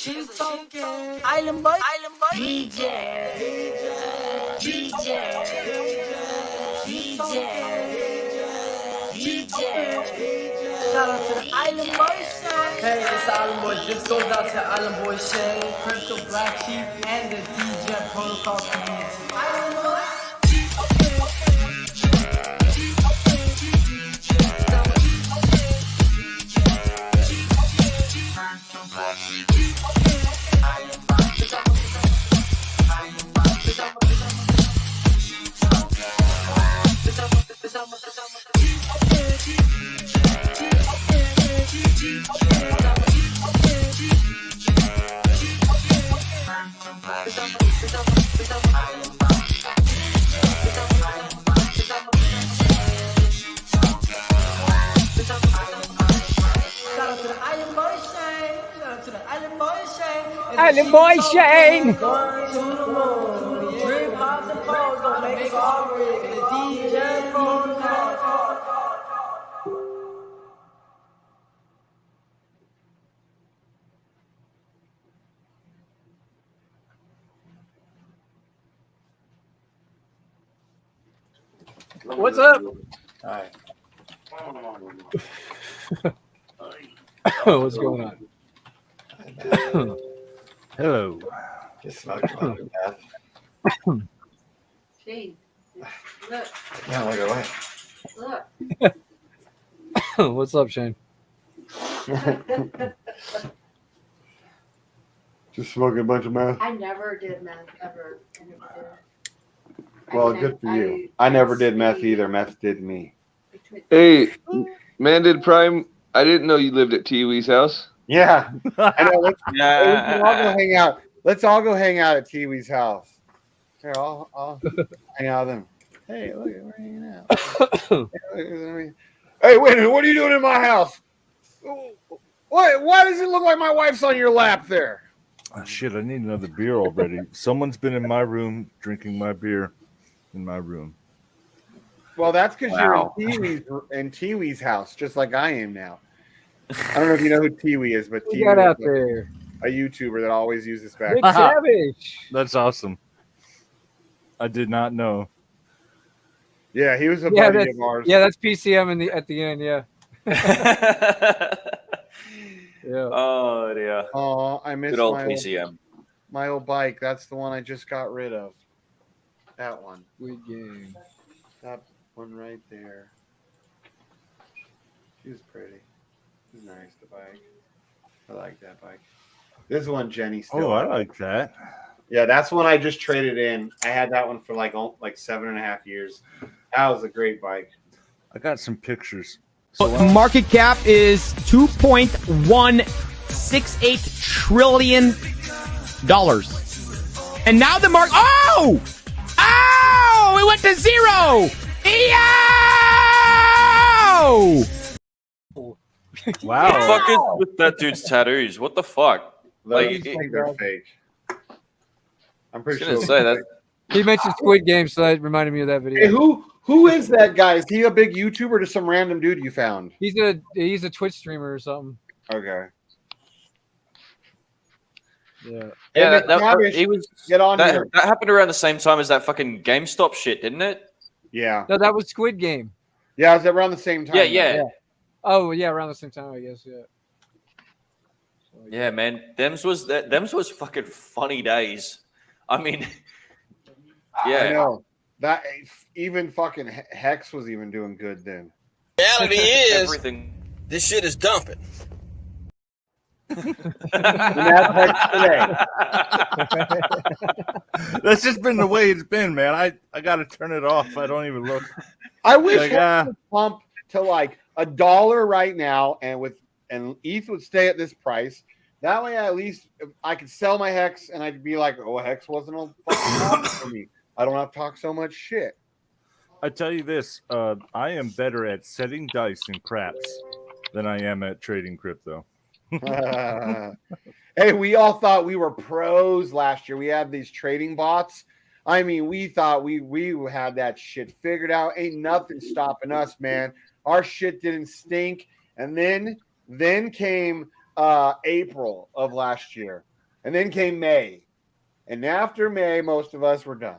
She's talking. Island boy. DJ. Shout out to the Island Boy Shay. Hey, it's the Island Boy. This goes out to Island Boy Shay, Crypto BlackSheep, and the DJ Protocol community. Island Boy. Island Boy Shane. What's up? Hi. What's going on? Hello. Just smoked one to death. Shane, look, Yeah, look away. look. What's up, Shane? Just smoking a bunch of meth. I never did meth ever. I never did. Well, good for you. I never did meth either. Meth did me. Hey, man, did Prime? I didn't know you lived at Tiwi's house. Yeah. I know. Let's all go hang out. Let's all go hang out at Tiwi's house. Here, I'll hang out with them. Hey, look, we're hanging out. Hey, wait a minute. What are you doing in my house? Why does it look like my wife's on your lap there? Oh, shit, I need another beer already. Someone's been in my room drinking my beer in my room. Well, that's because you're in Tiwi's house, just like I am now. I don't know if you know who Tiwi is, but Who got Tiwi out is there? a YouTuber that always uses back. Big Savage. That's awesome. I did not know. Yeah, he was a buddy of ours. Yeah, that's PCM at the end. Yeah. Yeah. Oh yeah. Oh, I missed Good old PCM. my old bike. That's the one I just got rid of. That one. Good game. That one right there. She was pretty. She was nice, the bike. I like that bike. This one Jenny still. Oh, I like that. Yeah, that's one I just traded in. I had that one for like 7.5 years. That was a great bike. I got some pictures. Market cap is $2.168 trillion. And now the market. Oh! It went to zero! Wow. What the fuck is with that dude's tattoos? What the fuck? Those think they're fake. I'm pretty sure. Say that. He mentioned Squid Game, so that reminded me of that video. Hey, who is that guy? Is he a big YouTuber or just some random dude you found? He's a Twitch streamer or something. Okay. Yeah. Yeah, Cabbage, he was. get on here. That happened around the same time as that fucking GameStop shit, didn't it? Yeah. No, that was Squid Game. Yeah, it was around the same time. Yeah. Oh yeah, around the same time, I guess. Yeah. Yeah, man. Them's was fucking funny days. I mean, yeah. I know. That even fucking Hex was even doing good then. Reality is, Everything. this shit is dumping. And that's Hex today. That's just been the way it's been, man. I got to turn it off. I don't even look. I wish Like, Hex would pump to like $1 right now, and ETH would stay at this price. That way, at least I could sell my Hex, and I'd be like, "Oh, Hex wasn't a fucking problem for me. I don't have to talk so much shit." I tell you this, I am better at setting dice in craps than I am at trading crypto. Hey, we all thought we were pros last year. We had these trading bots. I mean, we thought we had that shit figured out. Ain't nothing stopping us, man. Our shit didn't stink. And then came April of last year. And then came May. And after May, most of us were done.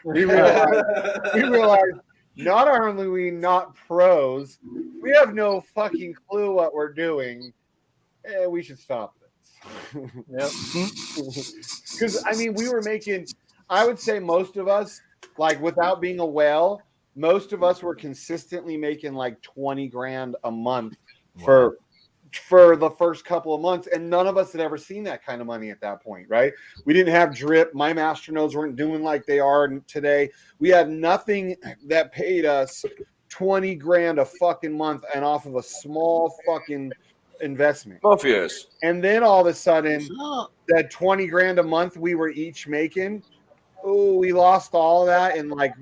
we realized not only are we not pros, we have no fucking clue what we're doing. We should stop this. Because, I mean, we were making, I would say most of us, like without being a whale, most of us were consistently making like 20 grand a month for the first couple of months, and none of us had ever seen that kind of money at that point, right? We didn't have drip. My masternodes weren't doing like they are today. We had nothing that paid us 20 grand a fucking month and off of a small fucking investment. Morpheus. And then all of a sudden, that 20 grand a month we were each making, oh, we lost all that in like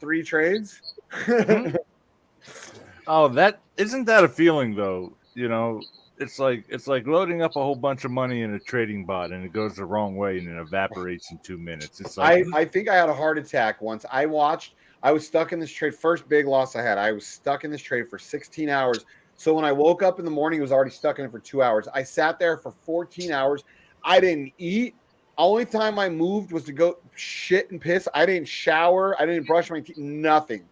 3 trades. Oh, that isn't that a feeling though? You know, it's like loading up a whole bunch of money in a trading bot and it goes the wrong way and it evaporates in 2 minutes. It's like I think I had a heart attack once. I was stuck in this trade. First big loss I had. I was stuck in this trade for 16 hours. So when I woke up in the morning, it was already stuck in it for 2 hours. I sat there for 14 hours. I didn't eat. Only time I moved was to go shit and piss. I didn't shower. I didn't brush my teeth. Nothing.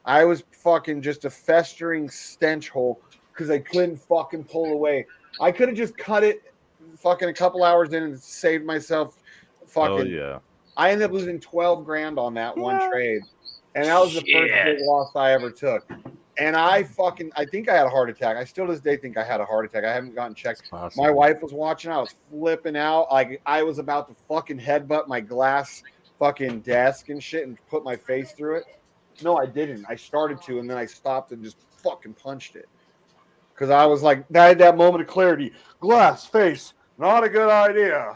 I was fucking just a festering stench hole because I couldn't fucking pull away. I could have just cut it fucking a couple hours in and saved myself fucking. oh yeah. I ended up losing 12 grand on that one trade. And that was the first big loss I ever took. And I think I had a heart attack. I still to this day think I had a heart attack. I haven't gotten checked. My wife was watching. I was flipping out. Like I was about to fucking headbutt my glass fucking desk and shit and put my face through it. No, I didn't. I started to, and then I stopped and just fucking punched it. Because I was like, I had that moment of clarity. Glass face, not a good idea.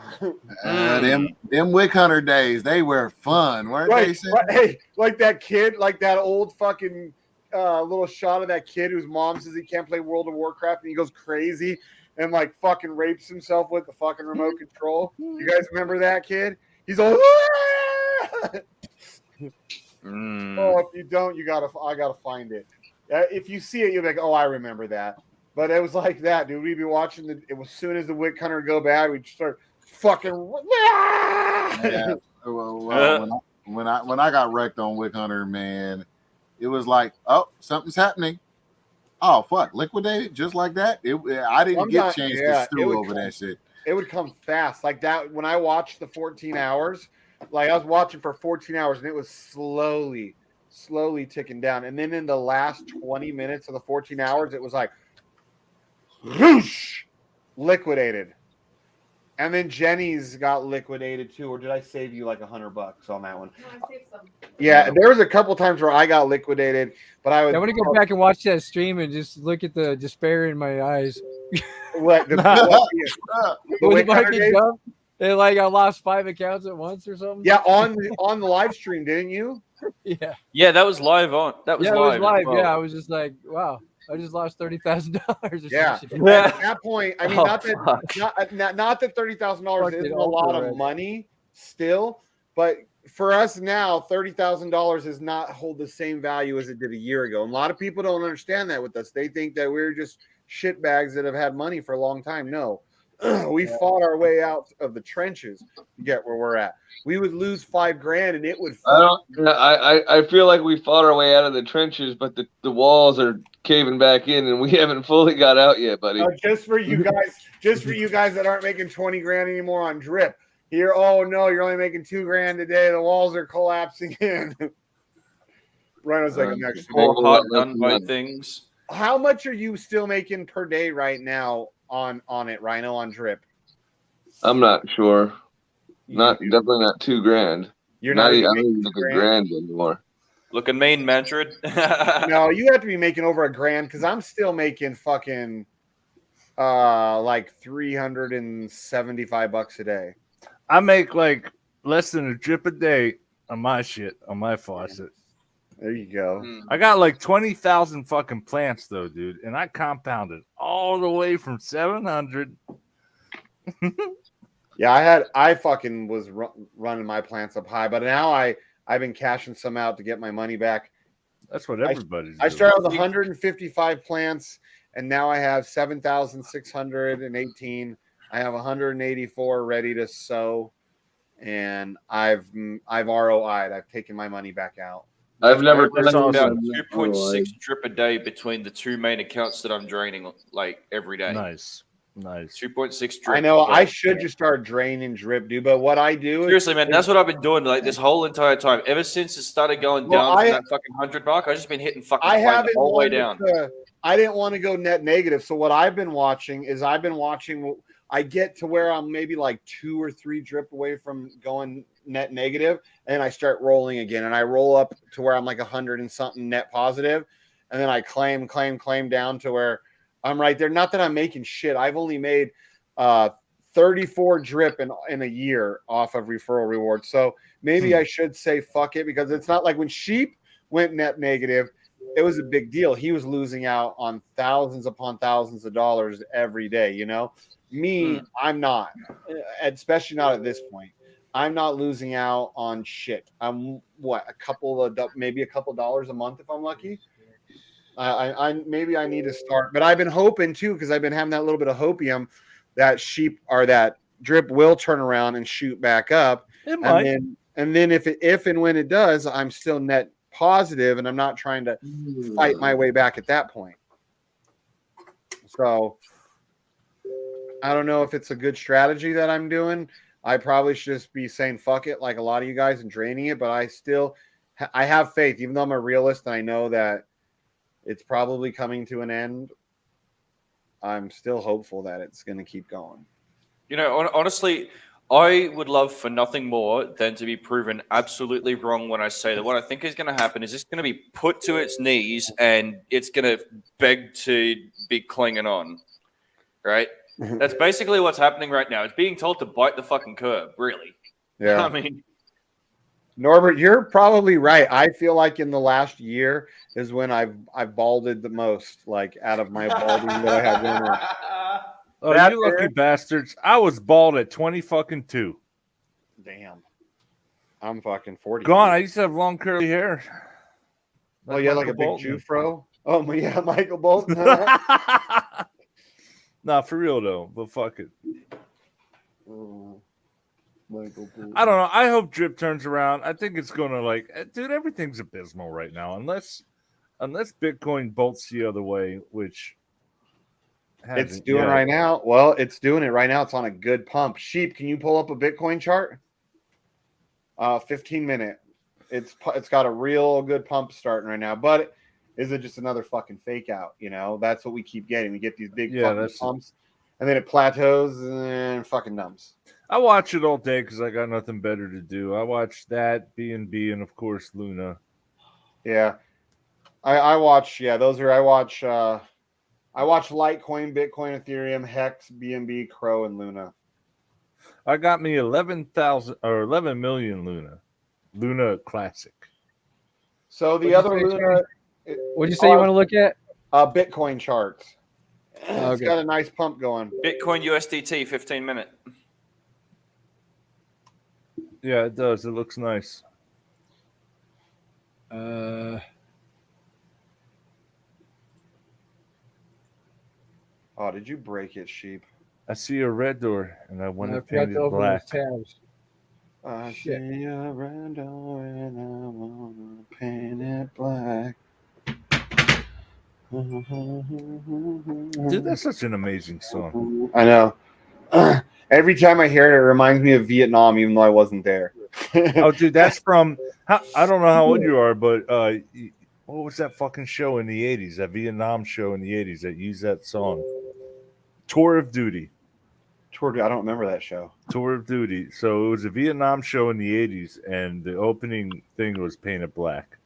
Them Wick Hunter days, they were fun, weren't they? Right. Hey, like that kid, like that old fucking little shot of that kid whose mom says he can't play World of Warcraft and he goes crazy and like fucking rapes himself with the fucking remote control. You guys remember that kid? He's all Oh, if you don't, I gotta find it. If you see it, you'll be like, oh, I remember that. But it was like that, dude. We'd be watching it was as soon as the Wick Hunter would go bad, we'd start fucking Yeah. Well, when I got wrecked on Wick Hunter, man, it was like, oh, something's happening. Oh fuck, liquidated just like that. I didn't get a chance to stew over that shit. It would come fast like that. When I watched the 14 hours, like I was watching for 14 hours, and it was slowly ticking down. And then in the last 20 minutes of the 14 hours, it was like, whoosh, liquidated. And then Jenny's got liquidated too. Or did I save you like $100 on that one? No, I saved some. Yeah, there was a couple times where I got liquidated, but I want to go back and watch that stream and just look at the despair in my eyes. What the Wick Hunter days? And like I lost 5 accounts at once or something. Yeah, on the live stream, didn't you? Yeah. Yeah, that was live on. That was yeah, live. it was live. Well. Yeah, I was just like, wow, I just lost $30,000. Yeah. Some shit. At that point, I mean, not that $30,000 isn't a lot of money still, but for us now, $30,000 does not hold the same value as it did a year ago. And a lot of people don't understand that with us. They think that we're just shitbags that have had money for a long time. No. We fought our way out of the trenches to get where we're at. We would lose $5 grand and it would. I feel like we fought our way out of the trenches, but the walls are caving back in, and we haven't fully got out yet, buddy. Just for you guys that aren't making 20 grand anymore on drip. Here, oh no, you're only making $2 grand today. The walls are collapsing in. Rhino's like next. More hard done by things. How much are you still making per day right now on it, Rhino, on drip? I'm not sure. Definitely not $2 grand. You're not even making $1 grand anymore. Looking mean, Manfred. No, you have to be making over $1 grand because I'm still making fucking like $375 a day. I make like less than a drip a day on my shit, on my faucet. There you go. I got like 20,000 fucking plants though, dude, and I compounded all the way from 700. Yeah, I fucking was running my plants up high, but now I've been cashing some out to get my money back. That's what everybody's doing. I started with 155 plants, and now I have 7,618. I have 184 ready to sow, and I've ROI'd. I've taken my money back out. I've never There's done about that. 2.6 drip a day between the two main accounts that I'm draining like every day. Nice. 2.6 drip. I know per I day. should just start draining drip, dude. But what I do Seriously, man, that's what I've been doing like this whole entire time. Ever since it started going down from that fucking 100 mark, I've just been hitting fucking play the whole way down. I didn't want to go net negative. So what I've been watching is I get to where I'm maybe like 2 or 3 drip away from going net negative, and I start rolling again, and I roll up to where I'm like 100 and something net positive, and then I claim down to where I'm right there. Not that I'm making shit. I've only made 34 drip in a year off of referral rewards. So maybe I should say fuck it, because it's not like when Sheep went net negative, it was a big deal. He was losing out on thousands upon thousands of dollars every day, you know? Me, I'm not, especially not at this point. I'm not losing out on shit. I'm maybe a couple dollars a month if I'm lucky. I maybe I need to start, but I've been hoping too, because I've been having that little bit of hopium that Sheep or that drip will turn around and shoot back up. It might. And then if and when it does, I'm still net positive, and I'm not trying to fight my way back at that point. So I don't know if it's a good strategy that I'm doing. I probably should just be saying fuck it like a lot of you guys and draining it, but I have faith, even though I'm a realist and I know that it's probably coming to an end. I'm still hopeful that it's going to keep going. You know, honestly, I would love for nothing more than to be proven absolutely wrong when I say that what I think is going to happen is it's going to be put to its knees and it's going to beg to be clinging on, right? That's basically what's happening right now. It's being told to bite the fucking curb, really. Yeah. I mean, Norbert, you're probably right. I feel like in the last year is when I've balded the most, like out of my balding that I have going on. Oh, you lucky bastards. I was bald at 20 fucking 2. Damn. I'm fucking 40. Gone. I used to have long curly hair. Well, you had like a big Jufro? Oh, yeah, Michael Bolton. Nah, for real though, but fuck it. Michael Bolton. I don't know. I hope drip turns around. I think it's gonna dude, everything's abysmal right now. Unless Bitcoin bolts the other way, which it's doing right now. Well, it's doing it right now. It's on a good pump. Sheep, can you pull up a Bitcoin chart? 15-minute. It's got a real good pump starting right now, but is it just another fucking fake out? You know, that's what we keep getting. We get these big fucking pumps, and then it plateaus and fucking numbs. I watch it all day because I got nothing better to do. I watch that, BNB, and of course Luna. Yeah, I watch. Yeah, those are I watch Litecoin, Bitcoin, Ethereum, Hex, BNB, Crow, and Luna. I got me 11,000 or 11 million Luna Classic. So the other Luna. What'd you say you want to look at? Bitcoin charts. It's got a nice pump going. Bitcoin USDT 15-minute. Yeah, it does. It looks nice. Oh, did you break it, Sheep? I see a red door, and I want to forgot paint to it open black. those tabs. I see a red door, and I want to paint it black. Dude, that's such an amazing song. I know. Every time I hear it, it reminds me of Vietnam, even though I wasn't there. Oh, dude, that's from. I don't know how old you are, but what was that fucking show in the 80s? That Vietnam show in the 80s that used that song? Tour of Duty. I don't remember that show. Tour of Duty. So it was a Vietnam show in the 80s, and the opening thing was painted black.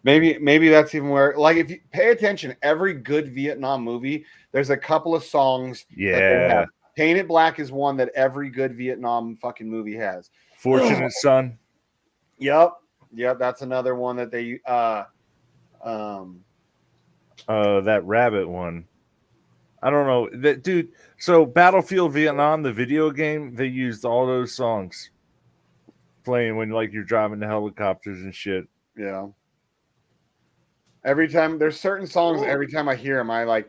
Maybe that's even where, like, if you pay attention, every good Vietnam movie, there's a couple of songs. Yeah. Paint It Black is one that every good Vietnam fucking movie has. Fortunate Son. Yep. That's another one that they. That rabbit one. I don't know, dude. So Battlefield Vietnam, the video game, they used all those songs playing when like you're driving the helicopters and shit. Yeah. Every time there's certain songs, every time I hear them, I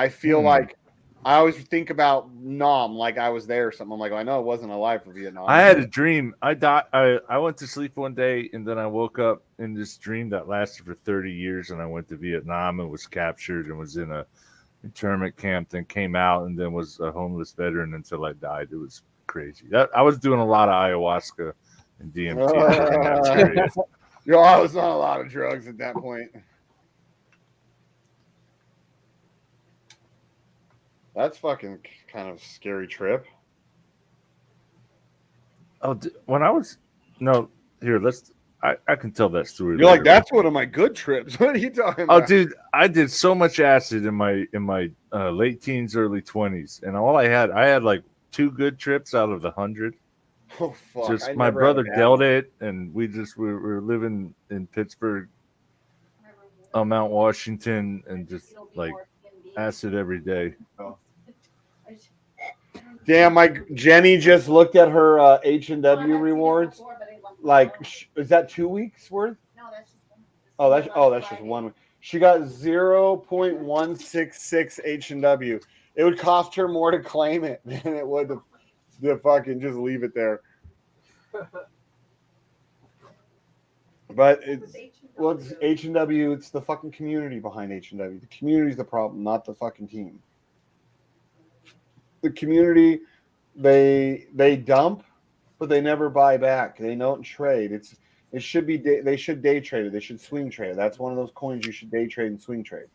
feel like I always think about Nam like I was there or something. I'm like, I know it wasn't alive for Vietnam. I had a dream. I went to sleep one day and then I woke up in this dream that lasted for 30 years. And I went to Vietnam and was captured and was in a internment camp. Then came out and then was a homeless veteran until I died. It was crazy. I was doing a lot of ayahuasca and DMT during that period. I was on a lot of drugs at that point. That's fucking kind of a scary trip. Oh, when I was I can tell that story. You're like, that's one of my good trips. What are you talking about? Oh, dude, I did so much acid in my late teens, early 20s, and I had like 2 good trips out of the 100. Oh fuck! Just my brother dealt it, and we were living in Pittsburgh, Mount Washington, and just like acid every day. Oh. Damn, Jenny just looked at her H&W rewards. Like, is that 2 weeks worth? No, that's just one. That's just 1 week. She got 0.166 H&W. It would cost her more to claim it than it would to fucking just leave it there. But it's H&W. It's the fucking community behind H&W. The community's the problem, not the fucking team. The community, they dump, but they never buy back. They don't trade. They should day trade it. They should swing trade it. That's one of those coins you should day trade and swing trade.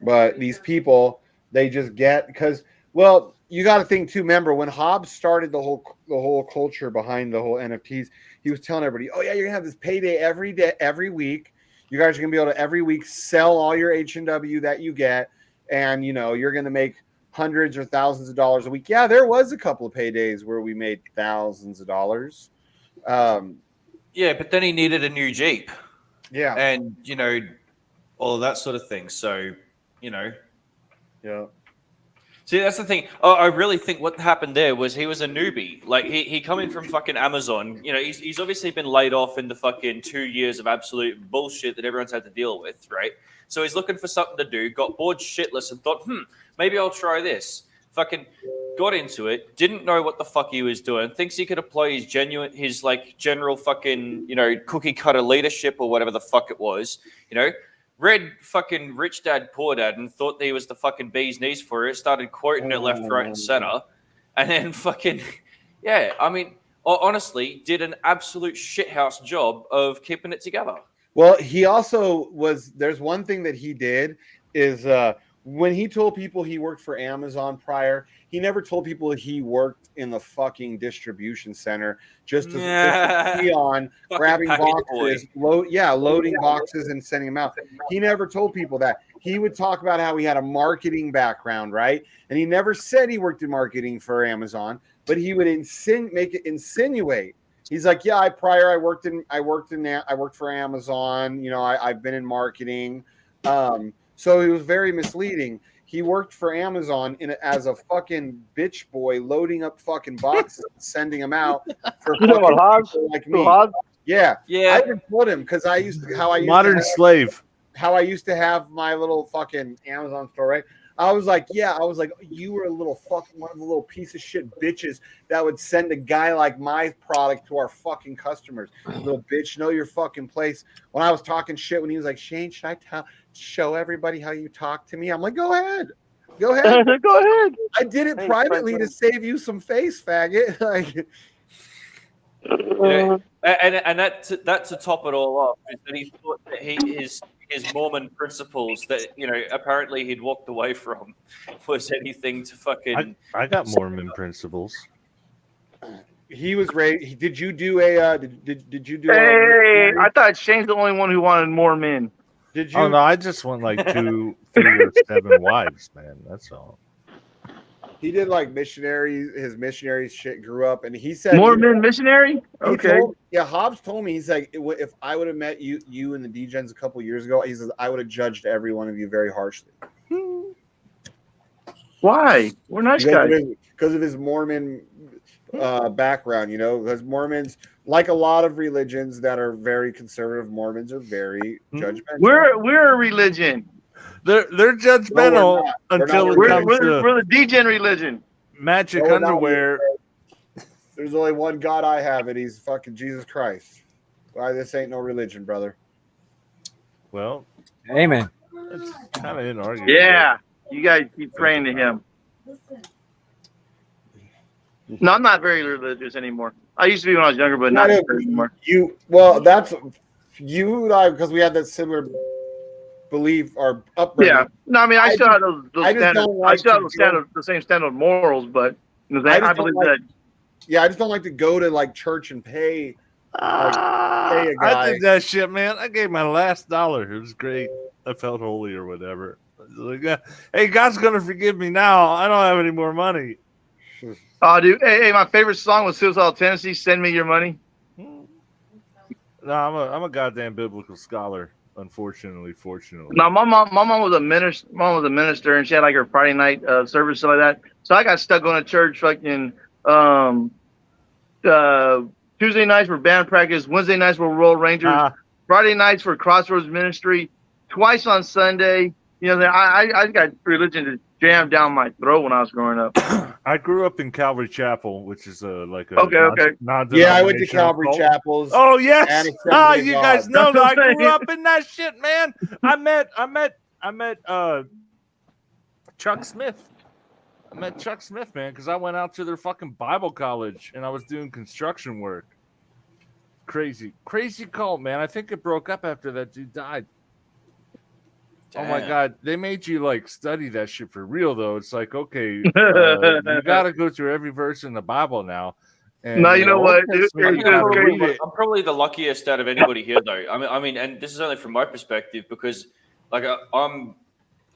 But these people, they just get because you got to think too. Remember when Hobbs started the whole culture behind the whole NFTs, he was telling everybody, "Oh yeah, you're gonna have this payday every week. You guys are gonna be able to every week sell all your H&W that you get." And, you're going to make hundreds or thousands of dollars a week. Yeah, there was a couple of paydays where we made thousands of dollars. Yeah, but then he needed a new Jeep. Yeah. And, all of that sort of thing. So, Yeah. See, that's the thing. I really think what happened there was he was a newbie. Like, he coming from fucking Amazon. He's obviously been laid off in the fucking 2 years of absolute bullshit that everyone's had to deal with, right? So he's looking for something to do, got bored shitless and thought, maybe I'll try this. Fucking got into it, didn't know what the fuck he was doing, thinks he could apply his general fucking, cookie cutter leadership or whatever the fuck it was, read fucking Rich Dad Poor Dad and thought that he was the fucking bee's knees for it, started quoting it left, right, and center, and then fucking, yeah, I mean, honestly, did an absolute shithouse job of keeping it together. Well, he also there's one thing that he did is when he told people he worked for Amazon prior, he never told people he worked in the fucking distribution center just to be on grabbing boxes, loading boxes and sending them out. He never told people that. He would talk about how he had a marketing background, right? And he never said he worked in marketing for Amazon, but he would make it insinuate. He's like, yeah, I worked for Amazon. I've been in marketing. So he was very misleading. He worked for Amazon as a fucking bitch boy, loading up fucking boxes and sending them out for Hobbs? like me. Hobbs? Yeah. Yeah. I even told him because Modern slave. How I used to have my little fucking Amazon store, right? I was like, you were one of the little piece of shit bitches that would send a guy like my product to our fucking customers. Little bitch, know your fucking place. When I was talking shit, when he was like, Shane, should I show everybody how you talk to me? I'm like, go ahead. Go ahead. Go ahead. I did it privately to save you some face, faggot. Like, and that to top it all off is that he thought that his Mormon principles that apparently he'd walked away from was anything to fucking. I got Mormon principles. He was raised. Did you do a? Did you do? Hey, I thought Shane's the only one who wanted more men. Did you? Oh no, I just want like 2, 3, or 7 wives, man. That's all. He did like missionaries. His missionary shit grew up, and he said Mormon missionary. Okay. Hobbs told me, he's like, if I would have met you and the D-Gens a couple years ago, he says I would have judged every one of you very harshly. Why? We're nice guys. Because of his Mormon background, because Mormons, like a lot of religions that are very conservative, Mormons are very judgmental. We're a religion. They're judgmental not. until it We're comes to We're the degen religion. magic No, we're not. underwear. There's only one God I have, and he's fucking Jesus Christ. Why this ain't no religion, brother. Well, Amen. it's kind of inarguable. Yeah, you guys keep praying to him. No, I'm not very religious anymore. I used to be when I was younger, but not anymore. That's you and I, because we had that similar belief or upbringing. Yeah, no, I mean, I still have those I just standards. don't like I still have to the same standard of morals, but you know, I I just believe don't like- that. Yeah, I just don't like to go to like church and pay. Pay a I guy. did that shit, man. I gave my last $1. It was great. I felt holy or whatever. Like, hey, God's gonna forgive me now. I don't have any more money. Oh, dude, hey, my favorite song was Suicidal Tennessee. Send me your money. No, I'm a goddamn biblical scholar. Unfortunately, fortunately. No, my mom was a minister. Mom was a minister, and she had like her Friday night service, stuff like that. So I got stuck going to church. Fucking Tuesday nights were band practice. Wednesday nights were Royal Rangers. Friday nights for Crossroads Ministry. Twice on Sunday. You know, I got religion to jam down my throat when I was growing up. I grew up in Calvary Chapel, which is like a okay. Yeah, I went to Calvary Chapels. Oh yes, you guys know that I grew saying. up in that shit, man. I met Chuck Smith. I met Chuck Smith, man, because I went out to their fucking Bible college and I was doing construction work. Crazy cult, man. I think it broke up after that dude died. Damn. Oh my God, they made you like study that shit for real though. It's like, okay, you got to go through every verse in the Bible now. And, no, you know what, dude? I'm probably the luckiest out of anybody here, though. I mean, and this is only from my perspective because, like, I'm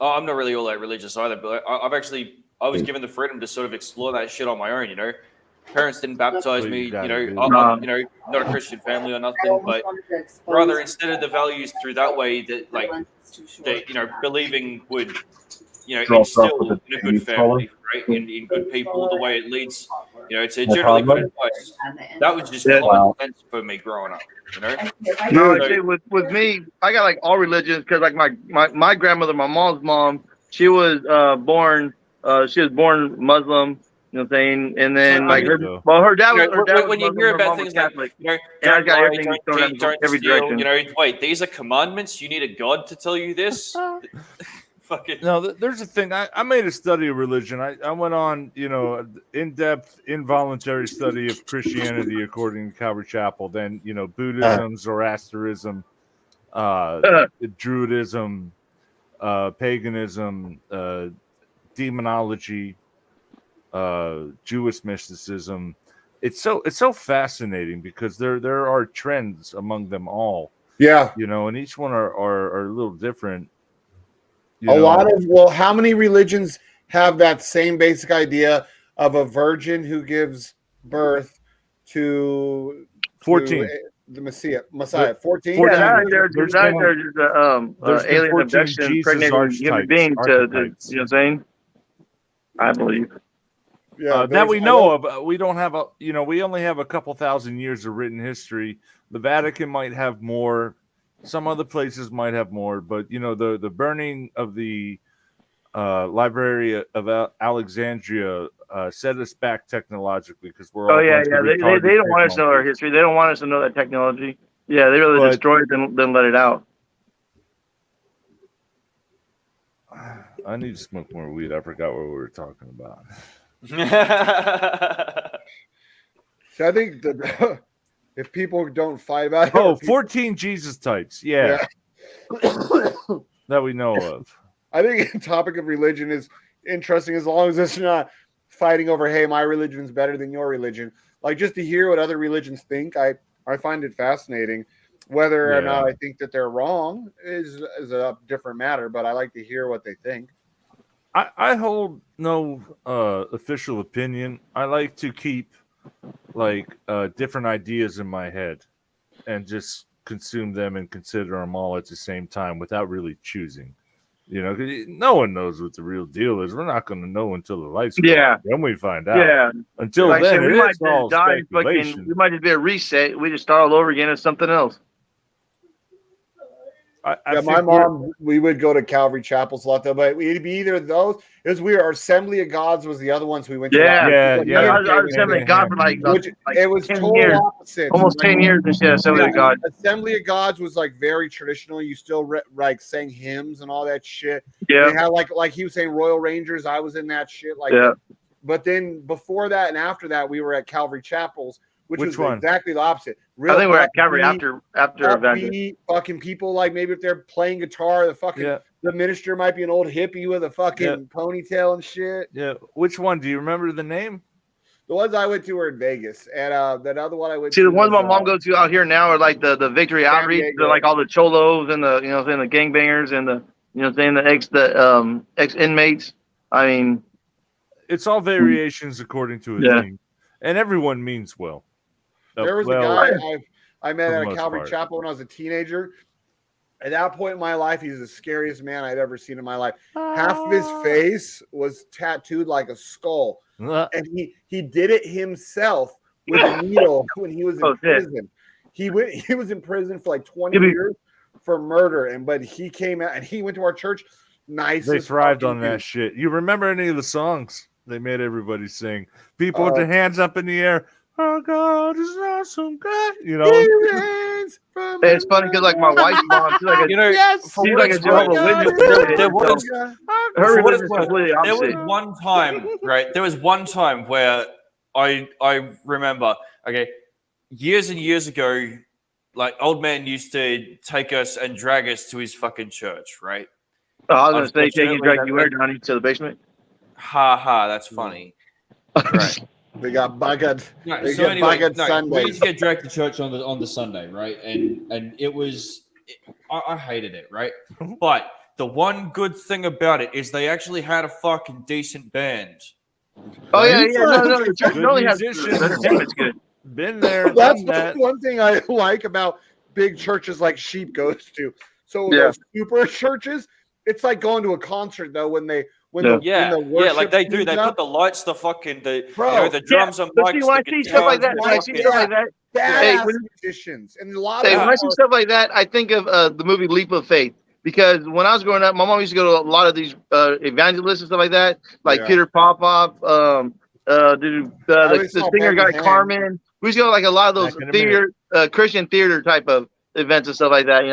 not really all that religious either. But I was given the freedom to sort of explore that shit on my own. You know, parents didn't baptize me. You know, I'm not a Christian family or nothing, but rather instead of the values through that way that believing would instill in a good family, right? In good people, the way it leads, to generally good advice. That was just common sense for me growing up, No, with me, I got like all religions because like my grandmother, my mom's mom, she was born Muslim. You know what I'm saying? And then her dad was when you hear about things Catholic, like, don't lie, don't cheat, don't every steal, direction. wait, these are commandments? You need a God to tell you this? Fucking no, there's a thing. I made a study of religion. I went on, in-depth, involuntary study of Christianity according to Calvary Chapel. Then, Buddhism, Zoroastrianism, Druidism, paganism, demonology, Jewish mysticism. It's so fascinating because there are trends among them all. Yeah, and each one are a little different. How many religions have that same basic idea of a virgin who gives birth to 14 the Messiah? 14. Yeah, there's alien abduction, pregnant human beings. You know what I'm saying? I believe. Yeah, that we know of. We don't have we only have a couple thousand years of written history. The Vatican might have more. Some other places might have more, but the burning of the Library of Alexandria set us back technologically because we're all. They don't want us to know our history. They don't want us to know that technology. Yeah, they rather destroy it than let it out. I need to smoke more weed. I forgot what we were talking about. So I think if people don't fight about it. 14 Jesus types. Yeah. That we know of. I think the topic of religion is interesting as long as it's not fighting over, hey, my religion's better than your religion. Like, just to hear what other religions think, I find it fascinating. Whether or not I think that they're wrong is a different matter, but I like to hear what they think. I hold no official opinion. I like to keep different ideas in my head and just consume them and consider them all at the same time without really choosing. 'Cause no one knows what the real deal is. We're not going to know until the lights go out. Then we find out. Yeah. Until then, we might it's all speculation. We might just be a reset. We just start all over again as something else. My mom, we would go to Calvary Chapels a lot though, but it'd be either of those. It was weird. Our Assembly of Gods was the other ones we went to. I was Assembly of God for like it was 10 total years. opposite. Almost 10 years and shit. Assembly of God. Assembly of Gods was like very traditional. You still like sang hymns and all that shit. Yeah. They had like he was saying Royal Rangers. I was in that shit. Like, but then before that and after that, we were at Calvary Chapels, which was exactly the opposite. I think we're at Calvary after upbeat, fucking people, like maybe if they're playing guitar, the minister might be an old hippie with a fucking ponytail and shit. Yeah. Which one? Do you remember the name? The ones I went to were in Vegas, and that other one I went to. to. The ones my mom goes to out here now are like the Victory Outreach. They're like all the cholos and the the gangbangers and the ex inmates. I mean, it's all variations according to a thing, and everyone means well. There was a guy I met at a Calvary Chapel when I was a teenager. At that point in my life, he's the scariest man I'd ever seen in my life. Half of his face was tattooed like a skull, and he did it himself with a needle when he was in prison. He was in prison for like 20 years for murder, but he came out and he went to our church. Nice. They thrived on that shit. You remember any of the songs they made everybody sing? People with their hands up in the air. Our God is awesome, God. You know, it's funny because like my wife's mom, she's like she's like a Jehovah's Witness. There was one time, right? There was one time where I remember, years and years ago, like old man used to take us and drag us to his fucking church, right? Oh, I was gonna say, take you, drag you where down to the basement. Ha, that's funny. Right. We got bucket. We used to get dragged to church on the Sunday, right? And it was, I hated it, right? But the one good thing about it is they actually had a fucking decent band. Oh yeah. No. The church only has entertainment's good. Been there. That's one thing I like about big churches like Sheep goes to. So those super churches, it's like going to a concert though when the like they do. They put the lights, the drums and mics. When I see stuff like that, musicians and a lot of when I see stuff like that, I think of the movie Leap of Faith. Because when I was growing up, my mom used to go to a lot of these evangelists and stuff like that, like Peter Popoff, the singer guy Carmen. We used to go to like a lot of those theater, Christian theater type of events and stuff like that,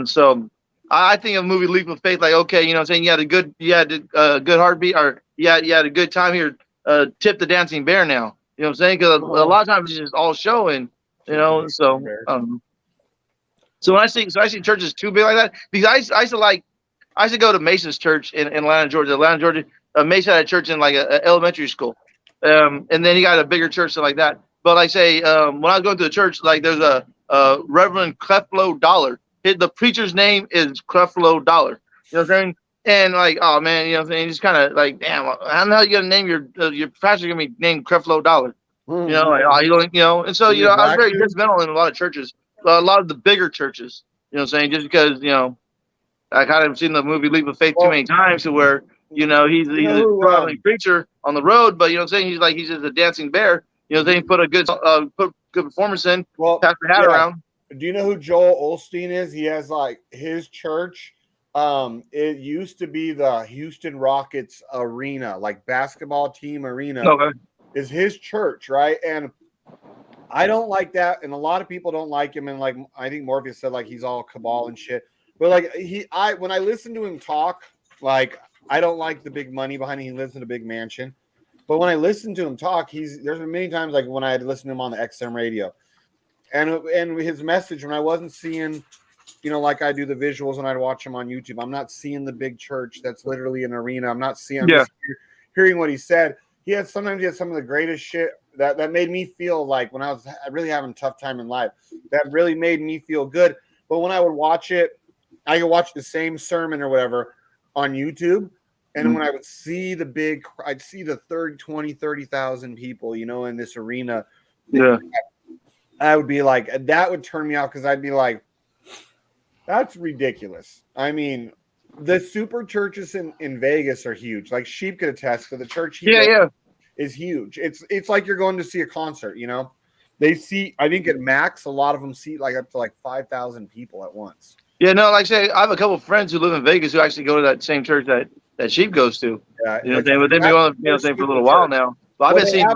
So I think of a movie Leap of Faith, like, okay, you know what I'm saying? You had a good heartbeat, or you had a good time here. Tip the dancing bear now. You know what I'm saying? Because a lot of times it's just all showing, so So when I see churches too big like that, because I used to go to Mace's church in Atlanta, Georgia. Mace had a church in like an elementary school, and then he got a bigger church and like that. But like say, when I was going to the church, like there's a Reverend Creflo Dollar. The preacher's name is Creflo Dollar. You know what I'm saying? And like, oh man, you know what I'm saying? Just kind of like, damn, I don't know how you gonna name your pastor gonna be named Creflo Dollar. You know, like, oh, you don't, and so I was very judgmental in a lot of churches. A lot of the bigger churches, you know what I'm saying? Just because, I kind of seen the movie Leap of Faith too many times to where, he's a traveling preacher on the road, but you know what I'm saying? He's just a dancing bear. You know, they put a good performance in, pass the hat around. Do you know who Joel Osteen is? He has like his church. It used to be the Houston Rockets arena, like basketball team arena. Okay. Is his church, right? And I don't like that, and a lot of people don't like him. And like I think Morpheus said, like he's all cabal and shit. But like when I listen to him talk, like I don't like the big money behind him. He lives in a big mansion. But when I listen to him talk, there's been many times like when I had to listen to him on the XM radio, and his message when I wasn't seeing, like I do the visuals when I'd watch him on YouTube. I'm not seeing the big church that's literally an arena. I'm not seeing. I'm just hearing what he said. Sometimes he had some of the greatest shit that made me feel like when I was really having a tough time in life, that really made me feel good. But when I would watch it, I could watch the same sermon or whatever on YouTube. And when I would see I'd see the 30,000 people, in this arena. Yeah. I would be like, that would turn me off because I'd be like, that's ridiculous. I mean, the super churches in Vegas are huge. Like Sheep could attest to the church. Is huge. It's like you're going to see a concert, They seat, I think at max, a lot of them seat like up to like 5,000 people at once. Yeah, no, like I say, I have a couple of friends who live in Vegas who actually go to that same church that Sheep goes to. Yeah, You know what I'm saying? But they've been going, saying for a little while now. But I've been seeing.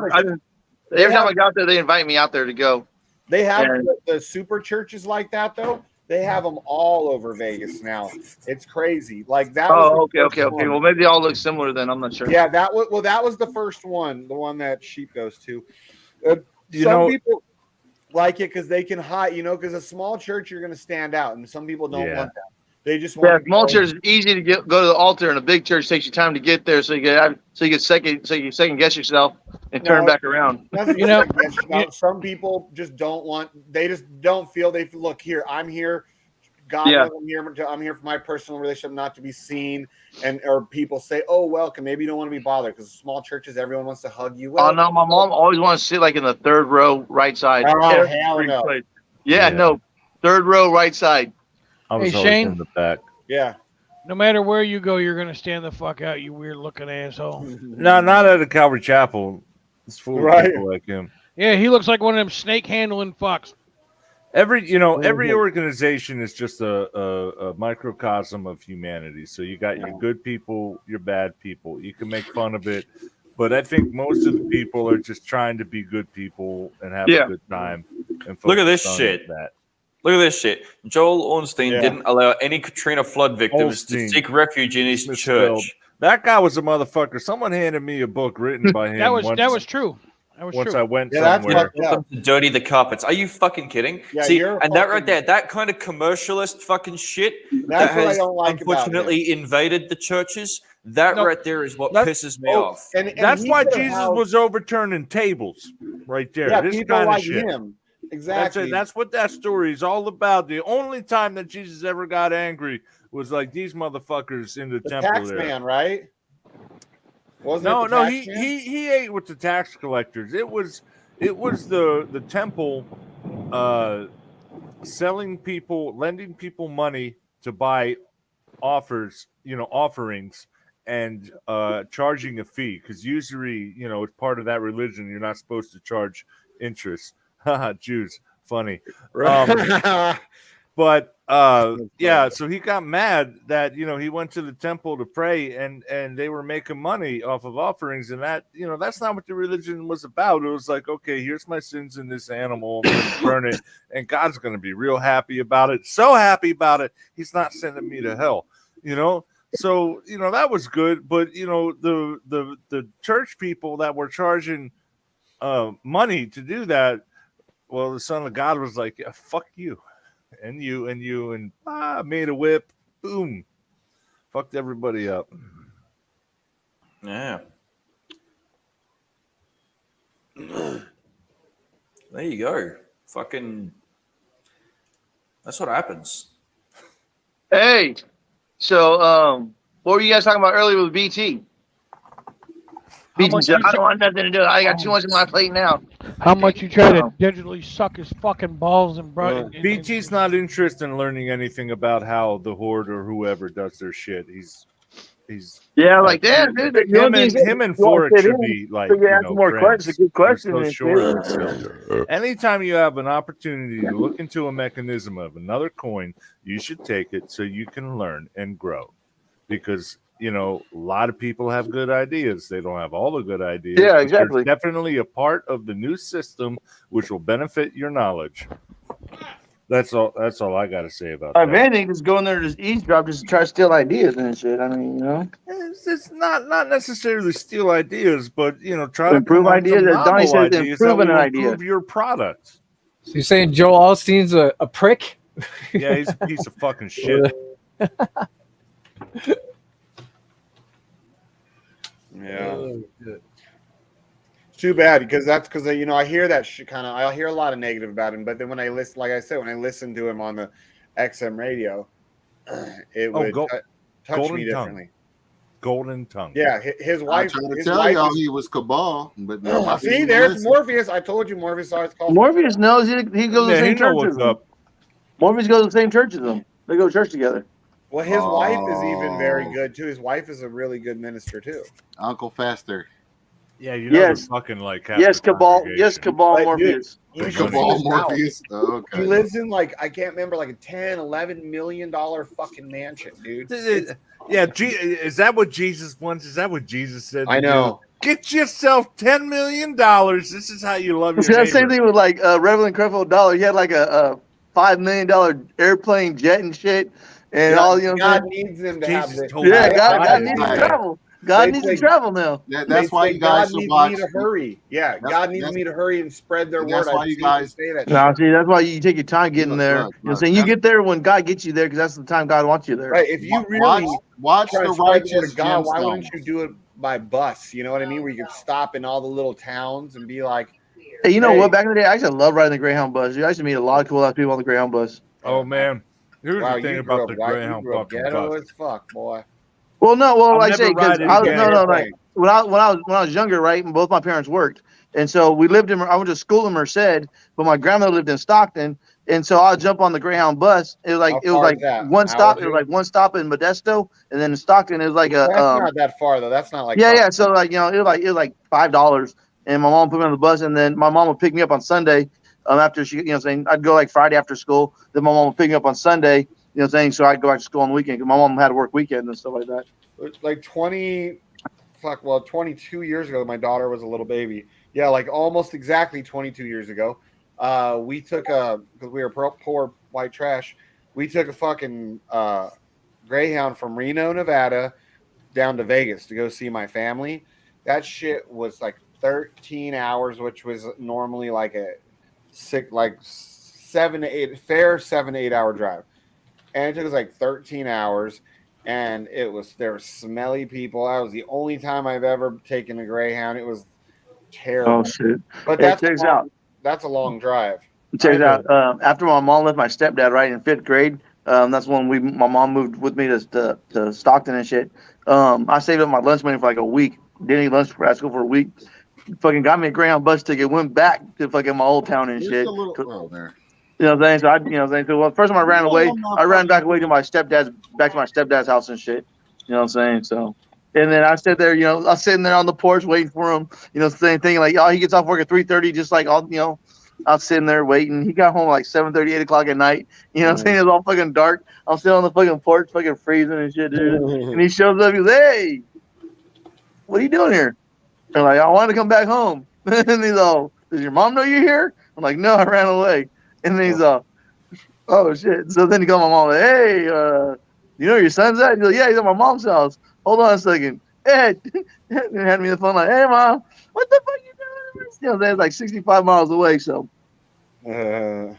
Every time I got there, they invite me out there to go. They have the super churches like that though. They have them all over Vegas now. It's crazy. Like that. Oh, okay. Well, maybe they all look similar then. I'm not sure. Yeah, that was the first one, the one that Sheep goes to. People like it because they can hide, because a small church you're going to stand out, and some people don't want that. They just want. Small church is easy to go to the altar, and a big church takes you time to get there, so you second guess yourself and turn back around. Some people just don't want. They just don't feel they look here. I'm here. God, I'm here for my personal relationship, not to be seen, or people say, "Oh, welcome." Maybe you don't want to be bothered because small churches, everyone wants to hug you. Oh no, my mom always wants to sit like in the third row, right side. Oh hell no! No, third row, right side. I was always Shane? in the back. Yeah. No matter where you go, you're gonna stand the fuck out, you weird looking asshole. No, not at a Calvary Chapel. It's full of people like him. Yeah, he looks like one of them snake handling fucks. Every organization is just a microcosm of humanity. So you got your good people, your bad people. You can make fun of it, but I think most of the people are just trying to be good people and have a good time. And Look at this focus on shit. that. Look at this shit. Joel Ornstein didn't allow any Katrina flood victims to seek refuge in his church. That guy was a motherfucker. Someone handed me a book written by him. That was true. Once I went somewhere. To dirty the carpets. Are you fucking kidding? Yeah, See, and that right there, that kind of commercialist fucking shit that has unfortunately invaded the churches, right there is what pisses me off. And that's why Jesus was overturning tables right there. Yeah, this people kind like of shit. him. Exactly. That's what that story is all about. The only time that Jesus ever got angry was like these motherfuckers in the temple tax there. Man, right? He ate with the tax collectors. It was the temple lending people money to buy offerings and charging a fee, because usury, it's part of that religion. You're not supposed to charge interest. Jews, funny. But so he got mad that he went to the temple to pray and they were making money off of offerings, and that that's not what the religion was about. It was like, okay, here's my sins in this animal, I'm gonna burn it, and God's gonna be real happy about it. So happy about it, he's not sending me to hell. So that was good, but the church people that were charging money to do that, well, the Son of God was like, yeah, fuck you. And made a whip, boom, fucked everybody up. Yeah. There you go. Fucking. That's what happens. Hey, so what were you guys talking about earlier with BT? BT said, I don't want nothing to do. I got too much on my plate now. How much you try to digitally suck his fucking balls and BT's not interested in learning anything about how the Horde or whoever does their shit. He's like that. Him and Forex should be like more questions. Good question. So anytime you have an opportunity to look into a mechanism of another coin, you should take it so you can learn and grow, because a lot of people have good ideas. They don't have all the good ideas. Yeah, exactly. There's definitely a part of the new system which will benefit your knowledge. That's all I got to say about that. If anything, just go in there and just eavesdrop, just try to steal ideas and shit. I mean, it's not necessarily steal ideas, but try to improve ideas. As Donnie says, improve an idea. Improve your product. So you're saying Joel Osteen's a prick? Yeah, he's a piece of fucking shit. Yeah. It's too bad because I hear that shit I hear a lot of negative about him, but then when I listen, like I said, when I listen to him on the XM radio, it would touch me differently. Golden tongue. Yeah, his wife. I tried to tell y'all he was cabal, but no. See, there's Morpheus. I told you Morpheus always calls. Morpheus knows he goes to the same church as them. Morpheus goes to the same church as them. They go to church together. Well, his wife is even very good too. His wife is a really good minister too. Uncle Faster. Yeah, you know Yes. they're fucking like half Yes, the Cabal. Yes, congregation. Cabal But, dude, Morpheus. you The should see Cabal his house. Morpheus. Okay. He lives in like I can't remember like a 10, 11 million dollar fucking mansion, dude. It's, Yeah, is that what Jesus wants? Is that what Jesus said? I to know. do? Get yourself $10 million. This is how you love your See, that neighbor. same thing with like Reverend Creflo Dollar. He had like a $5 million airplane jet and shit, and God, all you know. What I'm God saying? needs him to Jesus have this. told Yeah, me God to needs do to that. travel. God They needs to say- travel now. That's They why say you guys God should needs watch. me to hurry. Yeah, God needs that's- me to hurry and spread their that's word. why I've you seen them guys- say that No, shit. see, that's why you take your time getting there. You know what I'm saying? You get there when God gets you there, because that's the time God wants you there. Right. If you really watch try the to spread the word righteous of God, why wouldn't gemstones. you do it by bus? You know what I mean? Where you could stop in all the little towns and be like, Hey, you know hey, what? Back in the day, I used to love riding the Greyhound bus. I used to meet a lot of cool ass people on the Greyhound bus. Oh man, here's wow, the thing you grew about up the white. You Greyhound grew up fucking ghetto bus. as fuck, boy. Well, no, well, I'll like I never say, because ride it again. no, like when I was younger, right, and both my parents worked, and so we lived in. I went to school in Merced, but my grandmother lived in Stockton, and so I'd jump on the Greyhound bus. It was How far is that? one An stop. hour It or was two? like one stop in Modesto, and then in Stockton it was like That's not that far though. That's not like yeah. So like it was like $5, and my mom put me on the bus, and then my mom would pick me up on Sunday. After she, saying I'd go like Friday after school, then my mom would pick me up on Sunday. Saying so I'd go back to school on the weekend because my mom had to work weekends and stuff like that. like 22 years ago, my daughter was a little baby. Yeah, like almost exactly 22 years ago. We took because we were poor white trash. We took a fucking Greyhound from Reno, Nevada, down to Vegas to go see my family. That shit was like 13 hours, which was normally like a 7 to 8 7 to 8 hour drive, and it took us like 13 hours. And there were smelly people. That was the only time I've ever taken a Greyhound. It was terrible. Oh shit! But Hey, checks out. That's a long drive. Check out. After my mom left my stepdad, right in 5th grade, that's when my mom moved with me to Stockton and shit. I saved up my lunch money for like a week. Didn't eat lunch at school for a week. Fucking got me a Greyhound bus ticket. Went back to fucking my old town and Just shit. a little. there. You know what I'm saying? So so well, first time I ran away, I ran back away to my stepdad's house and shit. You know what I'm saying? So, and then I sat there, I was sitting there on the porch waiting for him. Same thing like, oh, he gets off work at 3:30, just like all, I was sitting there waiting. He got home like 7:30, 8 o'clock at night. You know what I'm saying? It was all fucking dark. I'm sitting on the fucking porch, fucking freezing and shit, dude. And he shows up. He's like, hey, what are you doing here? I'm like, I wanted to come back home. And he's all, does your mom know you're here? I'm like, no, I ran away. And then he's all, oh shit. So then he called my mom, like, hey, you know where your son's at? He's like, yeah, he's at my mom's house. Hold on a second. Hey, and had me the phone like, hey mom, what the fuck you doing? That's like 65 miles away. So yeah,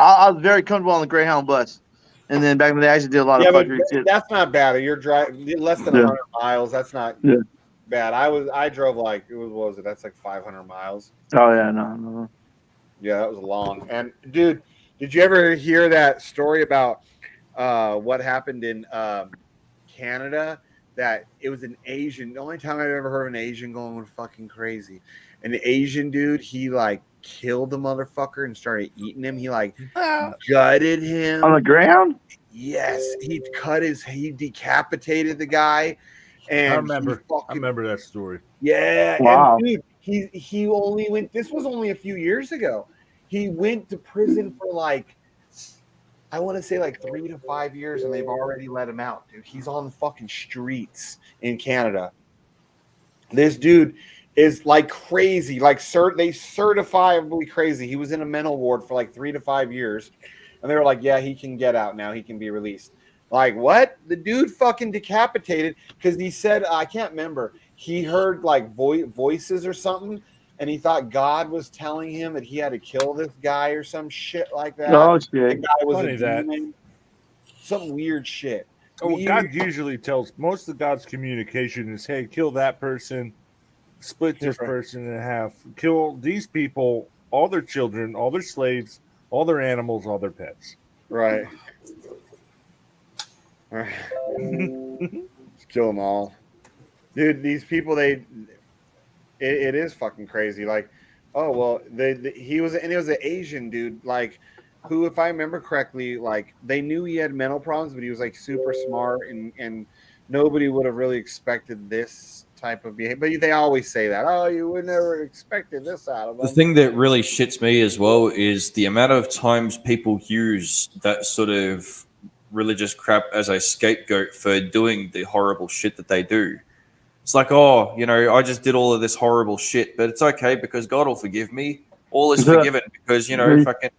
I was very comfortable on the Greyhound bus. And then back in the day, I used to do a lot of but fuckery shit. that's not bad. You're driving less than 100 miles. That's not bad. I drove like what was it? That's like 500 miles. Oh yeah, no. Yeah, that was long. And dude, did you ever hear that story about what happened in Canada? That it was an Asian. The only time I've ever heard of an Asian going fucking crazy. An Asian dude, he like killed the motherfucker and started eating him. He like gutted him on the Greyhound. Yes, he decapitated the guy. And I remember that story. Yeah, wow. And dude, he only went. This was only a few years ago. He went to prison for like, I want to say like 3 to 5 years, and they've already let him out, dude. He's on the fucking streets in Canada. This dude is like crazy, like they certifiably crazy. He was in a mental ward for like 3 to 5 years, and they were like, yeah, he can get out now. He can be released. Like, what? The dude fucking decapitated because he said, I can't remember. He heard like voices or something, and he thought God was telling him that he had to kill this guy or some shit like that. Oh shit! The guy was Funny a demon. Some weird shit. Oh, God usually tells most of God's communication is, hey, kill that person, split this person in half, kill these people, all their children, all their slaves, all their animals, all their pets. Right. Just kill them all. Dude, these people, it is fucking crazy. Like, oh, well, he was an Asian dude, like, who, if I remember correctly, like, they knew he had mental problems, but he was, like, super smart, and nobody would have really expected this type of behavior. But they always say that. Oh, you would never expected this out of them. The thing that really shits me as well is the amount of times people use that sort of religious crap as a scapegoat for doing the horrible shit that they do. It's like, oh, I just did all of this horrible shit, but it's okay because God will forgive me. All is forgiven because, fucking,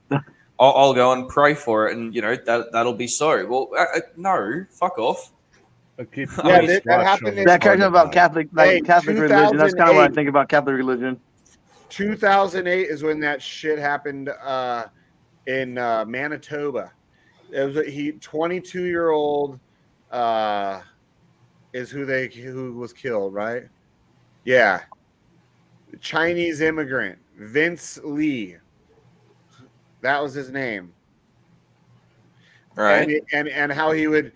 I'll go and pray for it, and that'll be so. Well, no, fuck off. That happened. That kind of about Catholic, Catholic religion. That's kind of what I think about Catholic religion. 2008 is when that shit happened in Manitoba. It was 22-year-old is who was killed, right? Yeah, Chinese immigrant Vince Lee. That was his name. Right. And how he would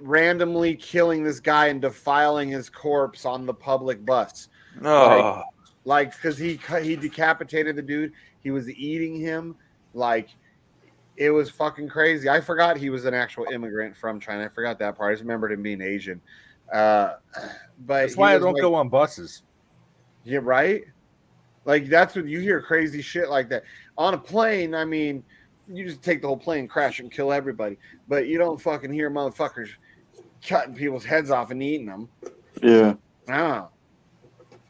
randomly killing this guy and defiling his corpse on the public bus. Oh. Like because he decapitated the dude. He was eating him. Like it was fucking crazy. I forgot he was an actual immigrant from China. I forgot that part. I just remembered him being Asian. But that's why I don't go on buses. Yeah, right. Like that's what you hear crazy shit like that on a plane. I mean, you just take the whole plane, crash and kill everybody. But you don't fucking hear motherfuckers cutting people's heads off and eating them. Yeah. Ah.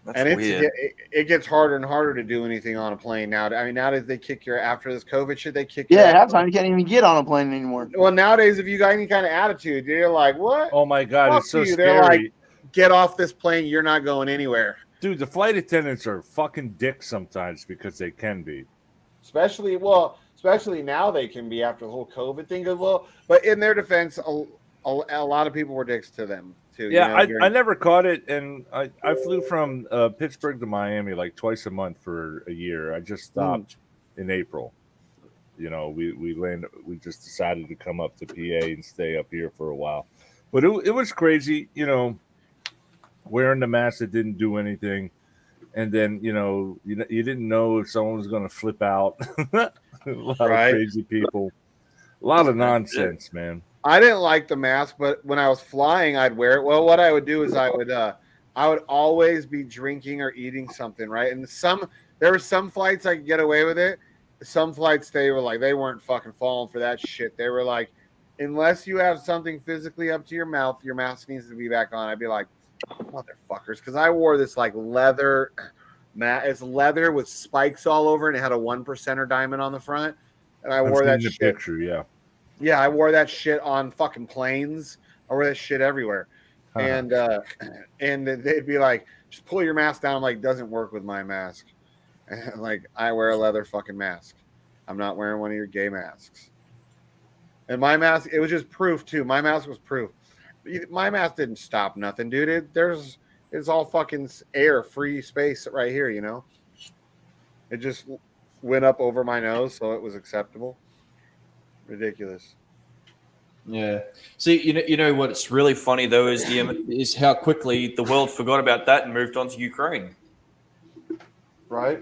That's and weird. it gets harder and harder to do anything on a plane now. I mean, nowadays they kick your after this COVID shit. They kick. Yeah, half time you can't even get on a plane anymore. Well, nowadays if you got any kind of attitude, you're like, what? Oh my god, Fuck it's so you. scary. They're like, get off this plane. You're not going anywhere. Dude, the flight attendants are fucking dicks sometimes because they can be. Especially now they can be after the whole COVID thing. Well, but in their defense, a lot of people were dicks to them too. Yeah, I never caught it, and I flew from Pittsburgh to Miami like twice a month for a year. I just stopped in April. We just decided to come up to PA and stay up here for a while. But it was crazy, wearing the mask that didn't do anything. And then, you didn't know if someone was going to flip out. A lot of crazy people. A lot of nonsense, man. I didn't like the mask, but when I was flying, I'd wear it. Well, what I would do is I would always be drinking or eating something, right? And there were some flights I could get away with it. Some flights they weren't fucking falling for that shit. They were like, unless you have something physically up to your mouth, your mask needs to be back on. I'd be like, motherfuckers, because I wore this like leather mat. It's leather with spikes all over, and it had a 1% diamond on the front. And I wore that shit. Picture, yeah. Yeah, I wore that shit on fucking planes. I wore that shit everywhere. And they'd be like, just pull your mask down. I'm like, doesn't work with my mask. And like, I wear a leather fucking mask. I'm not wearing one of your gay masks. And my mask, it was just proof too. My mask was proof. My mask didn't stop nothing, dude. It's all fucking air, free space right here, It just went up over my nose, so it was acceptable. Ridiculous. Yeah. See, you know what's really funny though is how quickly the world forgot about that and moved on to Ukraine. Right.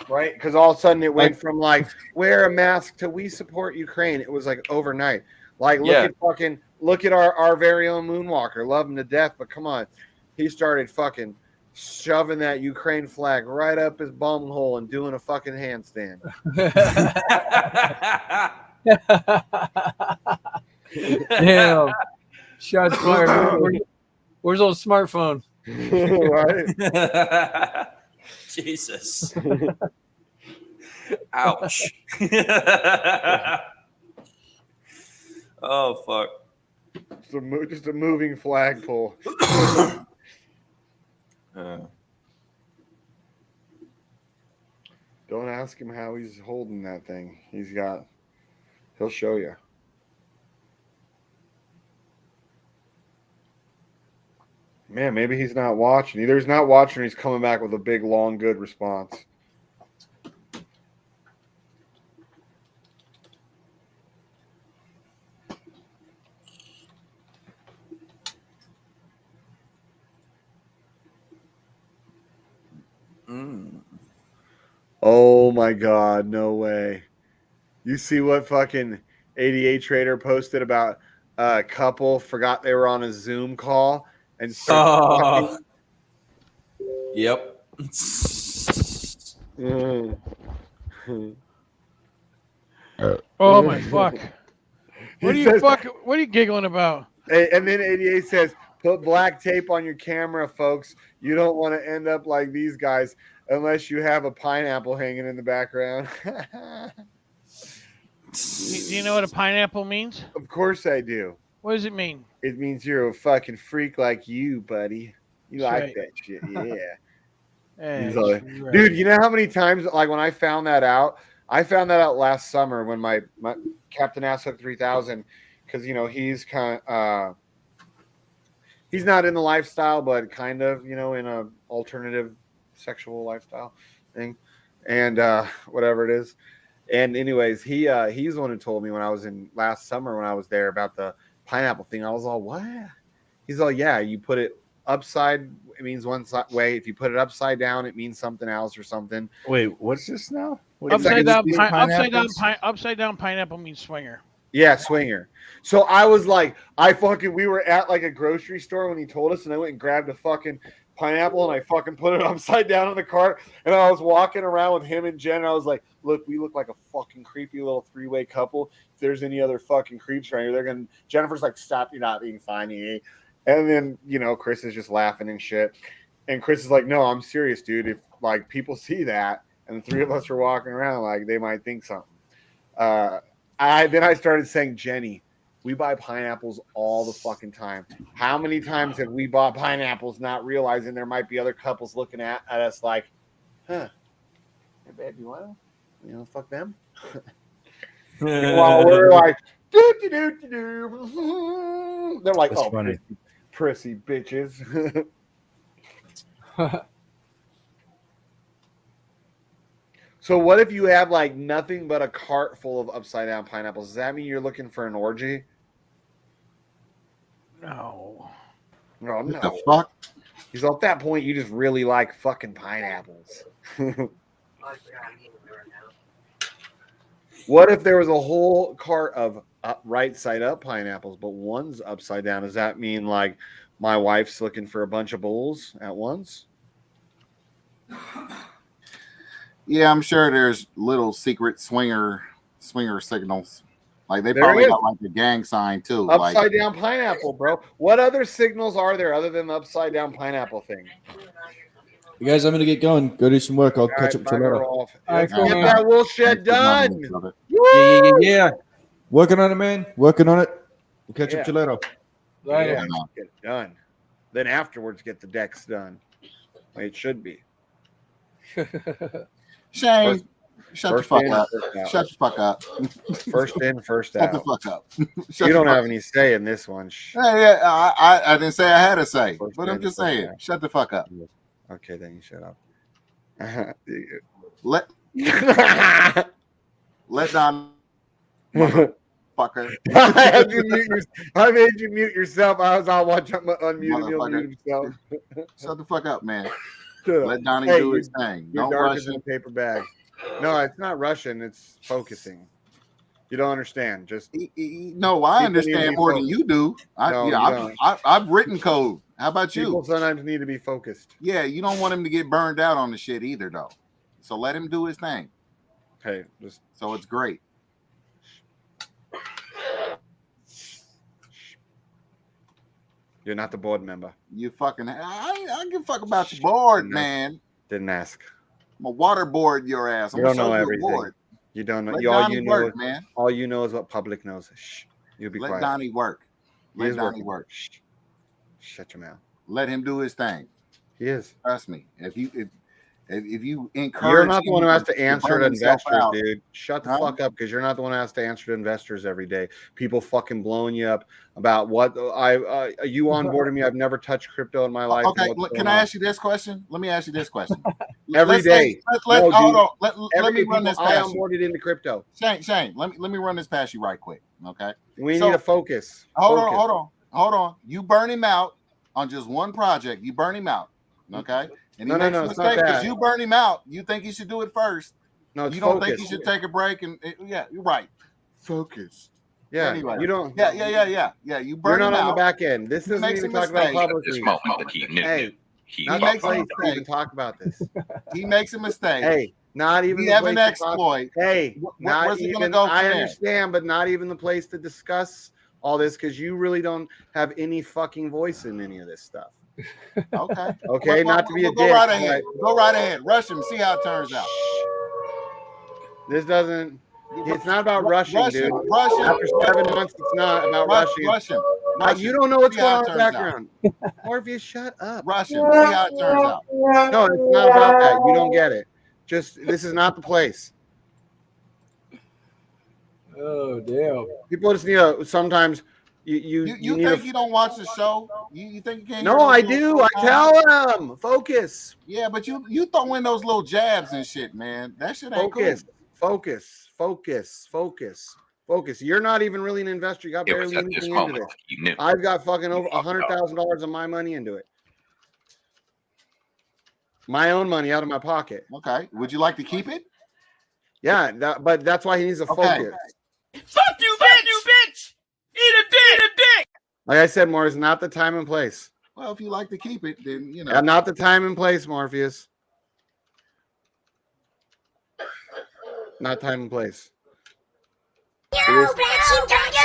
Right, because all of a sudden it went from like wear a mask to we support Ukraine. It was like overnight. Like look at our very own Moonwalker. Love him to death, but come on, he started fucking shoving that Ukraine flag right up his bum hole and doing a fucking handstand. Damn. Shots fired. Where's old smartphone? Right. Jesus. Ouch. Oh, fuck. Just a moving flagpole. Don't ask him how he's holding that thing. He'll show you. Man, maybe he's not watching. Either he's not watching or he's coming back with a big, long, good response. Oh my God, no way. You see what fucking 88 Trader posted about couple forgot they were on a Zoom call and started talking. Yep. Oh my fuck! What are you giggling about? And then 88 says, "Put black tape on your camera, folks. You don't want to end up like these guys unless you have a pineapple hanging in the background." Do you know what a pineapple means? Of course I do. What does it mean? It means you're a fucking freak like you, buddy. You That's like right. that shit, yeah. He's That's like, right. dude, you know how many times, like when I found that out last summer when my Captain Asshook 3000, because he's kind of he's not in the lifestyle, but kind of, in a alternative sexual lifestyle thing, and whatever it is. And anyways, he's the one who told me when I was in last summer when I was there about the pineapple thing. I was all, what? He's all, yeah, you put it upside, it means one way. If you put it upside down, it means something else or something. Wait, what's this now? Upside down pineapple means swinger. Yeah, swinger. So I was like, we were at like a grocery store when he told us, and I went and grabbed a fucking pineapple and I fucking put it upside down in the cart, and I was walking around with him and Jen, and I was like, look, we look like a fucking creepy little three-way couple. If there's any other fucking creeps around here, Jennifer's like, stop, you're not being funny. And then, Chris is just laughing and shit. And Chris is like, no, I'm serious, dude. If like people see that and the three of us are walking around, like they might think something. I started saying, Jenny, we buy pineapples all the fucking time. How many times have we bought pineapples not realizing there might be other couples looking at us like, huh, hey babe, you want to, fuck them? While we're like, they're like, That's oh, funny. Prissy bitches. So what if you have like nothing but a cart full of upside down pineapples? Does that mean you're looking for an orgy? No. No. What the fuck? Because at that point, you just really like fucking pineapples. What if there was a whole cart of right side up pineapples, but one's upside down? Does that mean like my wife's looking for a bunch of bowls at once? Yeah, I'm sure there's little secret swinger signals. Like they There probably is. got like the gang sign too. Upside down pineapple, bro. What other signals are there other than the upside down pineapple thing? You guys, I'm gonna get going. Go do some work. I'll catch up with you later. Let's get that wool shed done. Yeah. Working on it, man. Working on it. We'll catch up with you later. Yeah, get it done. Then afterwards, get the decks done. Like it should be. Shane, shut the fuck up. Shut the fuck up. First in, first out. Shut the fuck up. You don't have any say in this one. Yeah, I didn't say I had a say, but I'm just saying, shut the fuck up. Okay, then you shut up. Let Don fucker. I made you mute yourself. I was all watching unmute himself. Shut the fuck up, man. Let Donnie do his thing. You're Don't darker rush than a it. paper bag. No, it's not Russian. It's focusing. You don't understand. Just no, I understand more than you do. I've written code. How about you? People sometimes need to be focused. Yeah, you don't want him to get burned out on the shit either, though. So let him do his thing. Hey, just so it's great. You're not the board member. You fucking. I give a fuck about your board, man. Didn't ask. I'm a waterboard your ass. You don't know everything. You don't know. All you know is what public knows. Shh. You'll be quiet. Let Donnie work. Let Donnie work. Shh. Shut your mouth. Let him do his thing. He is. Trust me. If you encourage, you're not the one who has to answer to investors, out. dude. Shut the fuck up, because you're not the one who has to answer to investors every day. People fucking blowing you up about what you onboarded me. I've never touched crypto in my life. Okay, can I ask you this question? Let me ask you this question. Every day. Let me run this past you. I onboarded into crypto. Shane, let me run this past you right quick. Okay. We need to focus. Hold on. You burn him out on just one project. You burn him out. Okay. And he makes a mistake because you burn him out. You think he should do it first. No, you don't think he should take a break. And yeah, you're right. Focus. Yeah, Anyway, you don't. Yeah. You burn You're not him on the out. back end. This He doesn't makes even a talk about mistake. publicly. Hey, not the makes a place to even mistake. talk about this. He makes a mistake. Hey, not even We the have place an to exploit. talk. Hey, not Where's it gonna even. go from I there? understand, but not even the place to discuss all this because you really don't have any fucking voice in any of this stuff. Okay. Okay, not to be a go dick. right ahead. Go right ahead. Rush him. See how it turns out. This doesn't. It's not about rushing, Rush dude. him. Rush him. After 7 months, it's not about rushing. Rush him. You don't know what's See how going it on in the turns background. Morpheus, shut up. Rush him. See how it turns out. No, it's not about that. You don't get it. Just this is not the place. Oh damn! People just need to sometimes. You need think you don't watch the show? You think you can't? No, I do. I tell them focus. Yeah, but you throw in those little jabs and shit, man. That shit ain't Focus. You're not even really an investor. You got barely anything into this. I've got fucking over $100,000 of my money into it. My own money out of my pocket. Okay. Would you like to keep it? Yeah, but that's why he needs to focus. Fuck you, bitch! Eat a dick! Like I said, Morris, not the time and place. Well, if you like to keep it, then you know. Yeah, not the time and place, Morpheus. Not time and place. No, BlackSheep, don't do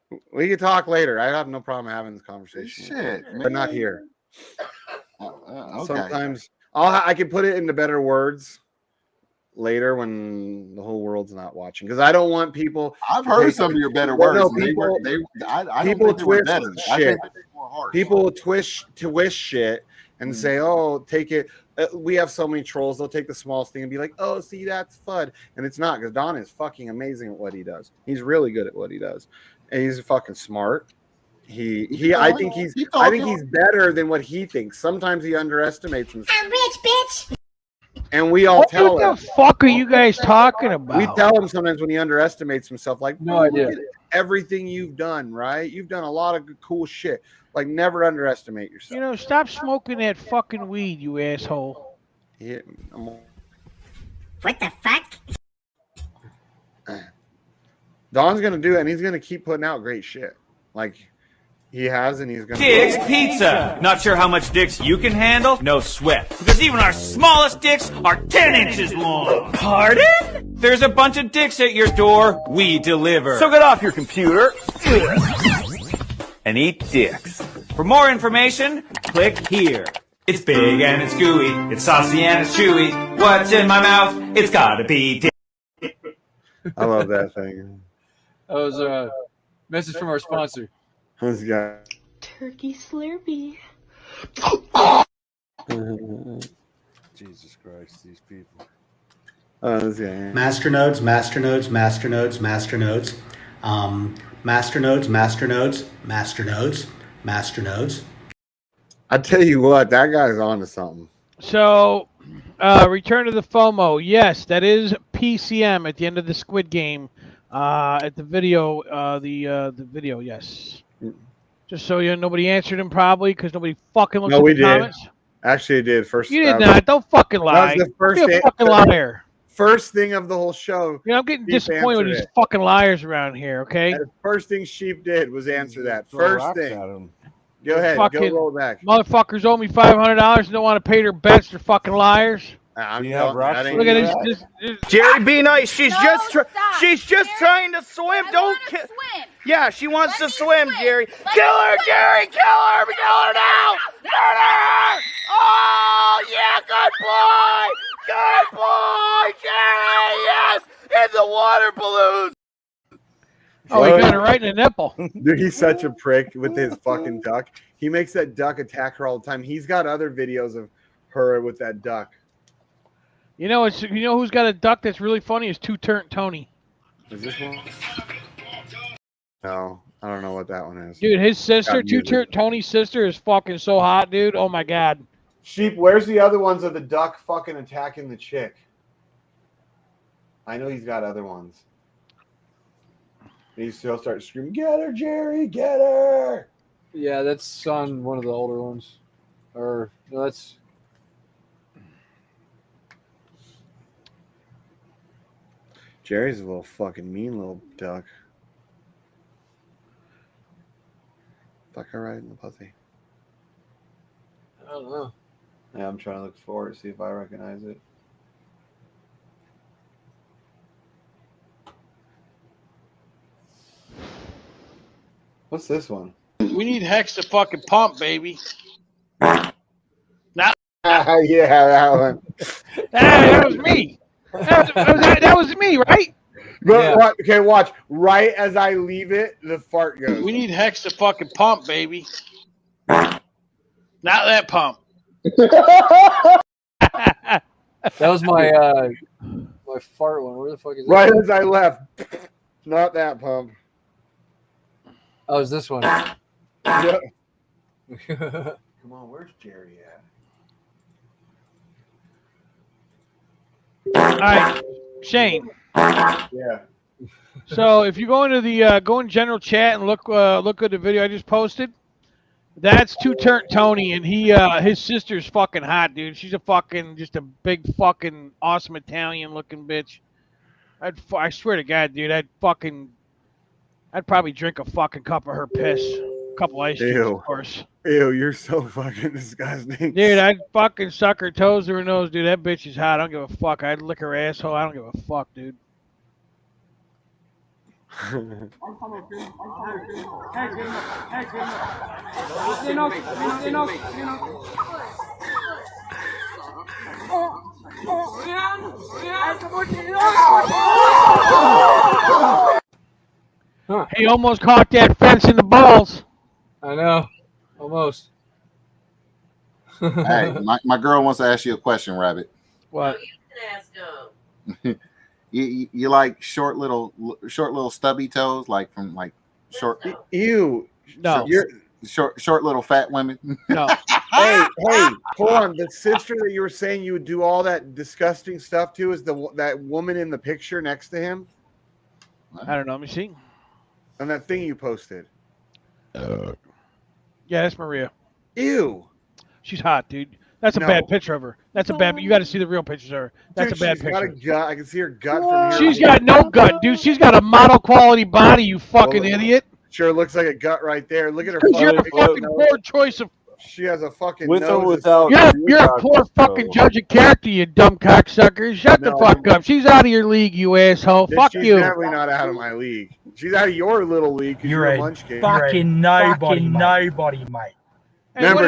it! We can talk later. I have no problem having this conversation. Shit, but not here. Okay. Sometimes I can put it into better words later when the whole world's not watching because I don't want people. I've heard some of your better words. No, people twist shit. People twist shit and say, "Oh, take it." We have so many trolls. They'll take the smallest thing and be like, "Oh, see, that's FUD," and it's not because Don is fucking amazing at what he does. He's really good at what he does, and he's fucking smart. I think he's better than what he thinks. Sometimes he underestimates himself. I'm rich, bitch. And we all tell him. What the fuck are you guys talking about? We tell him sometimes when he underestimates himself, like, no idea. Look at everything you've done, right? You've done a lot of good, cool shit. Like, never underestimate yourself. You know, stop smoking that fucking weed, you asshole. Yeah, what the fuck? Don's gonna do it, and he's gonna keep putting out great shit. Like he has, and he's gonna. Dick's Pizza. Not sure how much dicks you can handle? No sweat. Because even our smallest dicks are 10 inches long. Pardon? There's a bunch of dicks at your door. We deliver. So get off your computer and eat dicks. For more information, click here. It's big and it's gooey. It's saucy and it's chewy. What's in my mouth? It's gotta be dick. I love that thing. That was a message from our sponsor. This guy. Turkey Slurpee. Jesus Christ, these people. Masternodes. I tell you what, that guy's on to something. So, Return to the FOMO. Yes, that is PCM at the end of the Squid Game. At the video, the video, yes. Just so you know, nobody answered him probably because nobody fucking looked at the comments. Actually, it did. First, You did not. Don't fucking lie. That was the first Don't be a fucking liar. First thing of the whole show. You know, I'm getting disappointed with these fucking liars around here. Okay. The first thing Sheep did was answer that. First thing. Go ahead. Fucking Go roll back. Motherfuckers owe me $500 and don't want to pay their bets. They're fucking liars. Look at this. Jerry, be nice. She's just trying to swim. Don't kill. Yeah, she wants to swim, Jerry. Kill her, Jerry. Kill her. Kill her now. Murder. Oh yeah, good boy. Good boy, Jerry. Yes, in the water balloons. Oh, he got it right in the nipple. Dude, he's such a prick with his fucking duck. He makes that duck attack her all the time. He's got other videos of her with that duck. You know who's got a duck that's really funny is Two Turnt Tony. Is this one? No, I don't know what that one is. Dude, his sister, Two Turnt Tony's sister, is fucking so hot, dude. Oh my god. Sheep, where's the other ones of the duck fucking attacking the chick? I know he's got other ones. He still starts screaming, "Get her, Jerry! Get her!" Yeah, that's on one of the older ones. Or no, that's. Jerry's a little fucking mean little duck. Fuck her right in the pussy. I don't know. Yeah, I'm trying to look for it, see if I recognize it. What's this one? We need Hex to fucking pump, baby. Now, yeah, that one. that was me. That was me, right? But okay, watch. Right as I leave it, the fart goes. We need Hex to fucking pump, baby. Not that pump. That was my my fart one. Where the fuck is that? Right as I left. Not that pump. Oh, it's this one. Yeah. Come on, where's Jerry at? All right, Shane. Yeah. So if you go into the go in general chat and look at the video I just posted, that's Tony, and his sister's fucking hot, dude. She's a fucking just a big fucking awesome Italian looking bitch. I swear to God, dude, I'd probably drink a fucking cup of her piss, a couple ice cubes, of course. Ew, you're so fucking disgusting. Dude, I'd fucking suck her toes to her nose, dude. That bitch is hot. I don't give a fuck. I'd lick her asshole. I don't give a fuck, dude. He almost caught that fence in the balls. I know. Almost. Hey, my girl wants to ask you a question, Rabbit. What? You like short little stubby toes, like from like short. Ew. No. You're short little fat women. No. hey, hold on. The sister that you were saying you would do all that disgusting stuff to is that woman in the picture next to him. I don't know. Let me see. On that thing you posted. Yeah, that's Maria. Ew. She's hot, dude. That's a bad picture of her. That's a bad. You got to see the real pictures of her. That's Dude, a bad she's picture. Got a gut. I can see her gut from here. She's got no gut, dude. She's got a model quality body. You fucking idiot. Sure looks like a gut right there. Look at her. You're a fucking poor choice of. She has a fucking With or nose without. You're a poor fucking judge of character, you dumb cocksucker. Shut the fuck up. She's out of your league, you asshole. Fuck She's you. definitely not out of my league. She's out of your little league. You're a munchkin. Fucking nobody, mate. Hey, Remember,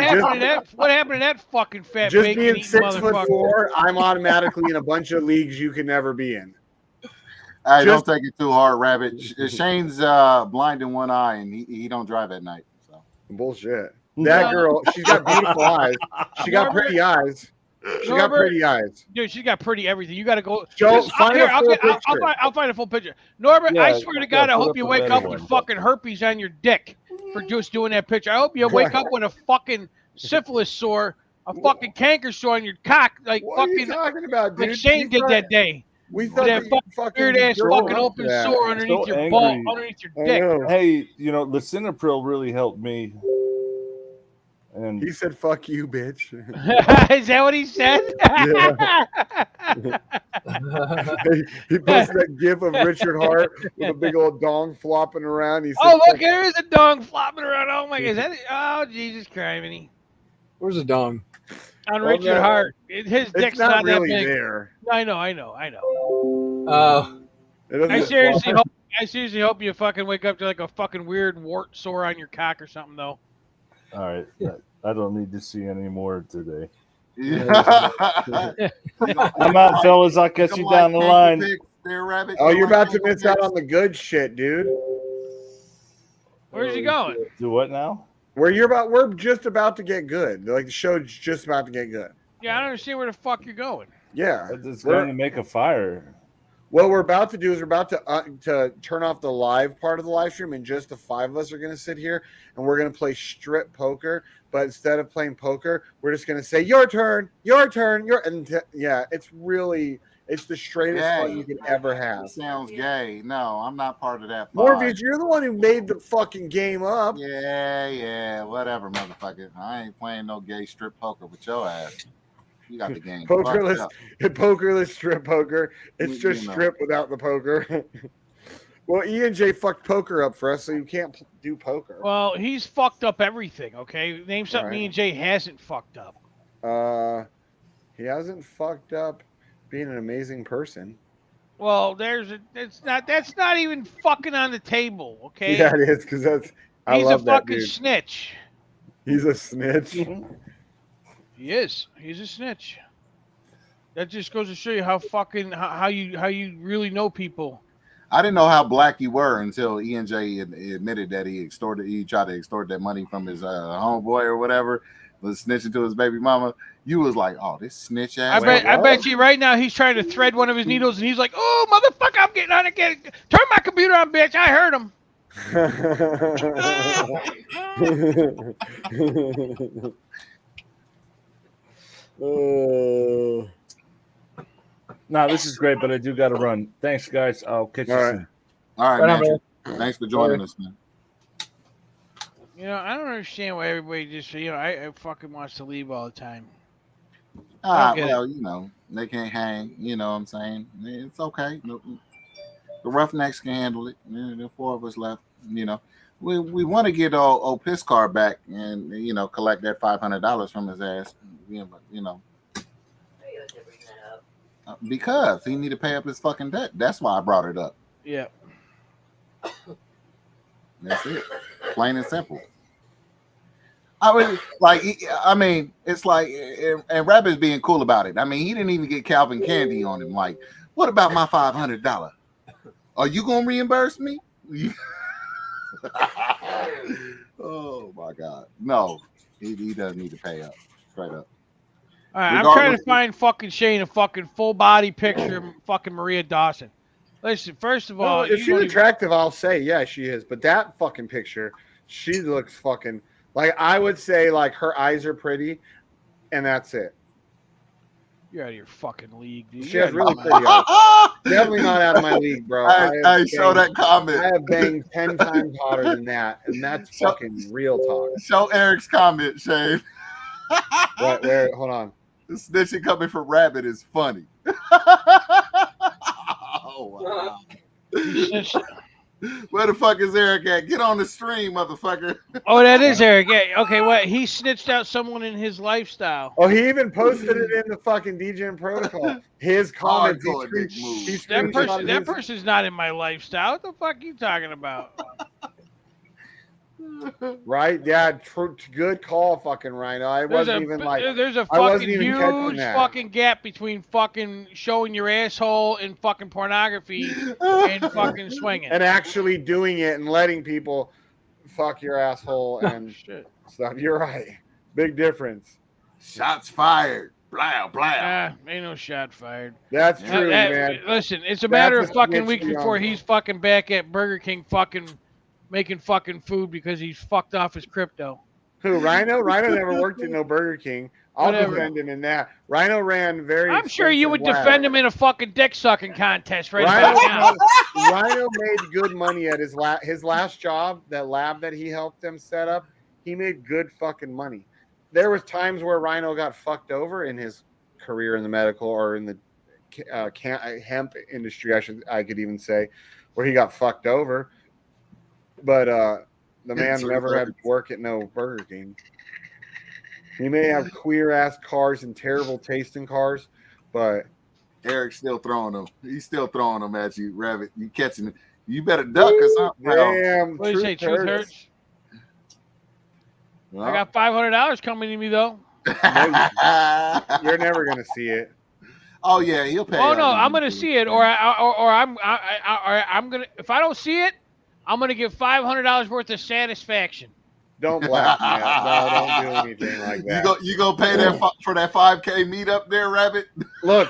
what happened to that fucking fat just bacon being eating 6'4", motherfucker? I'm automatically in a bunch of leagues you can never be in. Hey, don't take it too hard, Rabbit. Shane's blind in one eye, and he don't drive at night. So bullshit. That girl, she's got beautiful eyes. She got pretty eyes. She got pretty eyes. Dude, she's got pretty everything. You got to go. I'll find a full picture. Norbert, Yeah, I swear to God, I hope put you up a wake better up one. with fucking herpes on your dick for just doing that picture. I hope you wake up with a fucking syphilis sore, a fucking canker sore on your cock, like What fucking. are you talking about, dude? Like Shane did that day. We With thought that that you fucking weird ass girl fucking open that. sore underneath your ball, underneath your dick. Hey, the Cinepril really helped me. And he said, "Fuck you, bitch." Is that what he said? he posted that gif of Richard Hart with a big old dong flopping around. He said, Oh, look, there is a dong flopping around. Oh my God, is that it? Oh, Jesus Christ! Where's the dong? On Well, Richard no, Hart, his dick's not really that big. there. I know. It I doesn't seriously hope you fucking wake up to like a fucking weird wart sore on your cock or something though. all right, I don't need to see any more today. I'm out, fellas. I'll catch you down the line. Oh, you're about to miss out on the good shit, dude. Where's he going? Do what now? We're just about to get good. Like the show's just about to get good. Yeah, I don't understand where the fuck you're going. Yeah, It's going to make a fire. What we're about to do is we're about to turn off the live part of the live stream, and just the five of us are going to sit here and we're going to play strip poker. But instead of playing poker, we're just going to say your turn, yeah, it's the straightest fun you can ever have. Sounds gay. No, I'm not part of that. Morpheus, you're the one who made the fucking game up. Yeah, whatever, motherfucker. I ain't playing no gay strip poker with your ass. You got the game. Pokerless strip poker. It's just You know. strip without the poker. Well, E&J fucked poker up for us, so you can't do poker. Well, he's fucked up everything. Okay, name something Right. E&J hasn't fucked up. He hasn't fucked up being an amazing person. Well, that's not even fucking on the table. Okay. Yeah, it is because I He's love a that fucking dude. snitch. He's a snitch. He is. He's a snitch. That just goes to show you how fucking how you really know people. I didn't know how black you were until E&J admitted that he tried to extort that money from his homeboy or whatever, was snitching to his baby mama. You was like, oh, this snitch ass. I bet you right now he's trying to thread one of his needles and he's like, oh motherfucker, I'm getting on again. Turn my computer on, bitch. I heard him. No, this is great, but I do got to run. Thanks, guys. I'll catch you soon. All right, man. Thanks for joining us, man. You know, I don't understand why everybody just, I fucking wants to leave all the time. Well, you know, they can't hang. You know what I'm saying? It's okay. The Roughnecks can handle it. There are 4 of us left. You know, we want to get old piss car back and, you know, collect that $500 from his ass. You know. Because he need to pay up his fucking debt. That's why I brought it up. Yeah. That's it. Plain and simple. I mean, it's like, and Rabbit's being cool about it. I mean, he didn't even get Calvin Candy on him. Like, what about my $500? Are you gonna reimburse me? Oh my God, no, he doesn't need to pay up. Straight up. All right, I'm trying to find fucking Shane a fucking full body picture of fucking Maria Dawson. Listen, first of all, if she's attractive, I'll say yeah, she is. But that fucking picture, she looks fucking like I would say like her eyes are pretty, and that's it. You're out of your fucking league, dude. She has really pretty eyes. Definitely not out of my league, bro. I show that comment. I have banged 10 times hotter than that, and that's fucking real talk. Show Eric's comment, Shane. Where? Hold on. The snitching coming from Rabbit is funny. Oh, wow. Where the fuck is Eric at? Get on the stream, motherfucker. Oh, that is Eric. Yeah. Okay, what? He snitched out someone in his lifestyle. Oh, he even posted it in the fucking DJ protocol. His comments. That person's not in my lifestyle. What the fuck are you talking about? Right? Yeah, good call, fucking Rhino. There's a fucking huge fucking gap between fucking showing your asshole in fucking pornography and fucking swinging. And actually doing it and letting people fuck your asshole and stuff. You're right. Big difference. Shots fired. Blah, blah. Ain't no shot fired. That's true, man. Listen, it's a matter of fucking weeks before he's fucking back at Burger King fucking making fucking food because he's fucked off his crypto. Who, Rhino? Rhino never worked at no Burger King. I'll defend him in that. Rhino ran very. I'm sure you would defend him in a fucking dick sucking contest right now. now. Rhino made good money at his last job, that lab that he helped them set up. He made good fucking money. There was times where Rhino got fucked over in his career in the medical or in the hemp industry. I could even say, where he got fucked over. But the man never had to work at no Burger King. He may have queer ass cars and terrible tasting cars, but Eric's still throwing them. He's still throwing them at you, Rabbit. You catching it. You better duck or something. Damn. What do you say? Truth hurts. Well, I got $500 coming to me though. You're never gonna see it. Oh yeah, he'll pay. Oh no, I'm gonna see it, or I'm gonna. If I don't see it, I'm gonna give $500 worth of satisfaction. Don't black me out. No, don't do anything like that. You go pay that for that 5K meetup there, Rabbit? Look,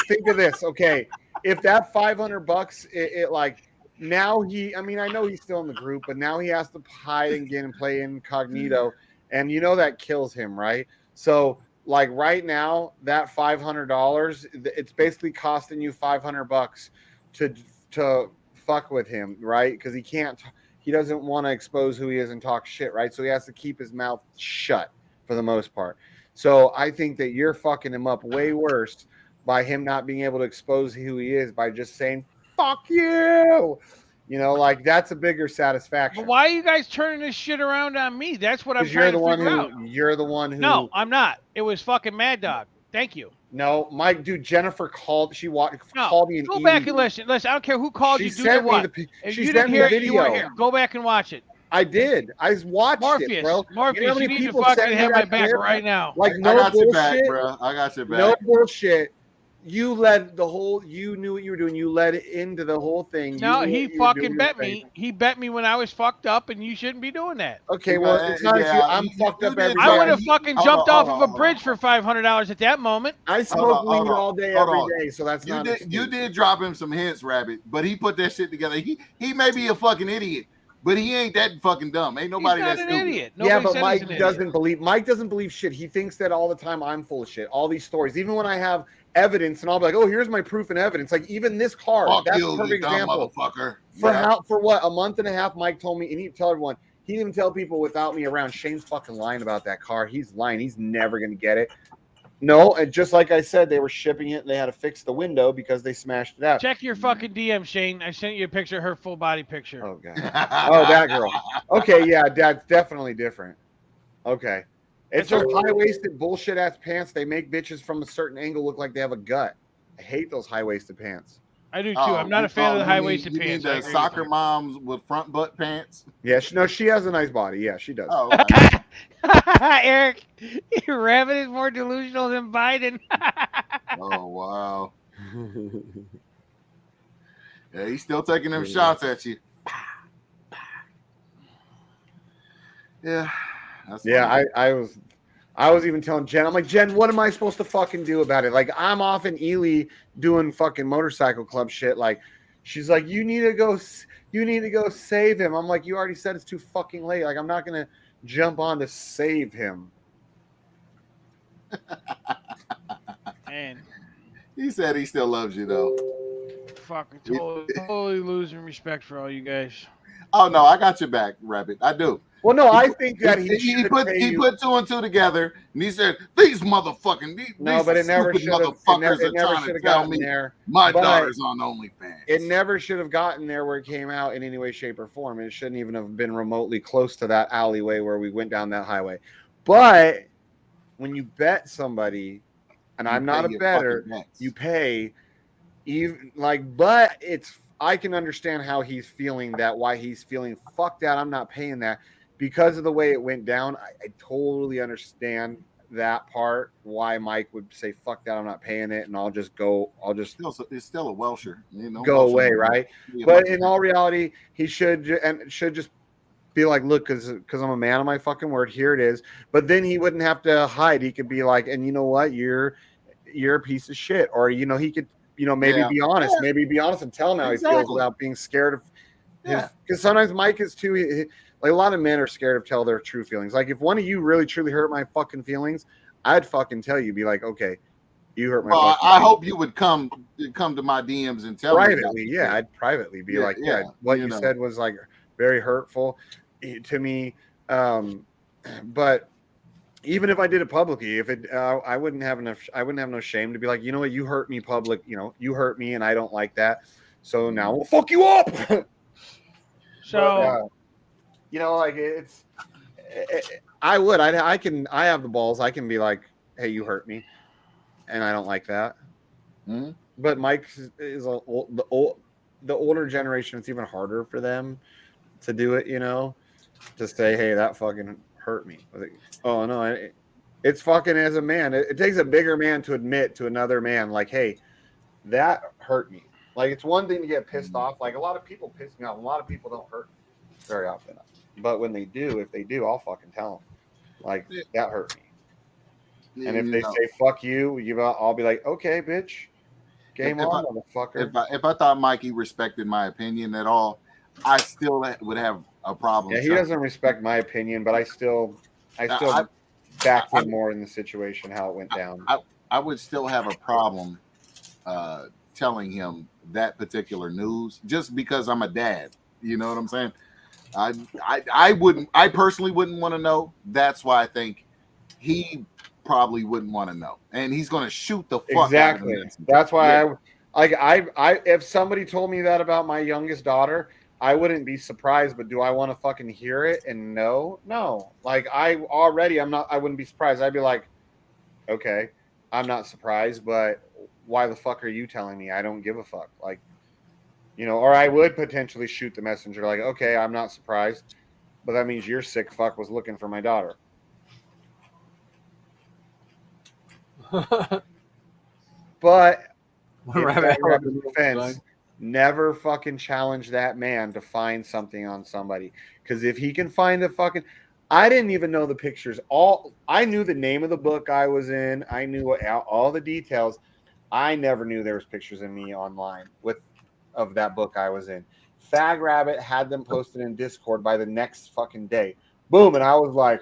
think of this. Okay, if that $500, it like now I know he's still in the group, but now he has to hide and play incognito, and you know that kills him, right? So like right now, that $500, it's basically costing you $500 to fuck with him, right? Because he doesn't want to expose who he is and talk shit, right? So he has to keep his mouth shut for the most part. So I think that you're fucking him up way worse by him not being able to expose who he is by just saying "fuck you." You know, like that's a bigger satisfaction. But why are you guys turning this shit around on me? That's what I'm Because you're trying the to one figure who out. you're the one who. No, I'm not. It was fucking Mad Dog. Thank you. No, Mike, dude, Jennifer called. She No, called me an go back idiot. and listen. Listen, I don't care who called She you. Do sent me what? the. If She you sent didn't me hear the it, you weren't video. here. Go back and watch it. I did. I watched it, bro. Morpheus, You know how many you need to people fucking sent me have my that back clip? right now. Like I no got your bullshit, back, bro. I got your back. no bullshit. You led the whole. You knew what you were doing. You led it into the whole thing. No, you knew he what you were fucking doing bet me. He bet me when I was fucked up, and you shouldn't be doing that. Okay, well, it's not as you. I'm fucked up every day. I would have fucking Hold jumped on, off hold of on, a hold bridge for $500 at that moment. I Hold smoke on, hold weed on, all day, hold every on. day, so that's not. You did drop him some hints, Rabbit, but he put that shit together. He may be a fucking idiot, but he ain't that fucking dumb. Ain't nobody He's not that an stupid. idiot. Yeah, Nobody but said Mike he's an idiot. doesn't believe. Mike doesn't believe shit. He thinks that all the time I'm full of shit. All these stories, even when I have evidence, and I'll be like, "Oh, here's my proof and evidence." Like even this card. Fuck That's you, a perfect you dumb example. motherfucker. For Yeah. how? For what? A month and a half. Mike told me, and he tell everyone. He didn't even tell people without me around. Shane's fucking lying about that car. He's lying. He's never gonna get it. No, and just like I said, they were shipping it and they had to fix the window because they smashed it out. Check your fucking DM, Shane. I sent you a picture of her full body picture. Oh god. Oh, that girl. Okay, yeah, that's definitely different. Okay. It's those high-waisted bullshit ass pants. They make bitches from a certain angle look like they have a gut. I hate those high-waisted pants. I do too. I'm not a fan of the high-waisted You mean pants. I the agree soccer with you. moms with front butt pants? Yeah, she has a nice body. Yeah, she does. Oh, okay. Eric, your rabbit is more delusional than Biden. Oh wow. Yeah, he's still taking them shots at you. Yeah. That's Yeah, funny. I was even telling Jen, I'm like, Jen, what am I supposed to fucking do about it? Like, I'm off in Ely doing fucking motorcycle club shit. Like, she's like, you need to go save him. I'm like, you already said it's too fucking late. Like, I'm not gonna jump on to save him. And he said he still loves you though. fucking totally losing respect for all you guys. Oh no, I got your back, Rabbit. I do. Well, no, I think that he put two and two together, and he said, "These motherfucking but it never should have. motherfuckers It never should have gotten there. My But daughter's on OnlyFans." It never should have gotten there where it came out in any way, shape, or form. It shouldn't even have been remotely close to that alleyway where we went down that highway. But when you bet somebody, and I'm not a bettor, you pay. Even like, but it's. I can understand how he's feeling that. Why he's feeling fucked out. I'm not paying that. Because of the way it went down, I totally understand that part. Why Mike would say "fuck that," I'm not paying it, and I'll just go. It's still a Welsher, you know. Go away, right? But in all reality, he should just be like, look, because I'm a man of my fucking word. Here it is. But then he wouldn't have to hide. He could be like, and you know what, you're a piece of shit, or he could maybe be honest, maybe be honest and tell him how he feels without being scared of his. Because sometimes Mike is too. Like a lot of men are scared of tell their true feelings. Like if one of you really truly hurt my fucking feelings, I'd fucking tell you. Be like, okay, you hurt my. Well, fucking I feelings. hope you would come to my DMs and tell privately. me. Yeah, I'd privately be like, what you said was like very hurtful to me. But even if I did it publicly, if it, I wouldn't have no shame to be like, you know what, you hurt me public. You hurt me, and I don't like that. So now we'll fuck you up. So. Like I have the balls. I can be like, hey, you hurt me, and I don't like that. Mm-hmm. But Mike is the older generation. It's even harder for them to do it. To say, hey, that fucking hurt me. Oh no, it's fucking as a man. It takes a bigger man to admit to another man, like, hey, that hurt me. Like it's one thing to get pissed off. Like a lot of people piss me off. A lot of people don't hurt me very often. But when they do, if they do, I'll fucking tell them. Like, that hurt me. And if they say, fuck you, I'll be like, okay, bitch. Game on, motherfucker. If I thought Mikey respected my opinion at all, I still would have a problem. Yeah, he doesn't respect my opinion, but I still back him more in the situation, how it went down. I would still have a problem telling him that particular news just because I'm a dad. You know what I'm saying? I personally wouldn't want to know. That's why I think he probably wouldn't want to know, and he's going to shoot the fuck Exactly. out of the That's why Yeah. I if somebody told me that about my youngest daughter, I wouldn't be surprised. But do I want to fucking hear it and know? No. Like I wouldn't be surprised. I'd be like, okay, I'm not surprised, but why the fuck are you telling me? I don't give a fuck. Like, you know, or I would potentially shoot the messenger. Like, okay, I'm not surprised, but that means your sick fuck was looking for my daughter. But defense, never fucking challenge that man to find something on somebody. Because if he can find a fucking, I didn't even know the pictures. I knew the name of the book I was in. I knew all the details. I never knew there was pictures of me online of that book I was in. Fag Rabbit had them posted in Discord by the next fucking day. Boom, and I was like,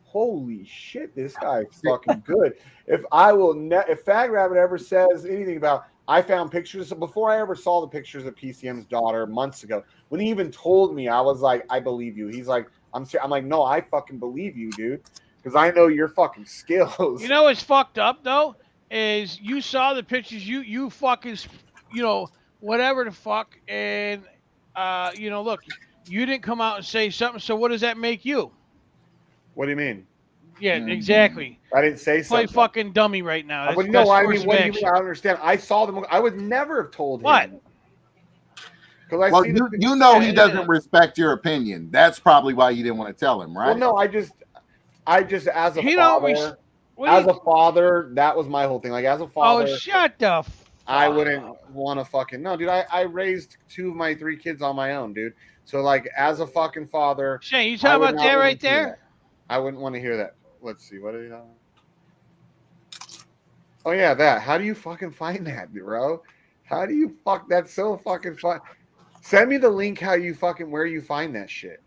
holy shit, this guy's fucking good. If Fag Rabbit ever says anything about, I found pictures before I ever saw the pictures of PCM's daughter months ago. When he even told me, I was like, I believe you. He's like, I'm like, no, I fucking believe you, dude, because I know your fucking skills. You know what's fucked up though is you saw the pictures, you fucking, you know, whatever the fuck, and you know, look, you didn't come out and say something. So what does that make you? What do you mean? Yeah, exactly. I didn't say something. Play fucking dummy right now. That's no, I course mean, what of do you mean? action. I understand. I saw them. I would never have told him. What? Because Well, you know he doesn't respect your opinion. That's probably why you didn't want to tell him, right? Well, no, I just as a He don't father, as a father, that was my whole thing. Like as a father, Oh, shut the I wouldn't want to fucking no, dude. I raised 2 of my 3 kids on my own, dude. So like as a fucking father, Shane, you talking about that right there? I wouldn't want to hear that. Let's see, what are you talking about? Oh yeah, that. How do you fucking find that, bro? How do you fuck? That's so fucking fun. Send me the link. Where you find that shit?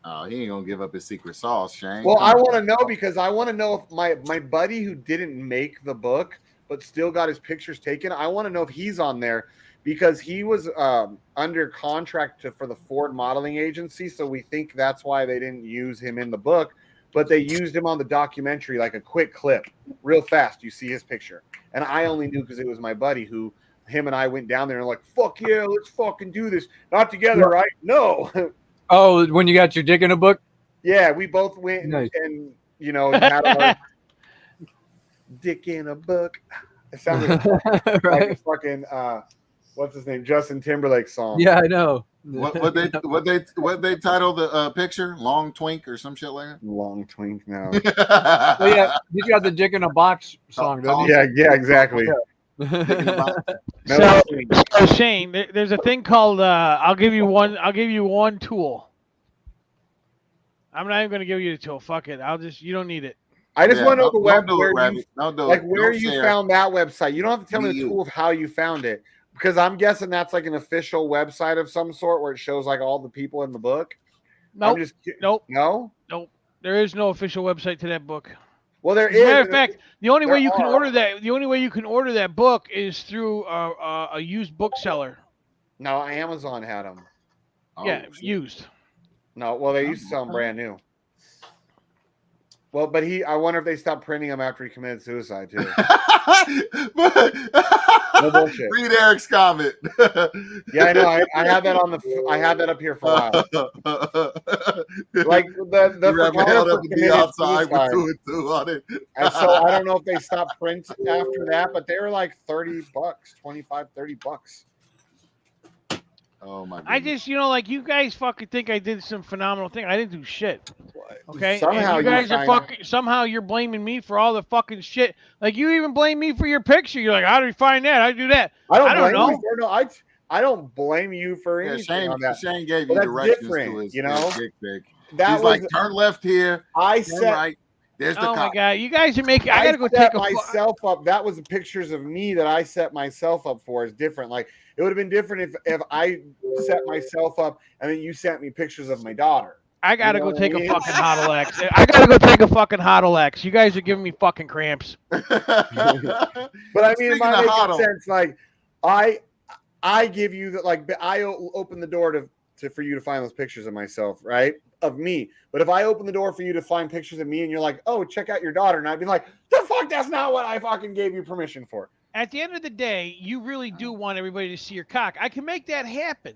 Oh, he ain't gonna give up his secret sauce, Shane. Well, I want to know because I want to know if my buddy who didn't make the book but still got his pictures taken. I want to know if he's on there because he was under contract for the Ford modeling agency. So we think that's why they didn't use him in the book, but they used him on the documentary, like a quick clip, real fast. You see his picture, and I only knew because it was my buddy who. Him and I went down there and like, fuck yeah, let's fucking do this. Not together, right? No. Oh, when you got your dick in a book? Yeah, we both went and you know, had our dick in a book. It sounded like a fucking what's his name? Justin Timberlake song. Yeah, I know. What they title the picture? Long Twink or some shit like that? Long Twink now. Well, yeah, you got the dick in a box song, don't you? Yeah, exactly. So Shane, there's a thing called I'll give you one tool. I'm not even gonna give you the tool. Fuck it. You don't need it. I just want to know the web where you found that website. You don't have to tell me the tool of how you found it because I'm guessing that's like an official website of some sort where it shows like all the people in the book. Nope. No. There is no official website to that book. Well, there As is. a matter of fact, the only way you can order that book is through a used bookseller. No, Amazon had them. Yeah, used. No, well, they used to sell them brand new. Well, but I wonder if they stopped printing them after he committed suicide too. No bullshit. Read Eric's comment. Yeah, I know. I had that I had that up here for a while. Like the photographer committed outside with 2 and 2 on it. And so I don't know if they stopped print after that, but they were like $30, $25-$30. Oh my God. I just, like you guys fucking think I did some phenomenal thing. I didn't do shit. Okay? Somehow and you guys are somehow you're blaming me for all the fucking shit. Like you even blame me for your picture. You're like, how do you find that? How do you do that? I don't know. You for, no, I don't blame you for anything on that. Shane gave you directions to his dick pic. He's like, turn left here. I turn set right. There's the oh cop. my God, you guys are making. I gotta go set take myself up. That was the pictures of me that I set myself up for. Is different. Like it would have been different if I set myself up and then you sent me pictures of my daughter. I gotta go take a fucking Hodl-X. I gotta go take a fucking Hodl-X. You guys are giving me fucking cramps. But I mean, it might make sense. Like I give you that. Like I open the door for you to find those pictures of myself, right? of me. But if I open the door for you to find pictures of me and you're like, oh, check out your daughter, and I'd be like, the fuck, that's not what I fucking gave you permission for. At the end of the day, you really do want everybody to see your cock. I can make that happen.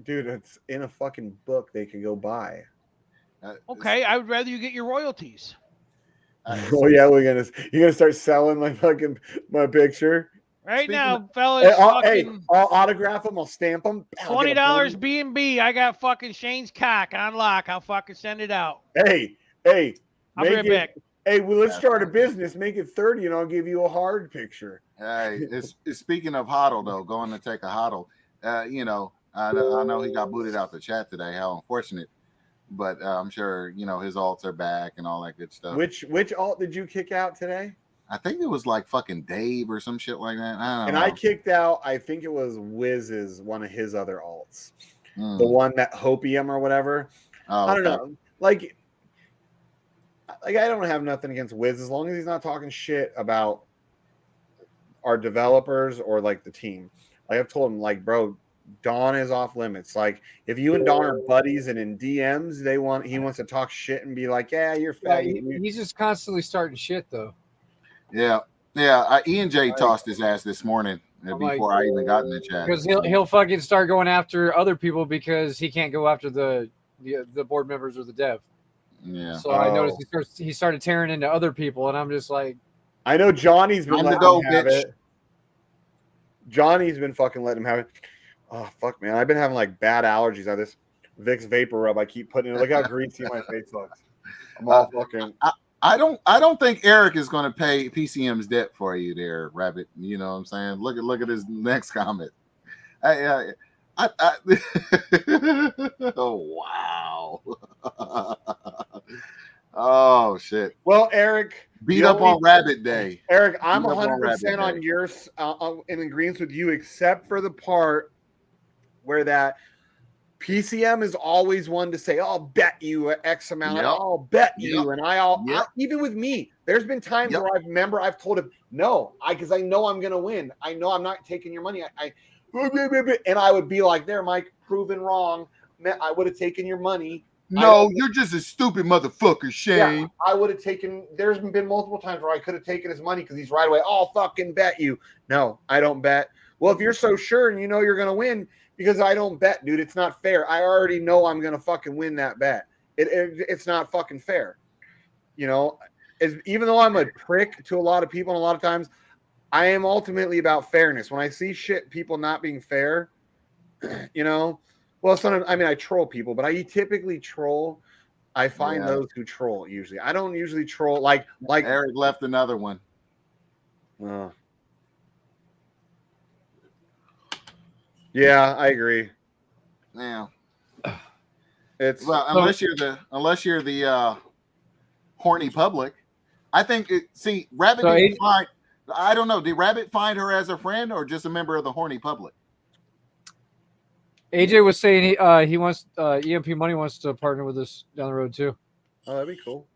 Dude, it's in a fucking book they can go buy. Okay, I would rather you get your royalties. Oh yeah, you're gonna start selling my picture Right now, fellas, I'll autograph them, I'll stamp them. $20 B&B. I got fucking Shane's cock on lock. I'll fucking send it out. Hey, I'll be right back. Hey, well, let's start a business. Make it 30, and I'll give you a hard picture. Hey, it's speaking of hodl though, going to take a hodl. You know, I know he got booted out the chat today. How unfortunate. But I'm sure his alts are back and all that good stuff. Which alt did you kick out today? I think it was like fucking Dave or some shit like that. I don't know. I kicked out. I think it was Wiz's one of his other alts, the one that Hopium or whatever. Oh, I don't know. Like I don't have nothing against Wiz as long as he's not talking shit about our developers or like the team. Like I've told him, like, bro, Don is off limits. Like if you and Don are buddies and in DMs, he wants to talk shit and be like, yeah, you're fat. He's just constantly starting shit though. Yeah. Ian J tossed his ass this morning before I even got in the chat. Because he'll fucking start going after other people because he can't go after the board members or the dev. Yeah. So I noticed he started tearing into other people, and I'm just like, I know Johnny's been letting him have it. Johnny's been fucking letting him have it. Oh fuck, man! I've been having like bad allergies. I have this Vicks vapor rub. I keep putting it. Look how greasy my face looks. I'm all fucking. I don't think Eric is going to pay PCM's debt for you there, Rabbit. You know what I'm saying? Look at his next comment. Oh wow. Oh shit. Well, Eric, beat up on Rabbit Day. Eric, I'm 100% on your in agreement with you, except for the part where that PCM is always one to say, I'll bet you X amount. Yep. I'll bet you. And even with me, there's been times where I've told him, no, because I know I'm going to win. I know I'm not taking your money. And I would be like, there, Mike, proven wrong. I would have taken your money. No, you're just a stupid motherfucker, Shane. Yeah, I would have taken, there's been multiple times where I could have taken his money because he's right away, I'll fucking bet you. No, I don't bet. Well, if you're so sure and you know you're going to win, because I don't bet, dude, it's not fair. I already know I'm going to fucking win that bet. It's not fucking fair. You know, even though I'm a prick to a lot of people and a lot of times, I am ultimately about fairness. When I see people not being fair, you know, well, sometimes, I mean, I troll people, but I typically troll. I find those who troll usually. I don't usually troll like Eric left another one. Yeah, I agree. Yeah, it's unless you're the horny public. I think Rabbit didn't find. I don't know. Did Rabbit find her as a friend or just a member of the horny public? AJ was saying he wants EMP Money wants to partner with us down the road too. Oh, that'd be cool.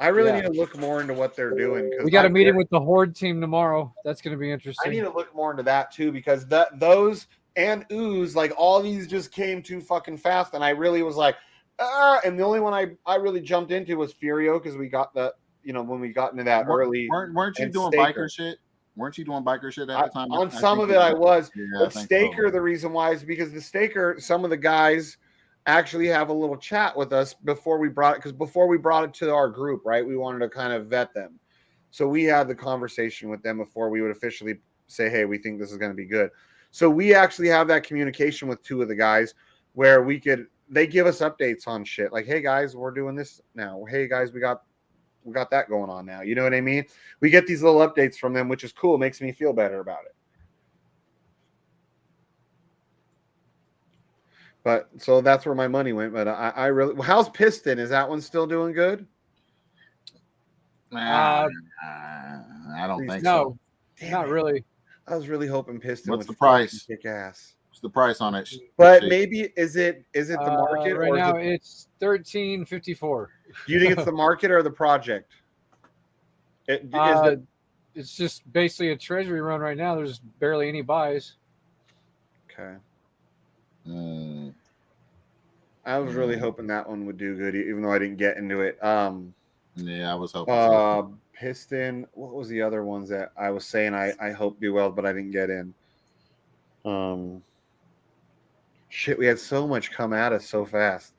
I really need to look more into what they're doing. We got a meeting with the Horde team tomorrow. That's going to be interesting. I need to look more into that too because those and Ooze, like all these just came too fucking fast, and I really was like, and the only one I really jumped into was Furio because we got that, you know, when we got into that early. Weren't you doing biker shit? Weren't you doing biker shit at the time? On some of it, I was. But Staker, the reason why is because the Staker, some of the guys actually have a little chat with us before we brought it, because before we brought it to our group, right, we wanted to kind of vet them. So we had the conversation with them before we would officially say, hey, we think this is going to be good. So we actually have that communication with two of the guys where they give us updates on shit. Like, hey guys, we're doing this now. Hey guys, we got that going on now. You know what I mean? We get these little updates from them, which is cool. It makes me feel better about it. But so that's where my money went. But I really, how's Piston? Is that one still doing good? I don't think so. No, not really. I was really hoping Piston. What's the price? Kick ass. What's the price on it? But maybe is it the market right now? It's 13.54. Do you think it's the market or the project? It's just basically a treasury run right now. There's barely any buys. Okay. I was really hoping that one would do good, even though I didn't get into it. Yeah, I was hoping. So. Piston. What was the other ones that I was saying I hope do well, but I didn't get in? Shit, we had so much come at us so fast.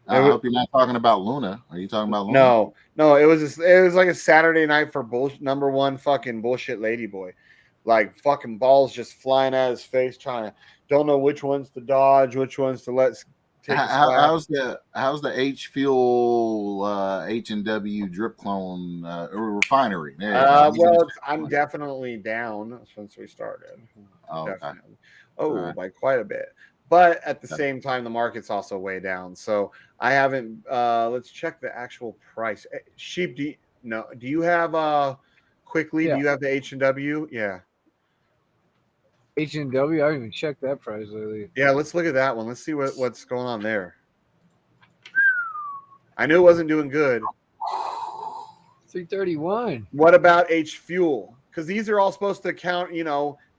I hope you're not talking about Luna. Are you talking about Luna? No. It was like a Saturday night for number one fucking bullshit ladyboy. Like fucking balls just flying out of his face, don't know which ones to dodge, which ones to let take a slap. How's the H Fuel H&W drip clone refinery? Well, I'm definitely down since we started. Definitely. Right. By quite a bit. But at the same time, the market's also way down. So I haven't. Let's check the actual price. Sheep, do you have quickly? Yeah. Do you have the H&W? Yeah. H&W. I haven't even checked that price lately. Yeah, let's look at that one. Let's see what's going on there. I knew it wasn't doing good. 331. What about H Fuel? Because these are all supposed to count.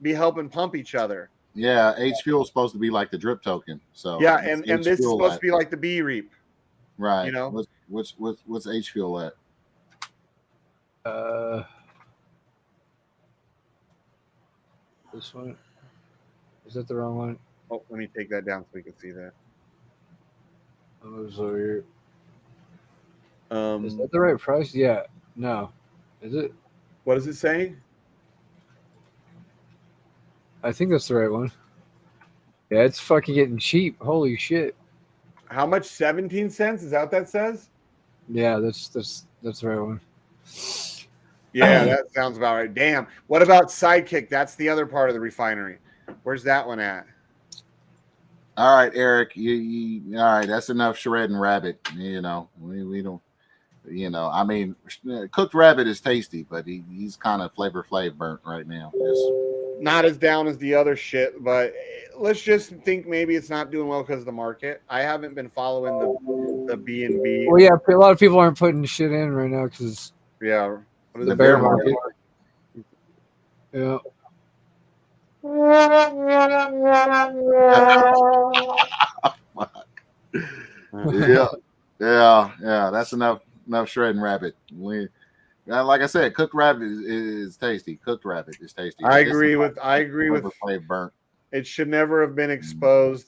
Be helping pump each other. Yeah, H Fuel is supposed to be like the drip token. So yeah, and this is supposed to be like the B Reap. Right. What's H Fuel at? This one. Is that the wrong one? Oh, let me take that down so we can see that. Oh, so here. Is Is that the right price? Yeah. No. Is it? What does it say? I think that's the right one. Yeah, it's fucking getting cheap. Holy shit. How much? 17 cents? Is that what that says? Yeah, that's the right one. Yeah, that sounds about right. Damn. What about Sidekick? That's the other part of the refinery. Where's that one at? All right, Eric. You all right? That's enough shredding rabbit. We don't. I mean, cooked rabbit is tasty, but he's kind of flavor burnt right now. Not as down as the other shit, but let's just think maybe it's not doing well because of the market. I haven't been following the B&B. Well, yeah, a lot of people aren't putting shit in right now because what is the bear market. Yeah. Yeah. That's enough shredding rabbit. Like I said, cooked rabbit is tasty. Cooked rabbit is tasty. I agree with burnt. It should never have been exposed.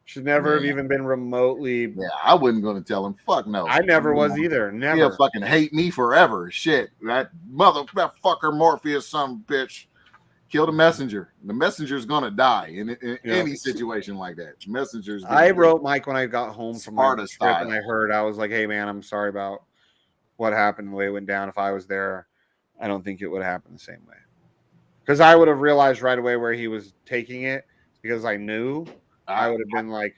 Should never have even been remotely. Yeah, I wasn't going to tell him. Fuck no. I never was either. Never. He'll fucking hate me forever. Shit. That fucker Morpheus, son of a bitch. Kill the messenger. The messenger's going to die in any situation like that. Messenger's. I wrote Mike when I got home from my trip and I was like, hey, man, I'm sorry about what happened, the way it went down. If I was there, I don't think it would happen the same way. Because I would have realized right away where he was taking it because I knew. I would have been like,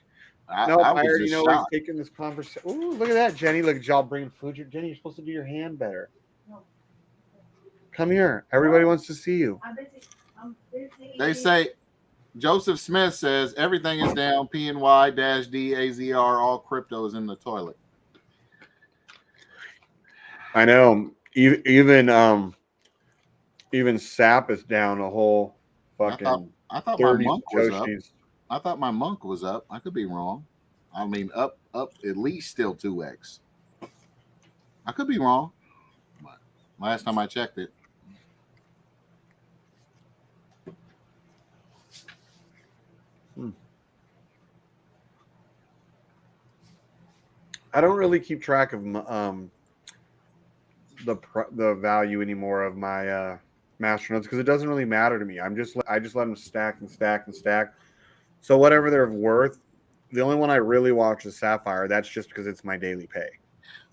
no, I already know he's taking this conversation. Ooh, look at that, Jenny. Look at y'all bringing food. Jenny, you're supposed to do your hand better. Come here. Everybody wants to see you. I'm busy. They say, Joseph Smith says, everything is down. PNY-DAZR, all crypto is in the toilet. I know. Even SAP is down a whole fucking. I thought my monk was up. I thought my monk was up. I could be wrong. I mean, up at least still 2x. I could be wrong. But last time I checked it. I don't really keep track of the value anymore of my master nodes because it doesn't really matter to me. I just let them stack and stack and stack. So whatever they're worth, the only one I really watch is Sapphire. That's just because it's my daily pay.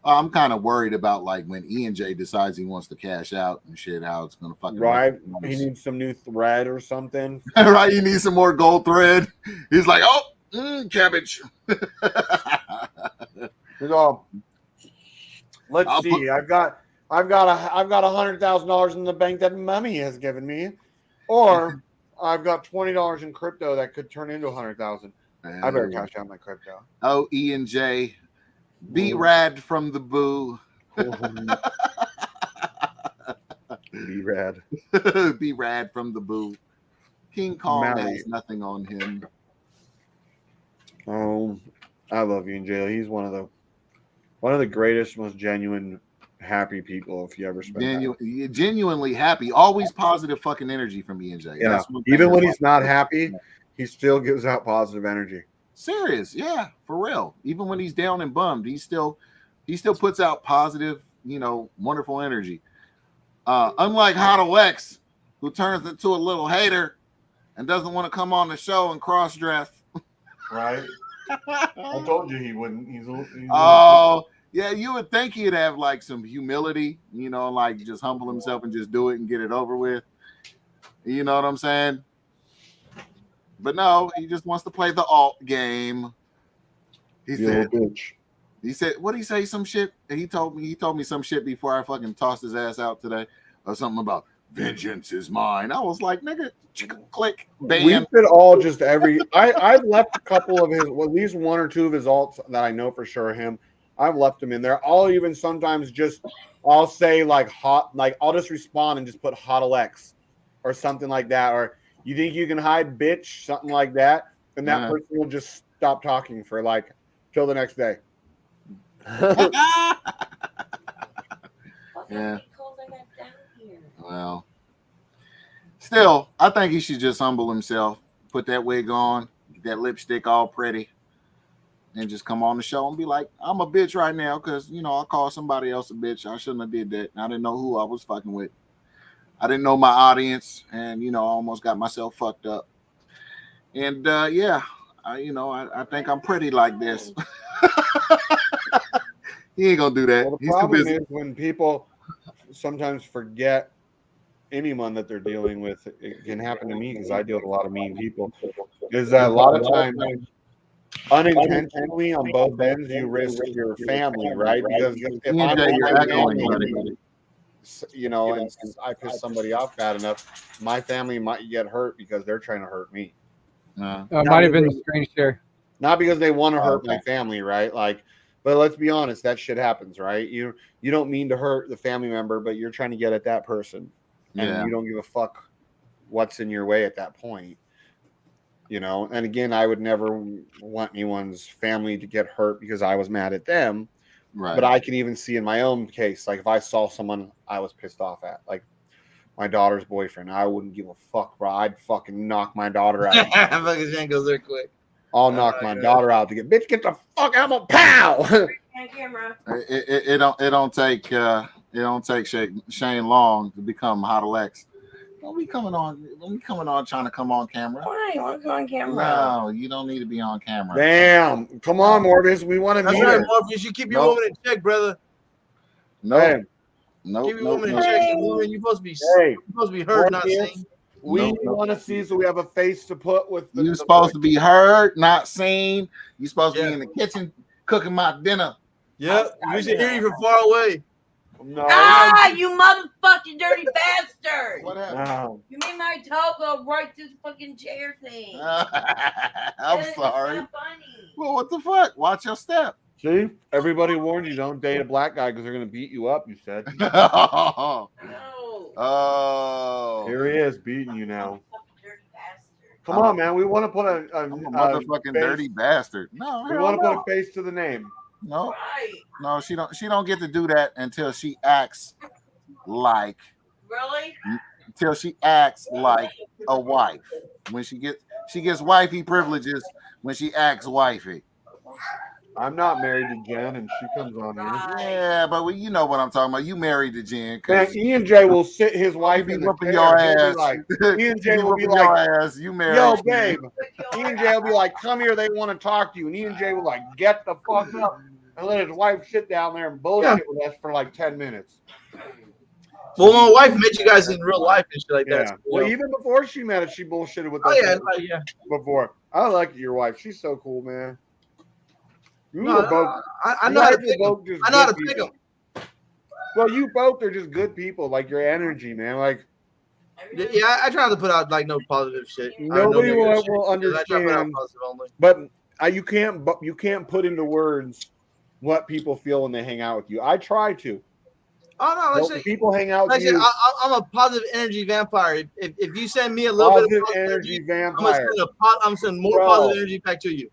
I'm kind of worried about like when ENJ decides he wants to cash out and shit, how it's going to fucking right. He needs some new thread or something. Right. He needs some more gold thread. He's like, cabbage. Let's see. I've got $100,000 in the bank that Mummy has given me, or I've got $20 in crypto that could turn into $100,000. I better cash out my crypto. Oh, E&J, be rad from the boo. Be rad. Be rad from the boo. King Kong has nothing on him. Oh, I love Ian J. He's one of the greatest, most genuine, happy people. If you ever spend time. Genuinely happy, always positive fucking energy from EJ. Yeah, That's one thing even when that- he's not happy, he still gives out positive energy. Serious, yeah, for real. Even when he's down and bummed, he still puts out positive, wonderful energy. Unlike Hotto X, who turns into a little hater and doesn't want to come on the show and cross dress. Right. I told you he wouldn't. He's Oh, yeah, you would think he'd have like some humility, like just humble himself and just do it and get it over with. You know what I'm saying? But no, he just wants to play the alt game. He said, bitch. He said, what did he say? Some shit. He told me some shit before I fucking tossed his ass out today, or something about vengeance is mine. I was like, nigga, click, ban. We should all just I've left a couple of his, well, at least one or two of his alts that I know for sure him. I've left them in there. I'll even sometimes I'll say like I'll just respond and just put HOTLX or something like that. Or you think you can hide, bitch, something like that. And that person will just stop talking for like till the next day. Yeah. Well, still, I think he should just humble himself, put that wig on, get that lipstick all pretty, and just come on the show and be like, I'm a bitch right now because, I called somebody else a bitch. I shouldn't have did that. I didn't know who I was fucking with. I didn't know my audience, and, I almost got myself fucked up. And, yeah, I think I'm pretty like this. He ain't going to do that. Well, the He's too problem busy. is when people sometimes forget anyone that they're dealing with. It can happen to me because I deal with a lot of mean people. Is that a lot of times unintentionally on both ends you risk your family, right? Because if I'm family, and I piss somebody off bad enough, my family might get hurt because they're trying to hurt me. It might have been the screen share. Not because they want to hurt my family, right? Like, but let's be honest, that shit happens, right? You don't mean to hurt the family member, but you're trying to get at that person, and you don't give a fuck what's in your way at that point. And again, I would never want anyone's family to get hurt because I was mad at them. Right. But I can even see in my own case, like if I saw someone I was pissed off at, like my daughter's boyfriend, I wouldn't give a fuck, bro. I'd fucking knock my daughter out. Fucking Jen goes there quick. I'll knock my daughter out to get get the fuck out of my pow. It don't take Shane long to become HOTLX. Don't be coming on trying to come on camera. Why? I want to go on camera. No, you don't need to be on camera. Damn. Come on, Morbius. We want to That's meet right, her. Morpheus. You should keep your woman in check, brother. No. Keep your woman in check. Woman, you're supposed to be heard, not Morbius, seen. We want to see so we have a face to put with You're supposed to be heard, not seen. You're supposed to be in the kitchen cooking my dinner. Yep. We should hear you from far away. No. You motherfucking dirty bastard! What happened? You made my toe go right through the fucking chair thing. I'm sorry. Well, what the fuck? Watch your step. See, everybody warned you don't date a black guy because they're going to beat you up, you said. Oh. Here he is beating you now. Come on, man. We want to put a motherfucking face. Dirty bastard. No, We want to put a face to the name. No. No, she don't get to do that until she acts like until she acts like a wife. When she gets wifey privileges when she acts wifey. I'm not married to Jen, and she comes on here. Yeah, but you know what I'm talking about. You married to Jen. Man, Ian J will sit his wife in the whooping chair. your He'll ass. be like, Ian J will be whooping your like, ass. You married. yo, babe. Ian J will be like, come here. They want to talk to you. And Ian J will like, get the fuck up and let his wife sit down there and bullshit with us for like 10 minutes. Well, my wife met you guys in real life and shit like that. Yeah. Well, even before she met us, she bullshitted with us. Yeah. Before. I like your wife. She's so cool, man. You No, are both. I know how to pick them. I know how to pick them. Well, you both are just good people. Like your energy, man. Like Yeah, I try not to put out like no positive shit. nobody will I try to put out understand. positive only. But you can't put into words what people feel when they hang out with you. I try to. Oh no, let's When say people hang out with like I said, you. I'm a positive energy vampire. If you send me a little bit of Positive energy I'm vampire. gonna send more Bro. positive energy back to you.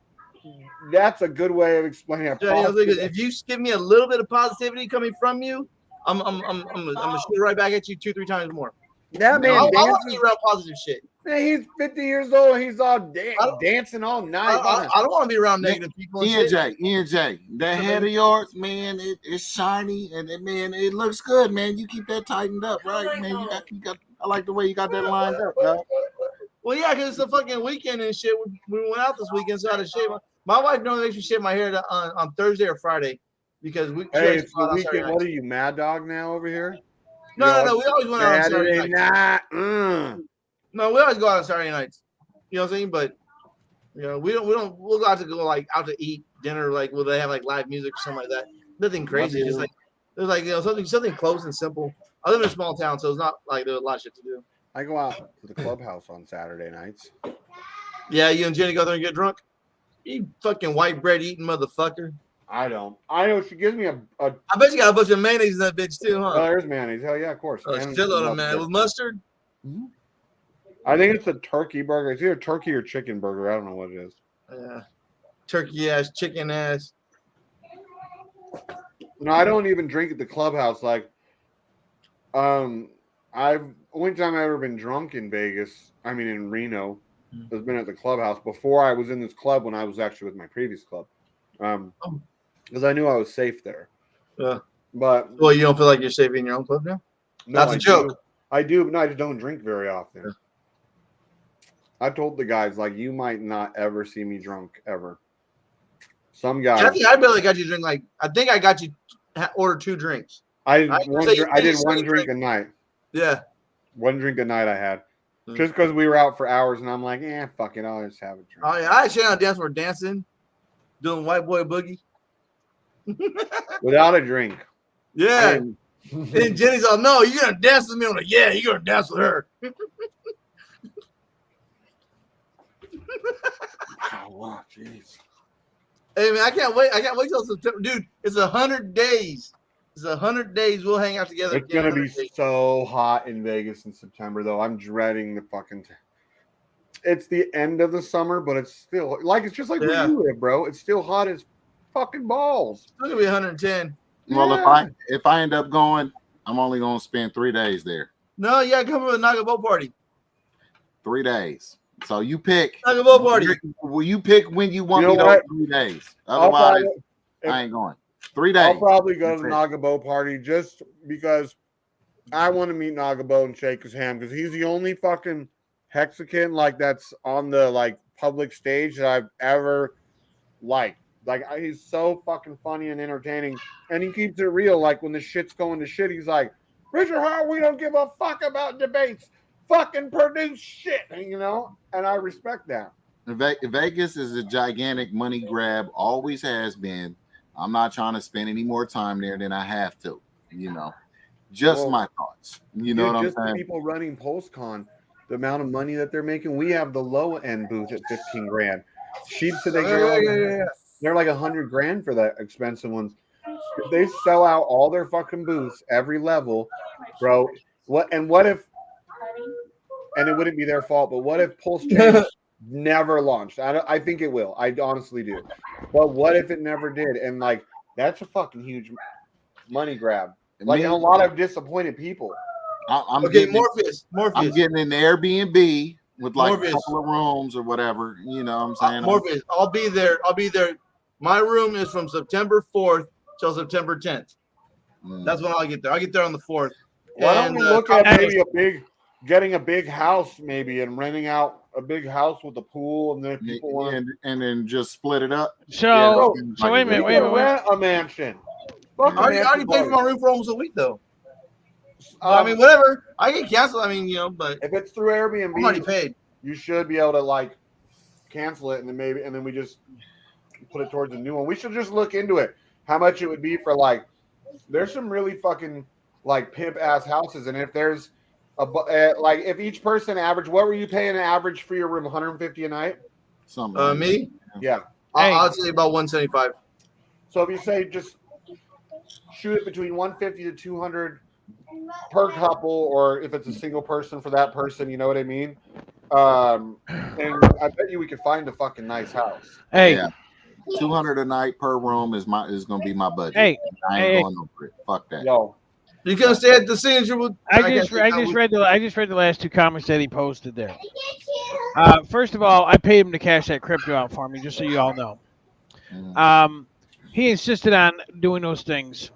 that's a good way of explaining it. Yeah, if you give me a little bit of positivity coming from you, I'm gonna shoot it right back at you 2-3 times more. That man I want to dances. be around positive shit. Man, he's 50 years old. He's all dancing all night. I don't want to be around negative people. And ENJ, that head of yours, man, it's shiny and man, it looks good, man. You keep that tightened up, right, man? You got. I like the way you got that lined up, dog. Well, yeah, because it's a fucking weekend and shit. We went out this weekend, so I had to shave. My wife normally makes me shave my hair on Thursday or Friday because we. Hey, it's the weekend. What are you, Mad Dog now over here? No. We always went out on Saturday night. No, we always go out on Saturday nights. You know what I'm saying? But we don't. We'll go out to eat dinner, like will they have like live music or something like that. Nothing crazy. Just like there's like something close and simple. I live in a small town, so it's not like there's a lot of shit to do. I go out to the clubhouse on Saturday nights. Yeah, you and Jenny go there and get drunk. You fucking white bread eating motherfucker. I don't. I know she gives me a. I bet you got a bunch of mayonnaise in that bitch too, huh? Oh, there's mayonnaise. Hell yeah, of course. A shitload of mayonnaise with mustard. I think it's a turkey burger. It's either turkey or chicken burger. I don't know what it is. Yeah, turkey ass, chicken ass. No, I don't even drink at the clubhouse. Like, only time I've ever been drunk in Vegas, I mean in Reno, has been at the clubhouse before I was in this club when I was actually with my previous club. Because I knew I was safe there. Yeah. But well, you don't feel like you're safe in your own club now? No, That's a joke. I do, but no, I just don't drink very often. Yeah. I told the guys, like, you might not ever see me drunk ever. Some guys. I think I barely got you to drink. Like, I think I got you order 2 drinks. I did one drink a night. Yeah. One drink a night I had. Just because we were out for hours, and I'm like, fuck it, I'll just have a drink. Oh, yeah. I actually on dance for dancing, doing white boy boogie. Without a drink. Yeah. And Jenny's all, no, you're going to dance with me. I'm like, yeah, you're going to dance with her. Oh, wow, jeez. Hey, man, I can't wait. I can't wait till September. Dude, it's 100 days. It's 100 days. We'll hang out together. It's going to be so hot in Vegas in September, though. I'm dreading the fucking... It's the end of the summer, but it's still... Like, it's just like where you live, bro. It's still hot as fucking balls. It's going to be 110. Well, if I end up going, I'm only going to spend 3 days there. No, you got to come to the Naga Boat Party. 3 days. So you pick. Naga Boat Party. Will you pick when you want me to 3 days? Otherwise, I ain't going. 3 days. I'll probably go to the Naga Boat Party just because I want to meet Naga Boat and shake his hand because he's the only fucking Mexican like that's on the like public stage that I've ever liked. Like, he's so fucking funny and entertaining, and he keeps it real. Like, when the shit's going to shit, he's like, Richard Hart, we don't give a fuck about debates. Fucking produce shit, you know? And I respect that. Vegas is a gigantic money grab, always has been. I'm not trying to spend any more time there than I have to, you know? Just my thoughts. You know what I'm saying? Just people running PostCon, the amount of money that they're making, we have the low-end booth at 15 grand. Sheep said they're like 100 grand for that expensive ones. If they sell out all their fucking booths, every level, bro. What if? And it wouldn't be their fault, but what if Pulse Change never launched? I think it will. I honestly do. But what if it never did? And like, that's a fucking huge money grab. Like, a lot of disappointed people. I'm getting Morpheus. I'm getting an Airbnb with like a couple of rooms or whatever. You know what I'm saying? Morpheus. I'll be there. My room is from September 4th till September 10th. That's when I'll get there. I'll get there on the 4th. Why don't we look at maybe getting a big house maybe and renting out a big house with a pool and then people want and then just split it up. So wait a minute. Rent a mansion. I already paid for my room for almost a week though. I mean, whatever. I can cancel. I mean, but if it's through Airbnb, I'm already paid. You should be able to like cancel it and then we just put it towards a new one. We should just look into it. How much it would be for like? There's some really fucking like pimp ass houses, and if there's like if each person average, what were you paying an average for your room? 150 a night. Something. Me? Yeah. I'll say about 175. So if you say just shoot it between 150 to 200 per couple, or if it's a single person for that person, you know what I mean? And I bet you we could find a fucking nice house. Hey, $200 a night per room is gonna be my budget. Hey, I ain't going over it. Fuck that. Yo, You gonna stay at the signature with? I just read the last two comments that he posted there. First of all, I paid him to cash that crypto out for me, just so you all know. He insisted on doing those things.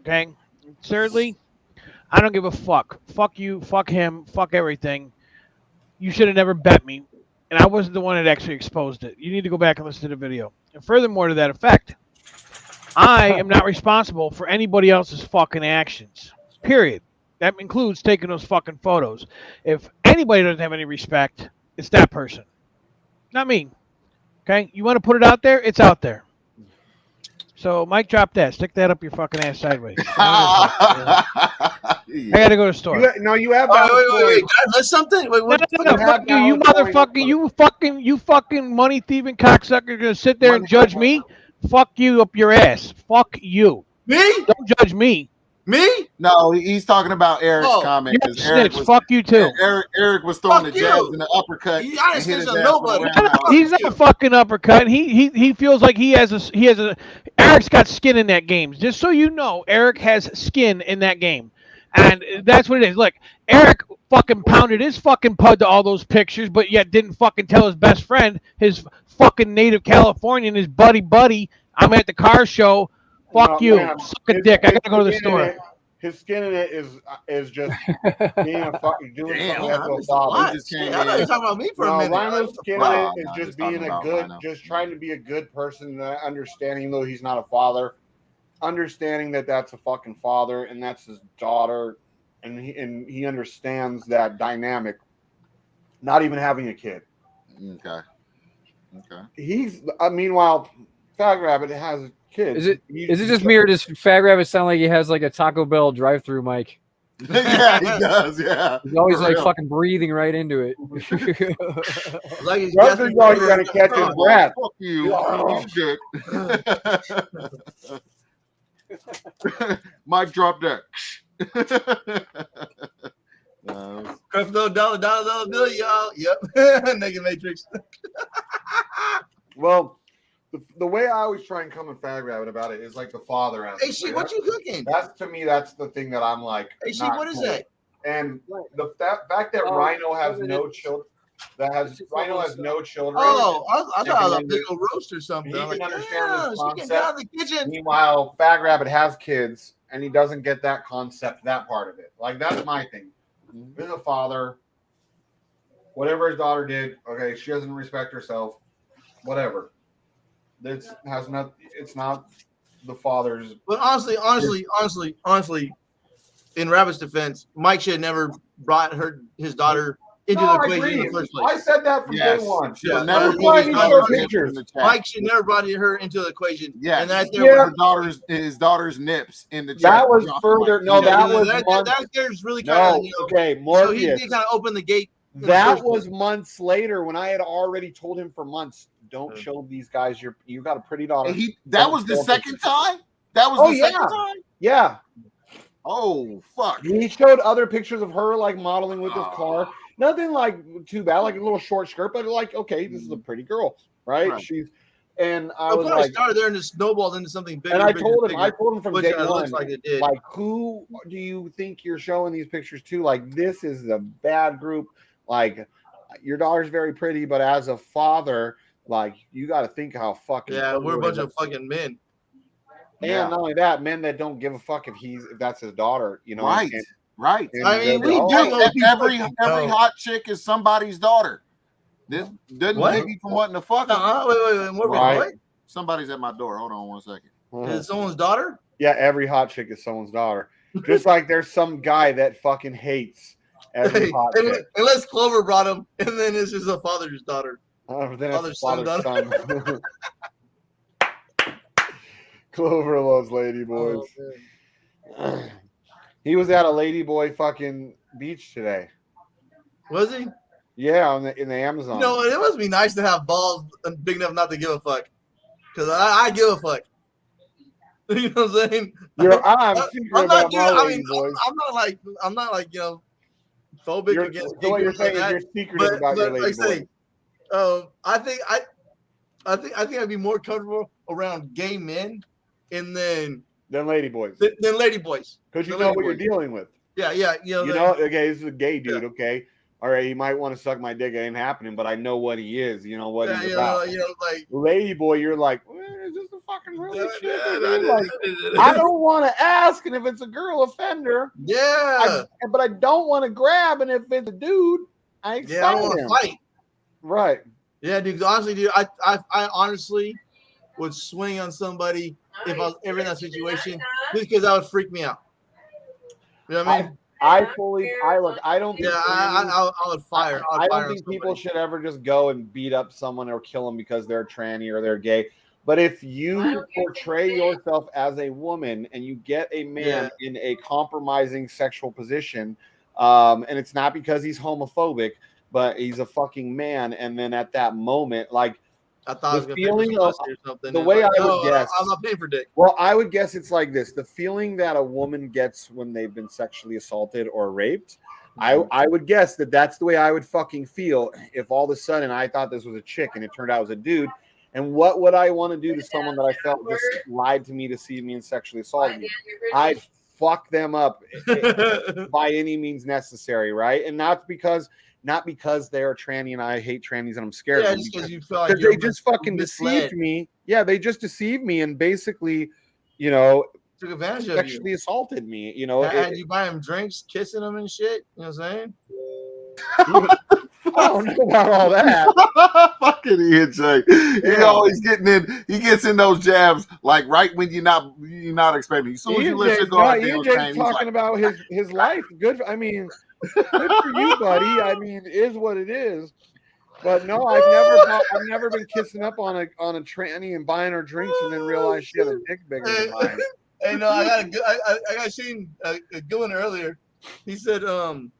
Okay. Thirdly, I don't give a fuck. Fuck you. Fuck him. Fuck everything. You should have never bet me, and I wasn't the one that actually exposed it. You need to go back and listen to the video. And furthermore to that effect, I am not responsible for anybody else's fucking actions. Period. That includes taking those fucking photos. If anybody doesn't have any respect, it's that person, not me. Okay? You want to put it out there? It's out there. So, Mike, drop that. Stick that up your fucking ass sideways. I gotta go to the store. You have that. Wait. That's something. Wait, what? No, fuck you, you motherfucking, you fucking money thieving cocksucker, gonna sit there and judge me? Fuck you up your ass. Fuck you. Me? Don't judge me. Me? No, he's talking about Eric's comment. You're snitch. Fuck you too. Eric was throwing the jabs in the uppercut. I didn't snitch on nobody. He's not a fucking uppercut. He feels like he has a. Eric's got skin in that game. Just so you know, Eric has skin in that game, and that's what it is. Look, Eric fucking pounded his fucking pud to all those pictures, but yet didn't fucking tell his best friend, his fucking native Californian, his buddy. I'm at the car show. Fuck you. Man, suck a dick. I gotta go to the store. His skin in it is just being a fucking doing something as a father. I thought you were talking about me for a minute. Rhino's skin in it is just being a good, just trying to be a good person, understanding though he's not a father, understanding that that's a fucking father and that's his daughter, and he understands that dynamic. Not even having a kid. Okay. Meanwhile, Fag Rabbit has kids. Is it just me, or does Fag Rabbit sound like he has like a Taco Bell drive-through mic? Yeah, he does. Yeah, he's always like fucking breathing right into it. Like he's you're gonna catch his breath. Fuck you, Mike, drop that. Crypto dollar bill, y'all. Yep. Naked Matrix. Well, the way I always try and come at Fag Rabbit about it is like the father aspect. Hey, she, what you cooking? That's to me, that's the thing that I'm like. Hey, she, what is that? And the fact that Rhino has no children, Rhino has no children. Oh, I thought it was a big old roast or something. He I'm can like, understand this she can concept. get out of the kitchen. Meanwhile, Fag Rabbit has kids, and he doesn't get that concept, that part of it. Like that's my thing. This is a father. Whatever his daughter did, okay, she doesn't respect herself. Whatever. It's not the father's. But honestly, in Rabbit's defense, Mike should have never brought his daughter into the equation in the first place. I said that from day one. Yeah, Mike should never brought her into the equation. Yeah, and that there his daughter's nips in the chat. That was further. No, that was that there's really kind of okay. More. So he did kind of open the gate. That was months later when I had already told him for months, don't show these guys you got a pretty daughter. That was the second time? That was the second time? Yeah. Oh, fuck. He showed other pictures of her like modeling with his car. Nothing like too bad, like a little short skirt, but like, okay, this is a pretty girl, right? She's and I was like, started there and just snowballed into something bigger. And I told him from day one, like it did. Like, who do you think you're showing these pictures to? Like, this is a bad group. Like, your daughter's very pretty, but as a father, like, you got to think how fucking. Yeah, we're a bunch of fucking men. And not only that, men that don't give a fuck if that's his daughter, you know. Right, right. I mean, we do. Every hot chick is somebody's daughter. This doesn't take you from wanting to fuck. Wait. What? Somebody's at my door. Hold on 1 second. Is it someone's daughter? Yeah, every hot chick is someone's daughter. Just like there's some guy that fucking hates every hot chick. Unless Clover brought him, and then it's just a father's daughter. Then it's father's son. Clover loves ladyboys. He was at a ladyboy fucking beach today. Was he? Yeah, in the Amazon. No, it must be nice to have balls big enough not to give a fuck. Because I give a fuck. You know what I'm saying? I'm not like phobic against. So what you're saying is you're secretive about your ladyboy. I think I think I'd be more comfortable around gay men, and then lady boys. Than lady boys. Because you know what you're dealing with. Yeah. You know, okay, this is a gay dude. Yeah. Okay, all right, he might want to suck my dick. It ain't happening, but I know what he is. You know what he's about. Like lady boy, you're like, is this a fucking really chick? Like, I don't want to ask, and if it's a girl offender, but I don't want to grab, and if it's a dude, I don't want to fight. Right. Yeah, dude. Honestly, dude, I honestly would swing on somebody if I was ever in that situation, just because that would freak me out. You know what I mean? I don't. Yeah, I would fire. I don't think people should ever just go and beat up someone or kill them because they're tranny or they're gay. But if you portray yourself as a woman and you get a man in a compromising sexual position, and it's not because he's homophobic, but he's a fucking man, and then at that moment, like, I thought the feeling of the way like, I would guess. I'm not paying for dick. Well, I would guess it's like this: the feeling that a woman gets when they've been sexually assaulted or raped. I would guess that that's the way I would fucking feel if all of a sudden I thought this was a chick and it turned out it was a dude. And what would I want to do to someone that I felt just lied to me, deceived me, and sexually assaulted me? I'd fuck them up by any means necessary, right? And not because they're tranny and I hate trannies and I'm scared of them. Because they just fucking deceived me. Yeah, they just deceived me and basically, you know, took advantage of sexually assaulted me. You know, and you buy them drinks, kissing them and shit. You know what I'm saying? I don't know about all that. Fucking EJ. He always he gets in those jabs like right when you're not expecting. As soon as you listen to EJ's talking about his life. Good. I mean, good for you, buddy. I mean, it is what it is. But no, I've never been kissing up on a tranny and buying her drinks and then realized she had a dick bigger than mine. Hey, no, I got seen a good one earlier. He said, we're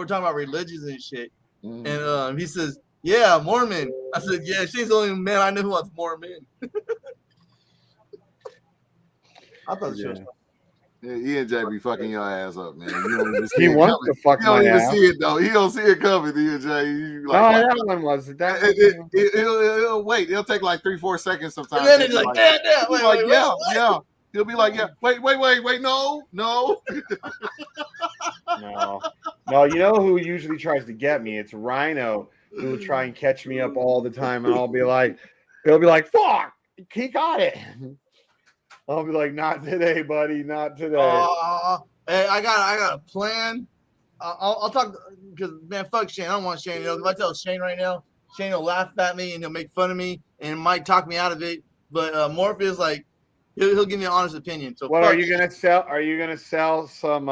talking about religions and shit. And he says, yeah, Mormon. I said, yeah, she's the only man I know who wants Mormon. I thought she was. Yeah, EJ be fucking your ass up, man. You don't even see he it wants coming. to fuck my ass. You don't even see it though. He don't see it coming, EJ. That one was it. He'll wait. It'll take like 3-4 seconds sometimes. And then he's like, wait, yeah. He'll be like, yeah, wait, no. No. You know who usually tries to get me? It's Rhino, who will try and catch me up all the time, and he'll be like, fuck, he got it. I'll be like, not today, buddy, not today. Hey, I got a plan. I'll talk because man, fuck Shane. I don't want Shane. You know, if I tell Shane right now, Shane will laugh at me and he'll make fun of me and might talk me out of it. But Morpheus, like, he'll give me an honest opinion. So what are you gonna sell? Are you gonna sell some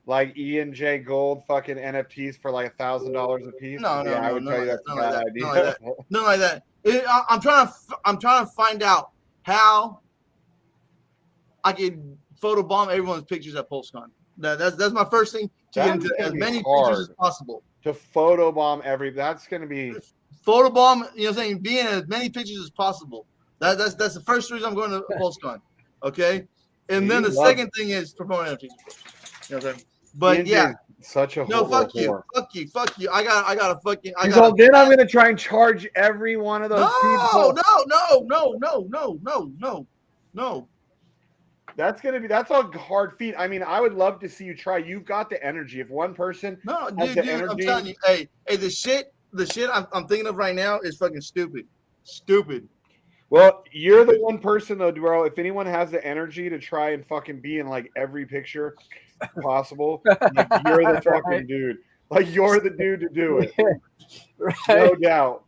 like E&J Gold fucking NFTs for like $1,000 a piece? No, I would tell you that's a bad idea. Nothing like that. I'm trying to find out how I can photobomb everyone's pictures at PulseCon. That's my first thing, to get into as many pictures as possible. To photobomb that's going to be photobomb. You know what I'm saying? Be in as many pictures as possible. That's the first reason I'm going to PulseCon. Okay, and then the second thing is promoting NFTs. You know what I'm saying? But yeah, such a fuck you. I got a fucking. Then I'm going to try and charge every one of those people. No. That's a hard feat. I mean, I would love to see you try. You've got the energy. If one person has the energy, I'm telling you, hey, the shit I'm thinking of right now is fucking stupid. Well, you're the one person though, bro. If anyone has the energy to try and fucking be in like every picture possible, like, you're the fucking dude. Like, you're the dude to do it. No doubt.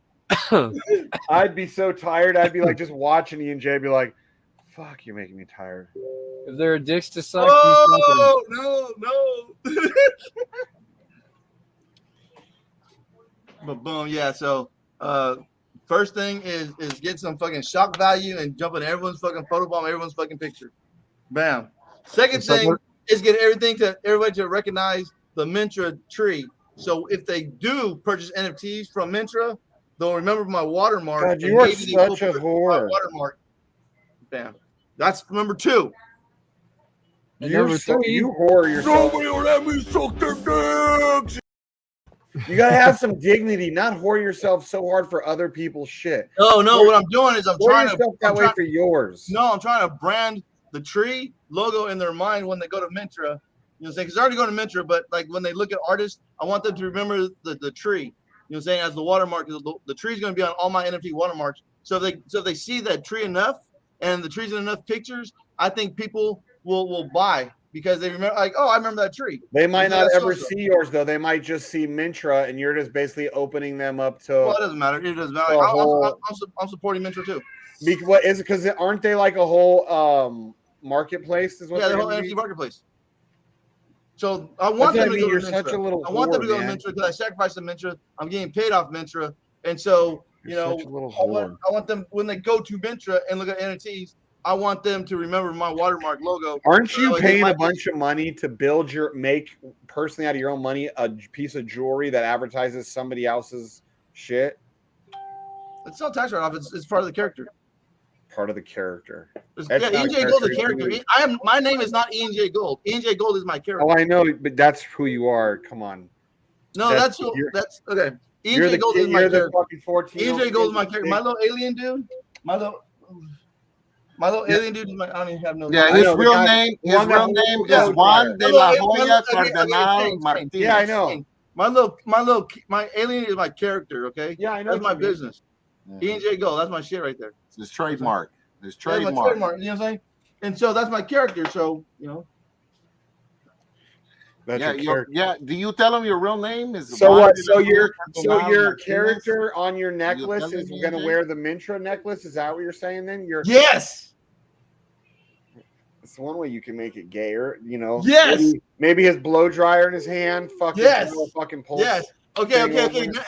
I'd be so tired. I'd be like just watching E&J, be like, fuck, you're making me tired. If there are dicks to suck, no. But boom, yeah. So, first thing is get some fucking shock value and jump in everyone's fucking photobomb, everyone's fucking picture. Bam. Second thing is get everybody to recognize the Mintra tree. So if they do purchase NFTs from Mintra, they'll remember my watermark. God, you are such a whore. Watermark. Bam. That's number 2. You whore yourself. Nobody will let me suck their dicks. You gotta have some dignity, not whore yourself so hard for other people's shit. No, Whore- what I'm doing is I'm whore trying yourself to that I'm way trying- for yours. No, I'm trying to brand the tree logo in their mind when they go to Mintra. You know what I'm saying? Because they're already going to Mintra, but like when they look at artists, I want them to remember the tree. You know what I'm saying? As the watermark, the tree is going to be on all my NFT watermarks. So if they see that tree enough and the tree's in enough pictures, I think people will buy because they remember, like, oh, I remember that tree. They might not ever so-so. see yours though. They might just see Mintra, and you're just basically opening them up to. Well, it doesn't matter. It doesn't matter. I'm supporting Mintra too. What is it? Because aren't they like a whole marketplace? Is what Yeah, the they're whole gonna NFT be? marketplace. So I want That's them what I to mean, go you're to such a Mintra. little I want them to whore, go to man. Mintra because I sacrificed to Mintra. I'm getting paid off Mintra, and so you You're know, such a little I want them when they go to Mintra and look at NFTs. I want them to remember my watermark logo. Aren't you They paying a might- bunch of money to make personally out of your own money a piece of jewelry that advertises somebody else's shit? It's not tax write-off. It's part of the character. Part of the character. Yeah, Ian J. Gold's a character. My name is not Ian J. Gold. Ian J. Gold is my character. Oh, I know, but that's who you are. Come on. No, that's okay. Ian J. Gold is my character. Fucking 14. Ian J. Gold is my character. My little alien dude. My little alien dude is my. I don't even have no. Yeah, his real name is Juan de la Hoya Cardenal Martinez. Yeah, I know. My alien is my character. Okay. Yeah, I know. That's my business. Ian J. Gold. That's my shit right there. It's his trademark. His That's my trademark. trademark. You know what I'm saying? And so that's my character. So you know. That's Yeah. Do you tell him your real name is? So Juan what? de So la your Hoya Cardenal character on your necklace tell is him, going to AJ? wear the Mintra necklace. Is that what you're saying? Then Yes. It's one way you can make it gayer. You know. Yes. Maybe his blow dryer in his hand. Fucking. Yes. Fucking pulse. Yes. Okay.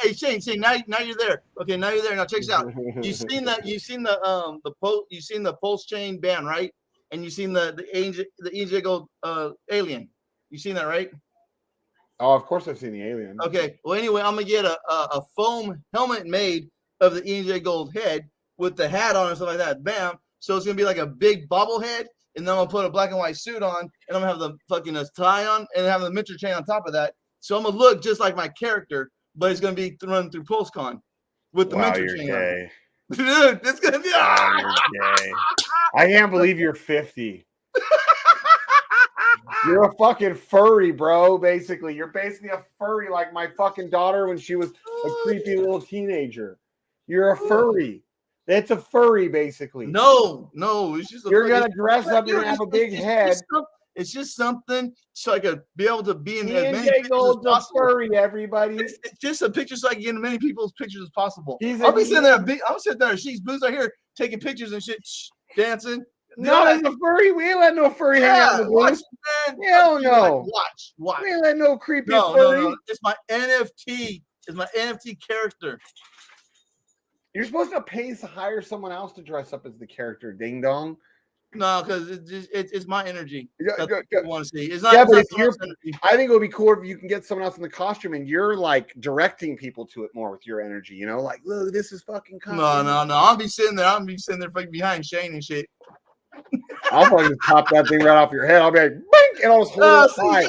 Hey, Shane. Now you're there. Okay. Now you're there. Now check this out. You've seen that. You've seen the pulse chain band, right? And you've seen the AJ Gold alien. You've seen that, right? Oh, of course I've seen the alien. Okay. Well, anyway, I'm gonna get a foam helmet made of the EJ Gold head with the hat on and stuff like that. Bam. So it's gonna be like a big bobblehead, and then I'm gonna put a black and white suit on, and I'm gonna have the fucking tie on, and have the Mintra chain on top of that. So I'm gonna look just like my character, but it's gonna be run through PulseCon with the Mintra chain on. Dude, it's gonna be. You're gay. I can't believe you're 50. You're a fucking furry, bro. Basically, you're basically a furry, like my fucking daughter when she was a creepy little teenager. You're a furry. That's a furry, basically. No, it's just you're gonna dress up and have a big head. It's just something so I could be able to be in as many J. pictures as Gold's a possible. furry, everybody. It's just a picture so I can get in as many people's pictures as possible. I'll be sitting there. I'm sitting there. She's boots right here taking pictures and shit, dancing. No, as a furry, we ain't let no furry hang out in the watch, booth. man. Hell no. Watch. We ain't let no creepy No, furry. It's my NFT. It's my NFT character. You're supposed to pay to hire someone else to dress up as the character, ding dong. No, because it's my energy. Yeah, That's what I want to see. It's not. Yeah, It's but not if someone you're, else's energy. I think it would be cool if you can get someone else in the costume and you're like directing people to it more with your energy. You know, like, look, this is fucking. No. I'll be sitting there. Fucking behind Shane and shit. I'll probably just pop that thing right off your head. I'll be like, bink, and I'll just hold it up high.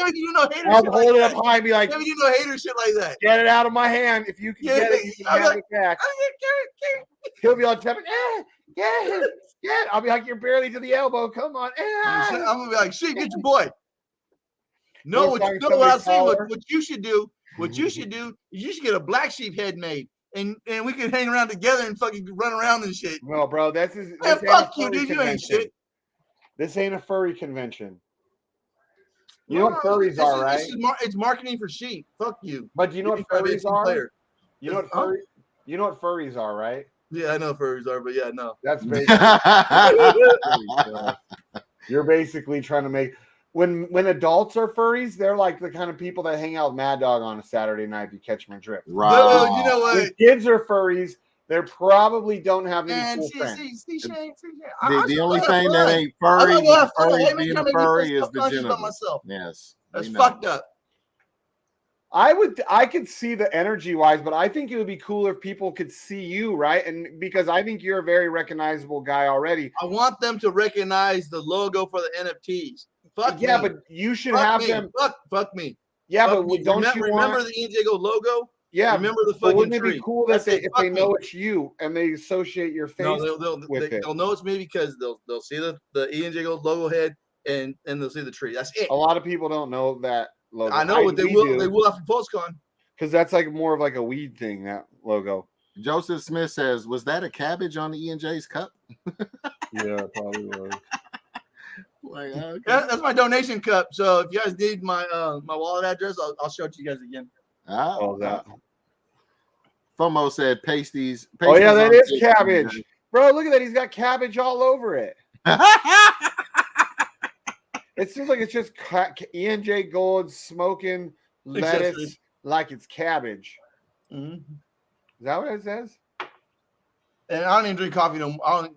I'll hold it up high and be like, you know hater shit like that. Get it out of my hand. If you can get it, you can have it back. He'll be on top of get it. I'll be like, you're barely to the elbow. Come on. I'm gonna be like, shit, get your boy. No, what I'm saying, what you should do, is you should get a BlackSheep head made. And we could hang around together and fucking run around and shit. No, bro, this ain't fuck you, dude. You ain't shit. This ain't a furry convention. You know what furries are, right? It's marketing for sheep. Fuck you. But do you know what furries are? You know what furries are, right? Yeah, I know what furries are, but yeah, no. That's basically you're basically trying to make when adults are furries, they're like the kind of people that hang out with Mad Dog on a Saturday night if you catch them drift. Right. No, you know what? When kids are furries, they probably don't have any cool friends. The only thing that ain't furry, being a furry is the genitals. Yes. That's fucked up. I could see the energy wise, but I think it would be cool if people could see you, right? And because I think you're a very recognizable guy already. I want them to recognize the logo for the NFTs. Fuck yeah, me. but you should fuck have me. them. Fuck me. Yeah, but don't you remember want the E&J Gold logo? Yeah, remember the but fucking wouldn't it tree. be cool that That's if they know it's you and they associate your face with it? They'll know it's me because they'll see the E&J Gold logo head and they'll see the tree. That's it. A lot of people don't know that logo. I know, but they will. They will after PostCon. Because that's like more of like a weed thing. That logo. Joseph Smith says, "Was that a cabbage on the E&J's cup?" Yeah, probably was. Like, okay. That's my donation cup. So if you guys need my my wallet address, I'll show it to you guys again. That. FOMO said pasties. Oh yeah, that on is chicken. cabbage, bro. Look at that. He's got cabbage all over it. It seems like it's just E&J Gold smoking lettuce like it's cabbage. Mm-hmm. Is that what it says? And I don't even drink coffee no more.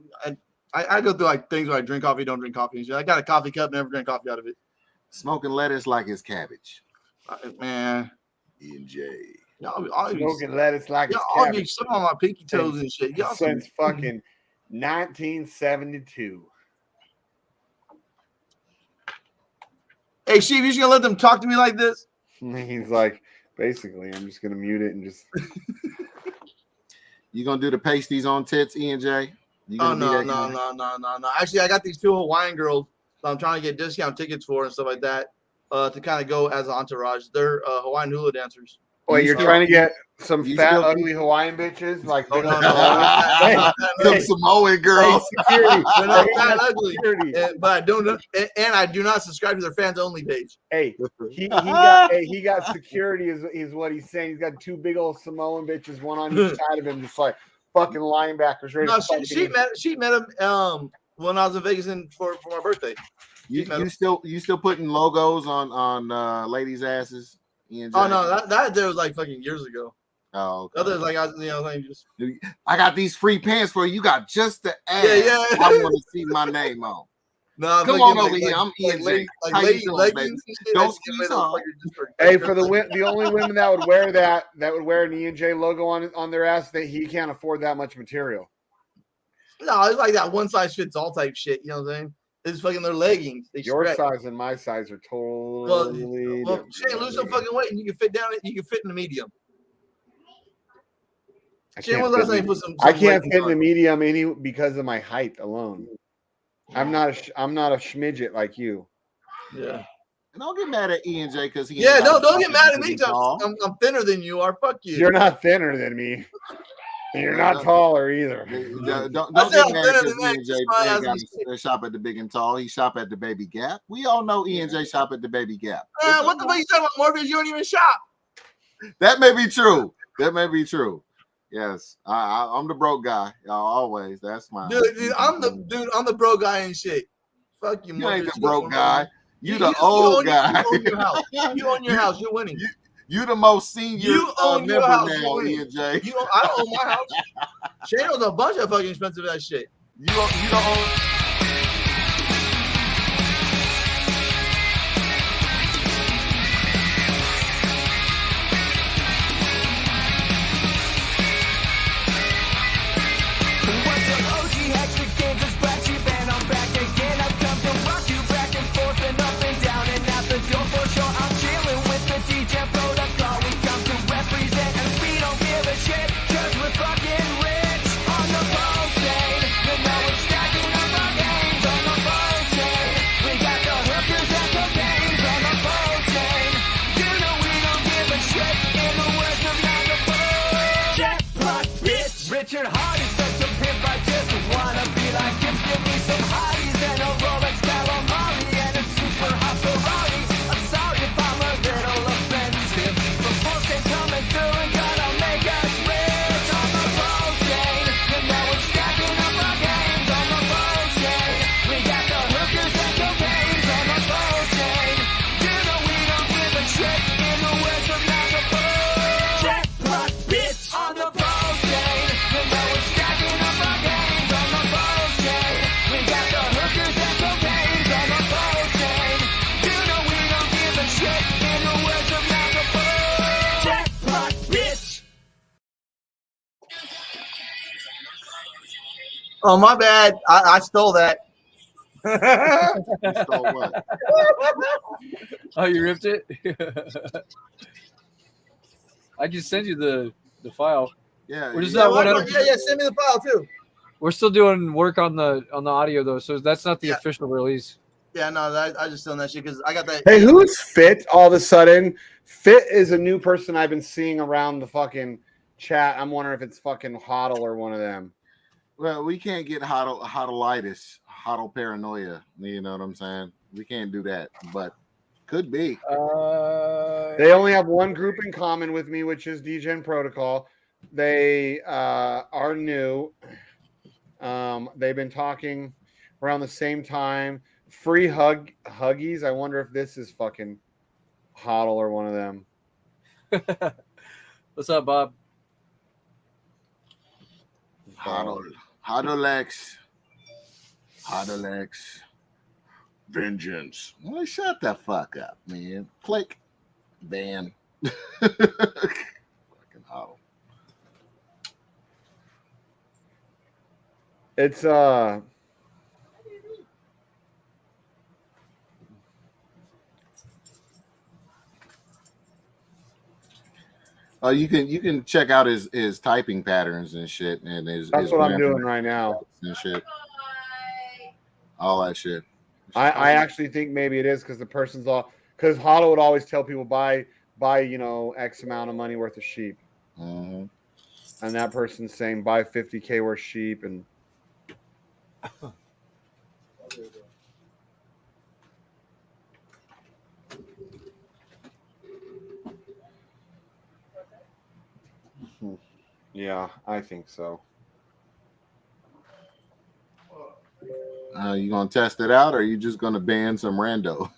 I go through like things where I drink coffee, don't drink coffee. I got a coffee cup, never drink coffee out of it. Smoking lettuce like it's cabbage. Man. E&J. Smoking lettuce like it's I'll cabbage. get some on my pinky toes and shit. Y'all Since fucking 1972. Hey, Sheep, you just gonna let them talk to me like this? He's like, basically, I'm just gonna mute it and just. You gonna do the pasties on tits, E&J? Oh no. Actually, I got these two Hawaiian girls that I'm trying to get discount tickets for and stuff like that to kind of go as an entourage. They're Hawaiian hula dancers. Wait, you're trying to get some fat, ugly Hawaiian bitches? Like, no. Some Samoan girls. They're not that ugly, but I don't know, and I do not subscribe to their fans only page. Hey, he got security is what he's saying. He's got two big old Samoan bitches, one on each side of him, just like fucking linebackers. Ready No, she met him when I was in Vegas for my birthday. You still putting logos on ladies' asses? E&J? Oh no, that there was like fucking years ago. Oh, okay. Others like just. I got these free pants for you. You got just the ass. Yeah. I want to see my name on. No, come on over here. I'm E&J. Don't Hey, for the only women that would wear that would wear an E&J logo on their ass, that he can't afford that much material. No, it's like that one size fits all type shit. You know what I'm saying? It's fucking their leggings. Your size and my size are totally. Well, Shane, lose some fucking weight and you can fit down. You can fit in the medium. I can't fit in the medium because of my height alone. I'm not a schmidget like you. Yeah. And don't get mad at E&J because he. Yeah, don't get mad at me. I'm thinner than you are. Fuck you. You're not thinner than me. You're not taller either. Don't get mad because E&J got to shop at the Big and Tall. He shop at the Baby Gap. We all know E&J shop at the Baby Gap. What the fuck you talking about, Morpheus? You don't even shop. That may be true. Yes, I'm the broke guy. Always. That's my dude. I'm the broke guy and shit. Fuck you, Morpheus. You ain't the broke guy. You the old guy. You own your house. You own your house. You're winning. You the most senior member now, E&J. I don't own my house. Shane owns a bunch of fucking expensive ass shit. You don't own. What's up, OG Hector Kansas BlackSheep, and I'm back again. I've come to rock you back and forth and up and down and out the door for sure. I'm chilling with the DJ protocol. We come to represent and we don't give a shit, cause we're fucking rich on the phone chain. You know we're stacking up our games on the phone chain. We got the hookers and cocaines on the phone chain. You know we don't give a shit in the words of Nagapur. Jackpot, bitch. Richard Hardy such a pimp, I just wanna be like him. Give me some hotties and a Rolex Calamari and a super hot Ferrari. I'm sorry if I'm a little offensive, but folks ain't coming through and gonna make us rich on the phone chain. You know we're stacking up our games on the phone chain. We got the hookers and cocaines on the phone chain. You know we don't give a shit in the words of Nagapur. Jackpot, bitch, on the phone chain. You know we're stacking up our games on the phone chain. We got the hookers and cocaines on the phone chain. You know we don't give a shit in the words of Nagapur. Jackpot, bitch. Oh, my bad. I stole that. You stole what? Oh, you ripped it? I can send you the file. Yeah. We're just Yeah, not why 100. not? Yeah, send me the file too. We're still doing work on the audio though, so that's not the official release. Yeah, no, I just done that shit because I got that. Hey, who's Fit all of a sudden? Fit is a new person I've been seeing around the fucking chat. I'm wondering if it's fucking Hoddle or one of them. Well, we can't get hodlitis, hodl paranoia. You know what I'm saying? We can't do that, but could be. They only have one group in common with me, which is DGen Protocol. They are new. They've been talking around the same time. Free huggies. I wonder if this is fucking Hoddle or one of them. What's up, Bob? Hodlex. Vengeance. Well, shut the fuck up, man. Click. Ban. Fucking Hoddle. It's you can check out his typing patterns and shit, and his. That's what I'm doing right now. And shit. All that shit. I actually think maybe it is because the person's all because Hoddle would always tell people buy X amount of money worth of sheep, mm-hmm. and that person's saying buy 50K worth of sheep and. Yeah, I think so. You gonna test it out, or are you just gonna ban some rando?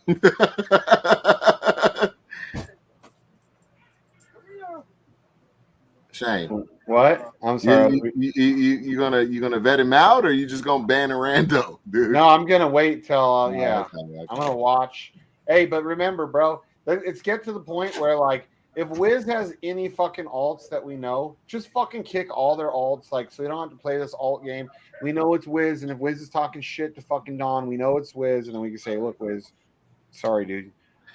Shane, what? I'm sorry. You gonna vet him out, or you just gonna ban a rando, dude? No, I'm gonna wait till yeah. Okay. I'm gonna watch. Hey, but remember, bro, it's get to the point where like if Wiz has any fucking alts that we know, just fucking kick all their alts, like so we don't have to play this alt game. We know it's Wiz, and if Wiz is talking shit to fucking Don, we know it's Wiz, and then we can say, look, Wiz, sorry, dude.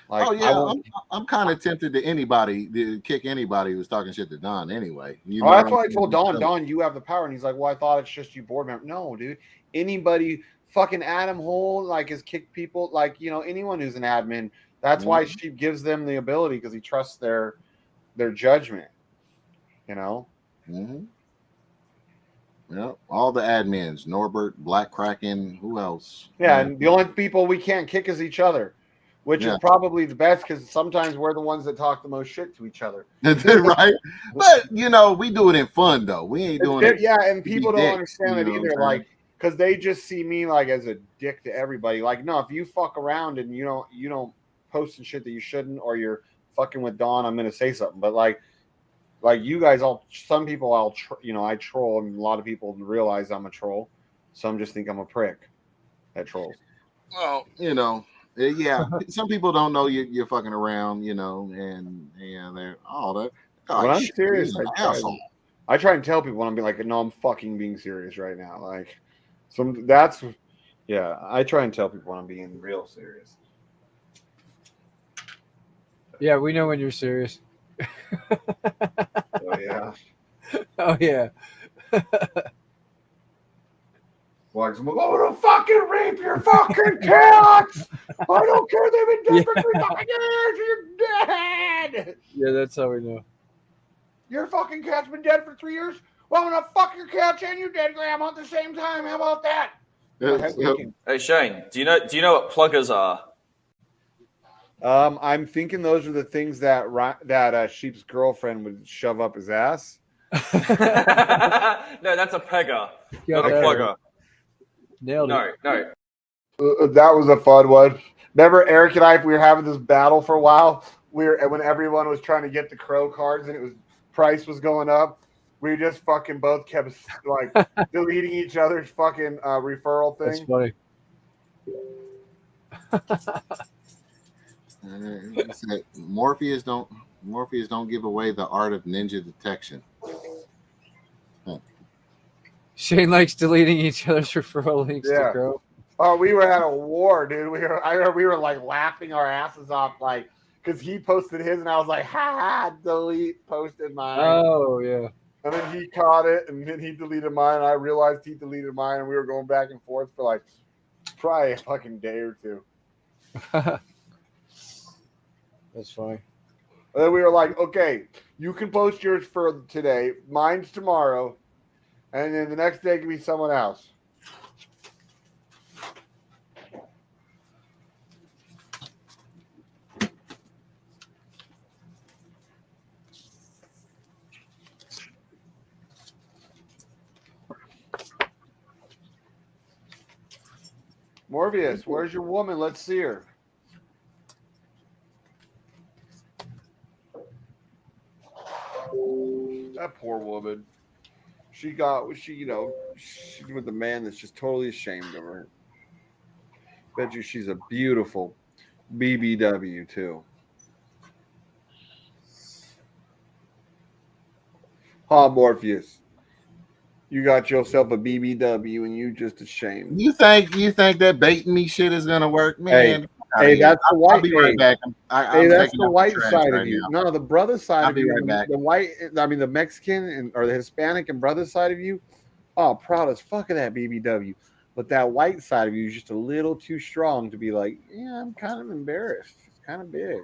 Like, oh yeah, I'm kind of tempted to kick anybody who's talking shit to Don anyway. You know that's why I told Don. Don, you have the power, and he's like, well, I thought it's just you board member. No, dude. Anybody, fucking Adam Hole, like has kicked people, like anyone who's an admin. That's why Sheep gives them the ability because he trusts their judgment. Mm-hmm. Yeah, all the admins, Norbert, Black Kraken, who else? Yeah, and the only people we can't kick is each other, which is probably the best because sometimes we're the ones that talk the most shit to each other. Right? But we do it in fun though. We ain't doing it. Yeah, and people don't understand it either. Like, because they just see me like as a dick to everybody. Like, no, if you fuck around and you don't posting shit that you shouldn't, or you're fucking with Dawn, I'm gonna say something. But like you guys, some people I troll, and a lot of people realize I'm a troll. Some just think I'm a prick that trolls. Well, yeah. Some people don't know you're fucking around, and they're all that. God, when I'm serious, I try and tell people when I'm being like, no, I'm fucking being serious right now. Like, I try and tell people when I'm being real serious. Yeah, we know when you're serious. Oh yeah. Oh yeah. Like, I'm gonna fucking rape your fucking cats. I don't care. They've been dead for 3 fucking years. You're dead. Yeah, that's how we know. Your fucking cat's been dead for 3 years. Well, I'm gonna fuck your cat and your dead grandma at the same time. How about that? Hey Shane, do you know what pluggers are? I'm thinking those are the things that Sheep's girlfriend would shove up his ass. No, that's a pegger, not a plugger. Nailed it. No. That was a fun one. Remember Eric and I, we were having this battle for a while. When everyone was trying to get the crow cards and price was going up. We just fucking both kept like deleting each other's fucking referral thing. That's funny. Morpheus don't give away the art of ninja detection. Shane likes deleting each other's referral links to grow. Oh, we were at a war, dude. I remember we were like laughing our asses off, like because he posted his, and I was like, ha, delete, posted mine. Oh yeah. And then he caught it, and then he deleted mine. And I realized he deleted mine, and we were going back and forth for like probably a fucking day or two. That's funny. And then we were like, okay, you can post yours for today, mine's tomorrow, and then the next day can be someone else. Morpheus, where's your woman? Let's see her. That poor woman. She's with a man that's just totally ashamed of her. Bet you she's a beautiful BBW too. Huh, Morpheus? You got yourself a BBW and you just ashamed. You think that baiting me shit is gonna work, man? Hey, that's the white. I'll be right back. Hey, that's the white side of you. No, the brother side I'll of be you. right back. The white, I mean, the Mexican or the Hispanic and brother side of you. Oh, proud as fuck of that BBW. But that white side of you is just a little too strong to be like, yeah, I'm kind of embarrassed. It's kind of big.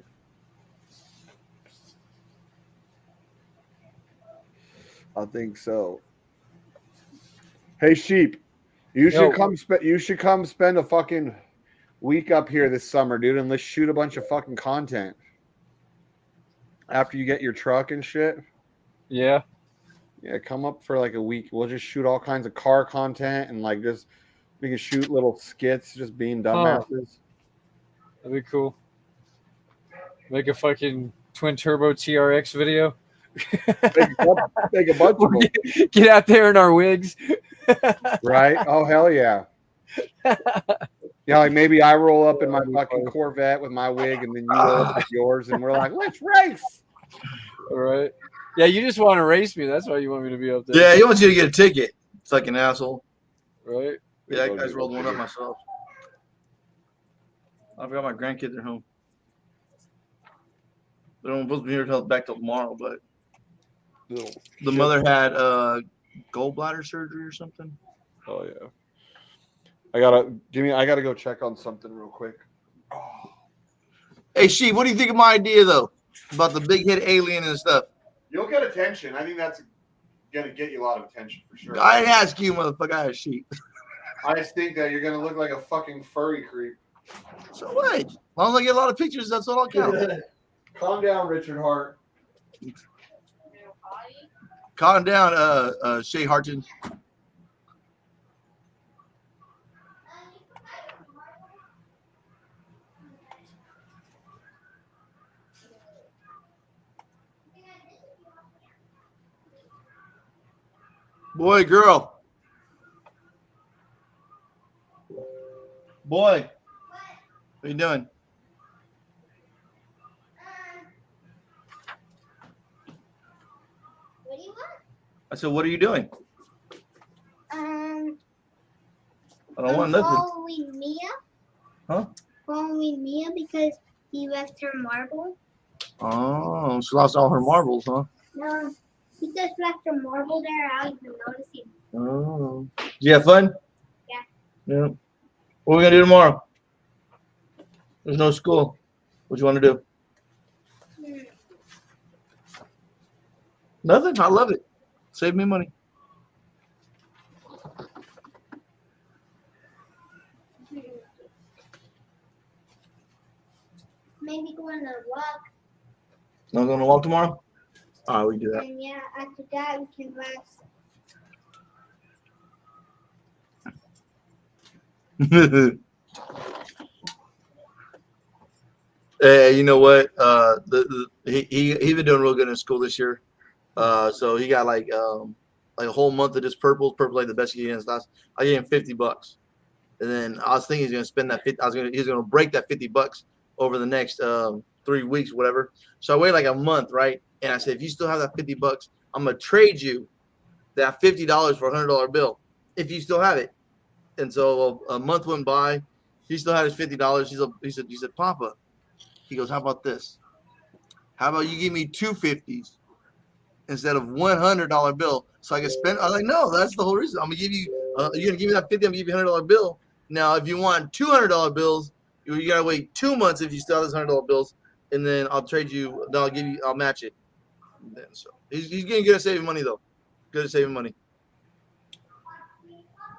I think so. Hey, Sheep, you should come spend a fucking week up here this summer, dude, and let's shoot a bunch of fucking content after you get your truck and shit. Yeah. Yeah, come up for like a week. We'll just shoot all kinds of car content and like just we can shoot little skits, just being dumbasses. That'd be cool. Make a fucking twin turbo TRX video. Make a bunch of them. Get out there in our wigs. Right? Oh hell yeah. Yeah, like maybe I roll up in my fucking Corvette with my wig, and then you roll up with yours, and we're like, let's race. All right. Yeah, you just want to race me. That's why you want me to be up there. Yeah, he wants you to get a ticket. Fucking asshole. Right? Yeah, I just rolled one up myself. I forgot my grandkids are home. They're not supposed to be here back till tomorrow, but the mother had gallbladder surgery or something. Oh yeah. I gotta go check on something real quick. Hey, Sheep, what do you think of my idea though about the big head alien and stuff? You'll get attention. I think that's gonna get you a lot of attention for sure. I didn't ask you, motherfucker. I asked Sheep. I just think that you're gonna look like a fucking furry creep. So what? As long as I get a lot of pictures, that's all I'll count. Calm down, Richard Hart. Calm down, Shay Harton. Boy, girl. Boy. What are you doing? What do you want? I said, what are you doing? I don't want nothing. Following Mia. Huh? Following Mia because he left her marble. Oh, she lost all her marbles, huh? No, he just left her marble there. I don't even notice him. Oh. Did you have fun? Yeah. Yeah. What are we gonna do tomorrow? There's no school. What you want to do? Nothing. I love it. Save me money. Maybe go on a walk. Not going to walk tomorrow? All right, we can do that. And yeah, after that we can rest. Hey, you know what? He been doing real good in school this year. So he got like a whole month of just purples. Purple like the best he has last. I gave him $50, and then I was thinking he's gonna spend that 50. He's gonna break that $50 over the next 3 weeks, whatever. So I waited like a month, right? And I said, if you still have that $50, I'm gonna trade you that $50 for a $100 bill if you still have it. And so a month went by. He still had his $50. He said, Papa, he goes, how about this? How about you give me 2 50s instead of $100 bill so I can spend? I was like, no, that's the whole reason. I'm gonna give you. You're gonna give me that 50. I'm gonna give you $100 bill. Now, if you want $200 bills, you gotta wait 2 months if you still have those $100 bills, and then I'll trade you. Then I'll match it. And then, so he's getting good at saving money though. Good at saving money.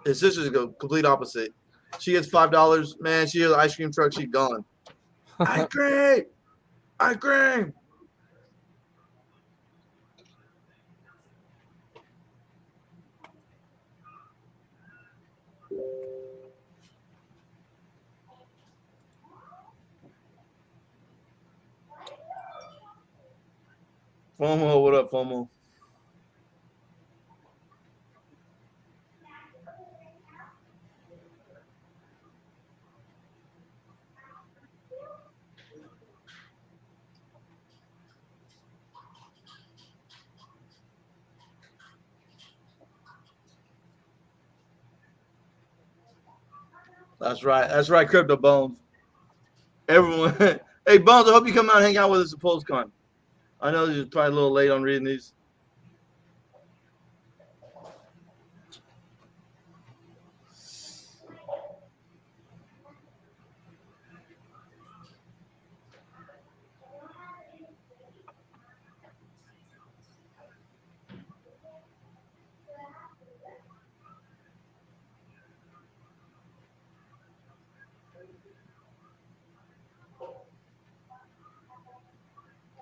His sisters go complete opposite. She gets $5. Man, she has an ice cream truck. She's gone. Ice cream. Ice cream. FOMO, what up, FOMO? That's right. That's right, Crypto Bones. Everyone. Hey, Bones, I hope you come out and hang out with us at PulseCon. I know you're probably a little late on reading these.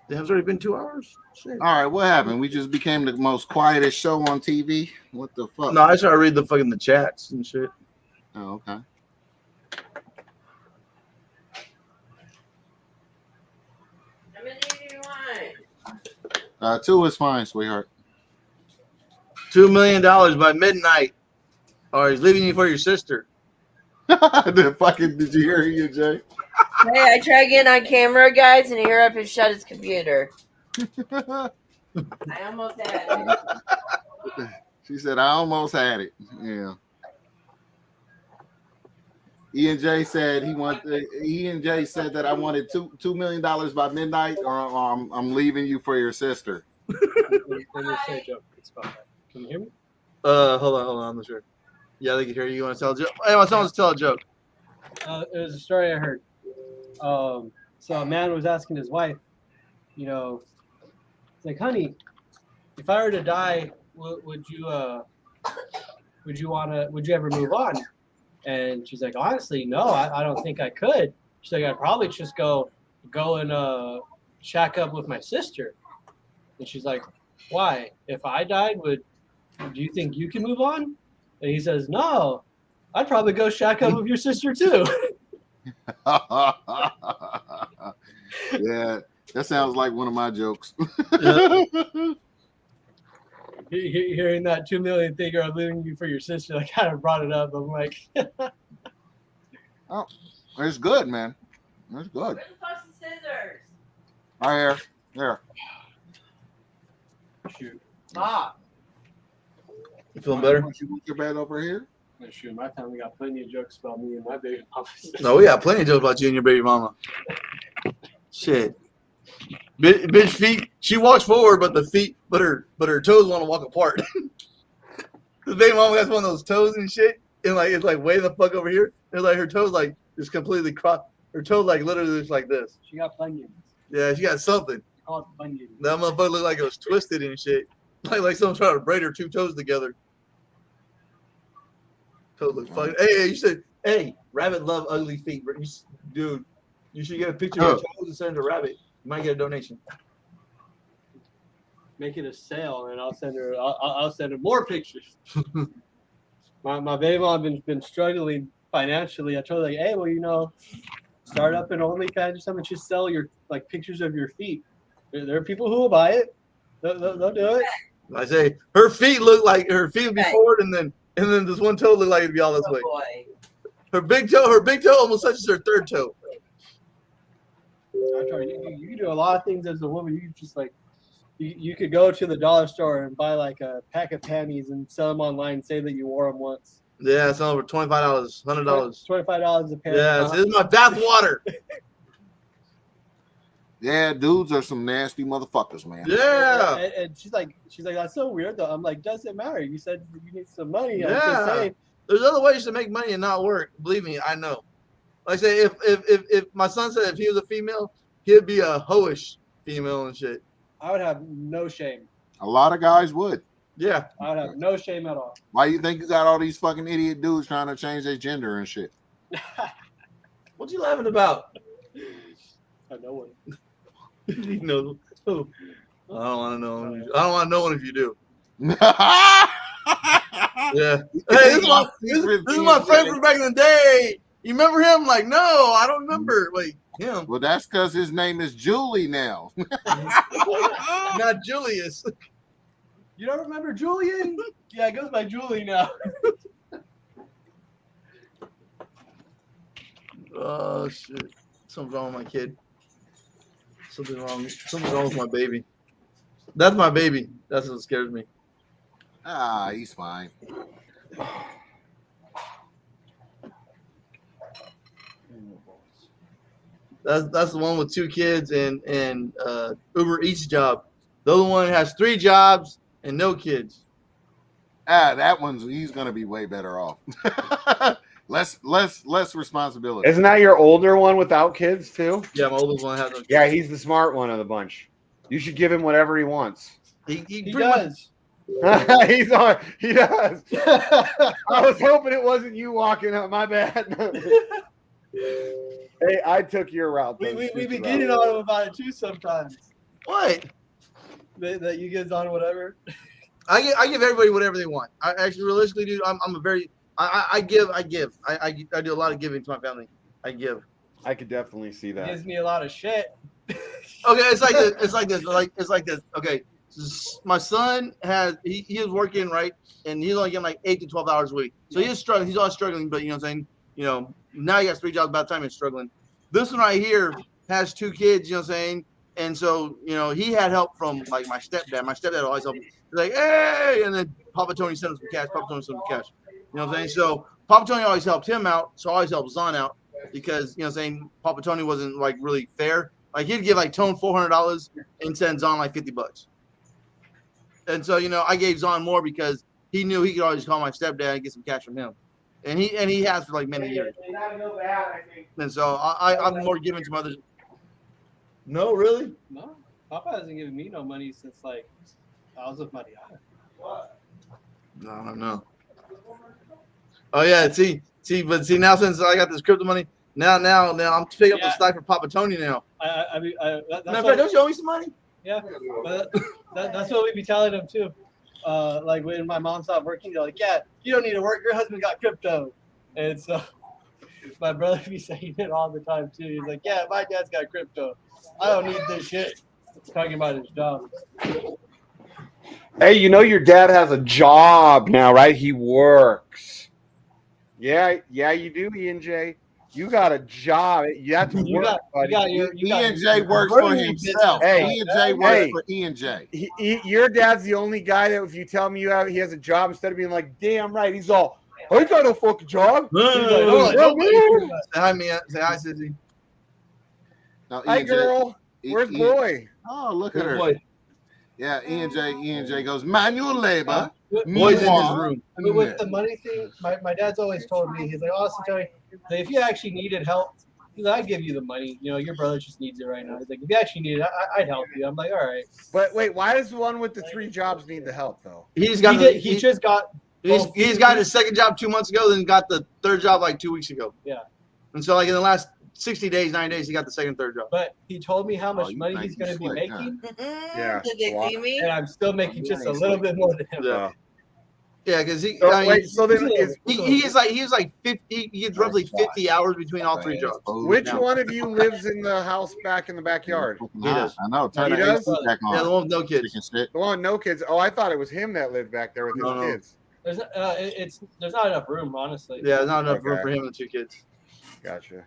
Damn, it's already been 2 hours? Shit. All right, what happened? We just became the most quietest show on TV. What the fuck? No, I try to read the chats and shit. Oh, okay. How many do you want? 2 is fine, sweetheart. $2 million by midnight. Or he's leaving you for your sister. Did you hear you, Jay? Hey, I tried getting on camera, guys, and Europe has shut his computer. I almost had it. She said, I almost had it. Yeah. E&J said E&J said that I wanted $2 million by midnight, or I'm leaving you for your sister. Can you hear me? Hold on. I'm not sure. Yeah, they can hear you. You want to tell a joke? Hey, someone wants to tell a joke. It was a story I heard. So a man was asking his wife, it's like, honey, if I were to die, would you ever move on? And she's like, honestly, no, I don't think I could. She's like, I'd probably just go and shack up with my sister. And she's like, why? If I died, do you think you can move on? And he says, no, I'd probably go shack up with your sister too. Yeah, that sounds like one of my jokes. Hearing that 2 million thing, or I'm leaving you for your sister, I kind of brought it up. I'm like, oh, it's good, man. It's good. Where's the fucking scissors? Right here. Shoot. Stop. You feeling better? You want your bed over here? Shoot, my family got plenty of jokes about me and my baby mama. No, we got plenty of jokes about you and your baby mama. Shit. Bitch feet. She walks forward, but her toes want to walk apart. The baby mama has one of those toes and shit, and it's like way the fuck over here. It's like her toes just completely crossed. Her toes literally just like this. She got bunions. Yeah, she got something. Called bunions. That motherfucker looked like it was twisted and shit. Like someone trying to braid her 2 toes together. Toes look funny. Hey, you said, hey, rabbit love ugly feet. Dude, you should get a picture of your toes and send it to Rabbit. You might get a donation. Make it a sale, and I'll send her. I'll send her more pictures. my baby mom been struggling financially. I told her, hey, well, start up an OnlyFans or something. Just sell your pictures of your feet. There are people who will buy it. They'll do it. I say her feet look like her feet would be forward, and then this one toe look like it'd be all this way. Boy. Her big toe almost touches her third toe. I told you can do a lot of things as a woman. You just you could go to the dollar store and buy a pack of panties and sell them online. Say that you wore them once. Yeah, it's over $25, $100. $25 a pair. Yeah, this is my bath water. Yeah, dudes are some nasty motherfuckers, man. Yeah. And she's like, that's so weird though. I'm like, doesn't matter. You said you need some money. I'm just Yeah. saying. There's other ways to make money and not work. Believe me, I know. Like I say, if my son said if he was a female, he'd be a hoish female and shit. I would have no shame. A lot of guys would. Yeah. I would have no shame at all. Why you think you got all these fucking idiot dudes trying to change their gender and shit? What you laughing about? I know one. You know, I don't want to know. I don't want to know one if you do. Yeah. Hey, this is my friend from back in the day. You remember him? Like, no, I don't remember. Wait, him. Well, that's because his name is Julie now. Not Julius. You don't remember Julian? Yeah, it goes by Julie now. Oh shit! Something's wrong with my kid. Something's wrong with my baby. That's my baby. That's what scares me. Ah, he's fine. That's the one with 2 kids and Uber Eats job. The other one has 3 jobs and no kids. Ah, he's gonna be way better off. less responsibility. Isn't that your older one without kids too? Yeah, my oldest one has no kids. Yeah, he's the smart one of the bunch. You should give him whatever he wants. He does. He does. I was hoping it wasn't you walking up. My bad. Hey, I took your route. We be getting on him about it too sometimes. What? That you get on whatever. I give everybody whatever they want. I actually realistically, dude, I'm a very I give. I do a lot of giving to my family. I give. I could definitely see that. Gives me a lot of shit. Okay, it's like this. It's like this. Okay, my son he is working, right, and he's only getting like 8 to 12 hours a week. So he is struggling. He's always struggling, but you know what I'm saying. You know, now he has 3 jobs. By the time he's struggling, this one right here has 2 kids. You know what I'm saying. And so, you know, he had help from like my stepdad. My stepdad always helped. He's like, hey, and then Papa Tony sent him some cash. Papa Tony sent him cash. You know what I'm saying? So Papa Tony always helped him out. So I always helped Zon out because, you know what I'm saying, Papa Tony wasn't like really fair. Like he'd give like Tone $400 and send Zon like $50. And so, you know, I gave Zon more because he knew he could always call my stepdad and get some cash from him. And he has for like many years. And so I'm more giving to others. No, really? No. Papa hasn't given me no money since like I was with my dad. No, I don't know. Oh yeah, see, now since I got this crypto money, now I'm picking up the slack for Papa Tony now. Don't you owe me some money? Yeah, but that's what we be telling him too. Like when my mom stopped working, they're like, "Yeah, you don't need to work. Your husband got crypto," and so my brother be saying it all the time too. He's like, "Yeah, my dad's got crypto. I don't need this shit." Talking about his job. Hey, you know your dad has a job now, right? He works. Yeah, you do, E&J. You got a job. You have to work, buddy. E&J works for himself. Hey, E&J works for E&J. Your dad's the only guy that if you tell me he has a job, instead of being like, damn right, he's all, I ain't got no fucking job. Say hi, Mia. Say hi, Sissy. Hi, girl. Where's boy? Oh, look at her. Boy. Yeah, E&J goes, manual labor. Boy's in his room. With the money thing, my dad's always told me, he's like, honestly, Tony, if you actually needed help, I'd give you the money. You know, your brother just needs it right now. He's like, if you actually need it, I'd help you. I'm like, all right. But wait, why does the one with the 3 jobs need the help though? He's got He's got his second job 2 months ago, then got the 3rd job like 2 weeks ago. Yeah. And so like in the last 60 days, 90 days, he got the 2nd, 3rd job. But he told me how much money he's going to be making. Yeah. Did they see me? And I'm still making just a little bit more than him. Yeah. Yeah, because he gets like 50. He gets roughly 50 hours between all 3 jobs. Which one of you lives in the house back in the backyard? He does. I know. Turn He the does? AC back on. Yeah, the one with no kids. The one with no kids. Oh, I thought it was him that lived back there with his kids. There's not enough room, honestly. Yeah, there's not enough room for him and 2 kids. Gotcha.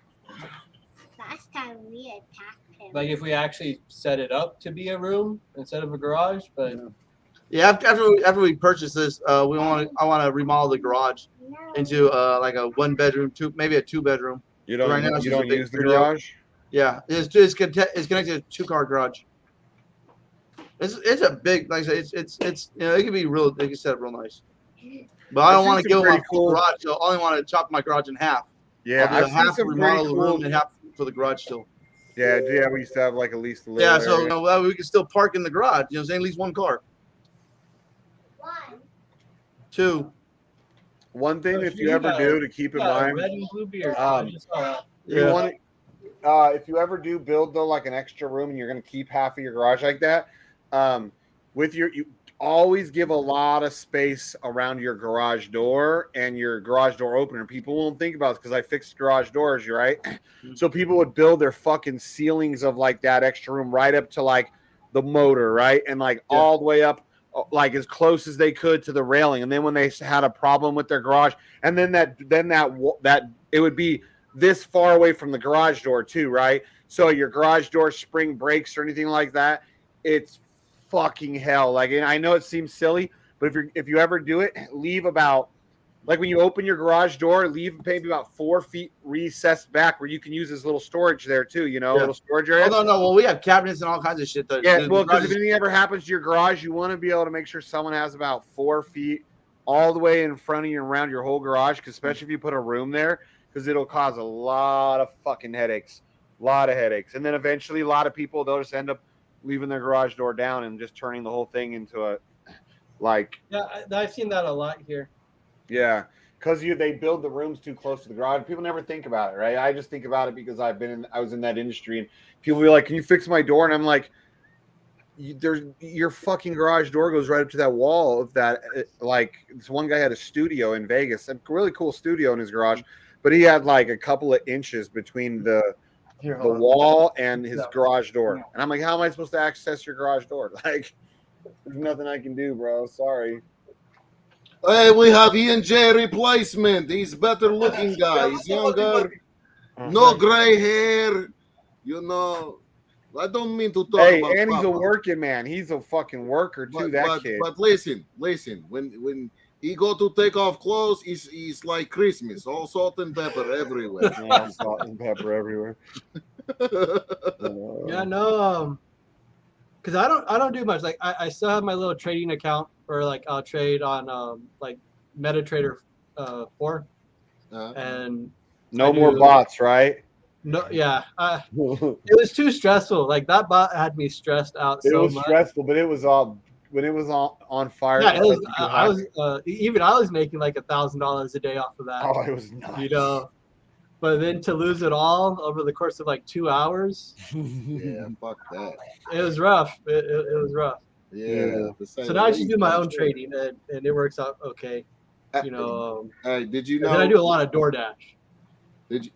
Last time we attacked him. Like if we actually set it up to be a room instead of a garage, but yeah, after we purchase this, I want to remodel the garage into like a 1 bedroom, maybe a 2 bedroom. You don't. Right now, it's you just a don't big use the studio. garage. Yeah, it's connected to a 2-car garage. It's a big, like I said, it's you know, it can be real. They can set up real nice. But I don't want to give them my full garage, so I only want to chop my garage in half. Yeah, I'll do I've seen half some remodel pretty the room cool. and half for the garage still. Yeah, we used to have like at least a little. Yeah, so area. we can still park in the garage. You know, what I'm saying, at least 1 car. 2. One thing, if you ever do, to keep in mind, red and blue beard. you want if you ever do build though like an extra room and you're going to keep half of your garage like that, you always give a lot of space around your garage door and your garage door opener. People won't think about it because I fixed garage doors, right? So people would build their fucking ceilings of like that extra room right up to like the motor, right, and like all the way up, like as close as they could to the railing. And then when they had a problem with their garage, and then that it would be this far away from the garage door too, right? So your garage door spring breaks or anything like that, it's fucking hell. Like, and I know it seems silly, but if you ever do it, leave about, like when you open your garage door, leave maybe about 4 feet recessed back where you can use this little storage there too, you know, little storage area. Oh, no. Well, we have cabinets and all kinds of shit. Well, because if anything ever happens to your garage, you want to be able to make sure someone has about 4 feet all the way in front of you and around your whole garage, because especially if you put a room there, because it'll cause a lot of fucking headaches. And then eventually a lot of people, they'll just end up leaving their garage door down and just turning the whole thing into a, like. Yeah, I've seen that a lot here. Yeah, because they build the rooms too close to the garage. People never think about it, right? I just think about it because I was in that industry, and people be like, "Can you fix my door?" And I'm like, your fucking garage door goes right up to that wall of that. Like, this one guy had a studio in Vegas, a really cool studio in his garage, but he had like a couple of inches between the wall and his garage door. And I'm like, how am I supposed to access your garage door? Like, there's nothing I can do, bro. Sorry. Hey, we have E&J replacement. He's better looking guy. He's younger. No gray hair. You know, I don't mean to talk about and he's Papa. a working man. He's a fucking worker too, kid. But listen. When he go to take off clothes, he's like Christmas. All salt and pepper everywhere. Salt and pepper everywhere. Yeah, no, because I don't do much. Like I still have my little trading account where like I'll trade on like MetaTrader 4, and no more bots, right? No, yeah, it was too stressful. Like that bot had me stressed out. It so was much. stressful, but it was all when it was on fire. Yeah, it was, I was making like $1,000 a day off of that. Oh, it was nice. You know, but then to lose it all over the course of like 2 hours. Yeah, fuck that. It was rough. It was rough. Yeah. So now I just do my own trading, and it works out okay. You know. Did you know? And then I do a lot of DoorDash.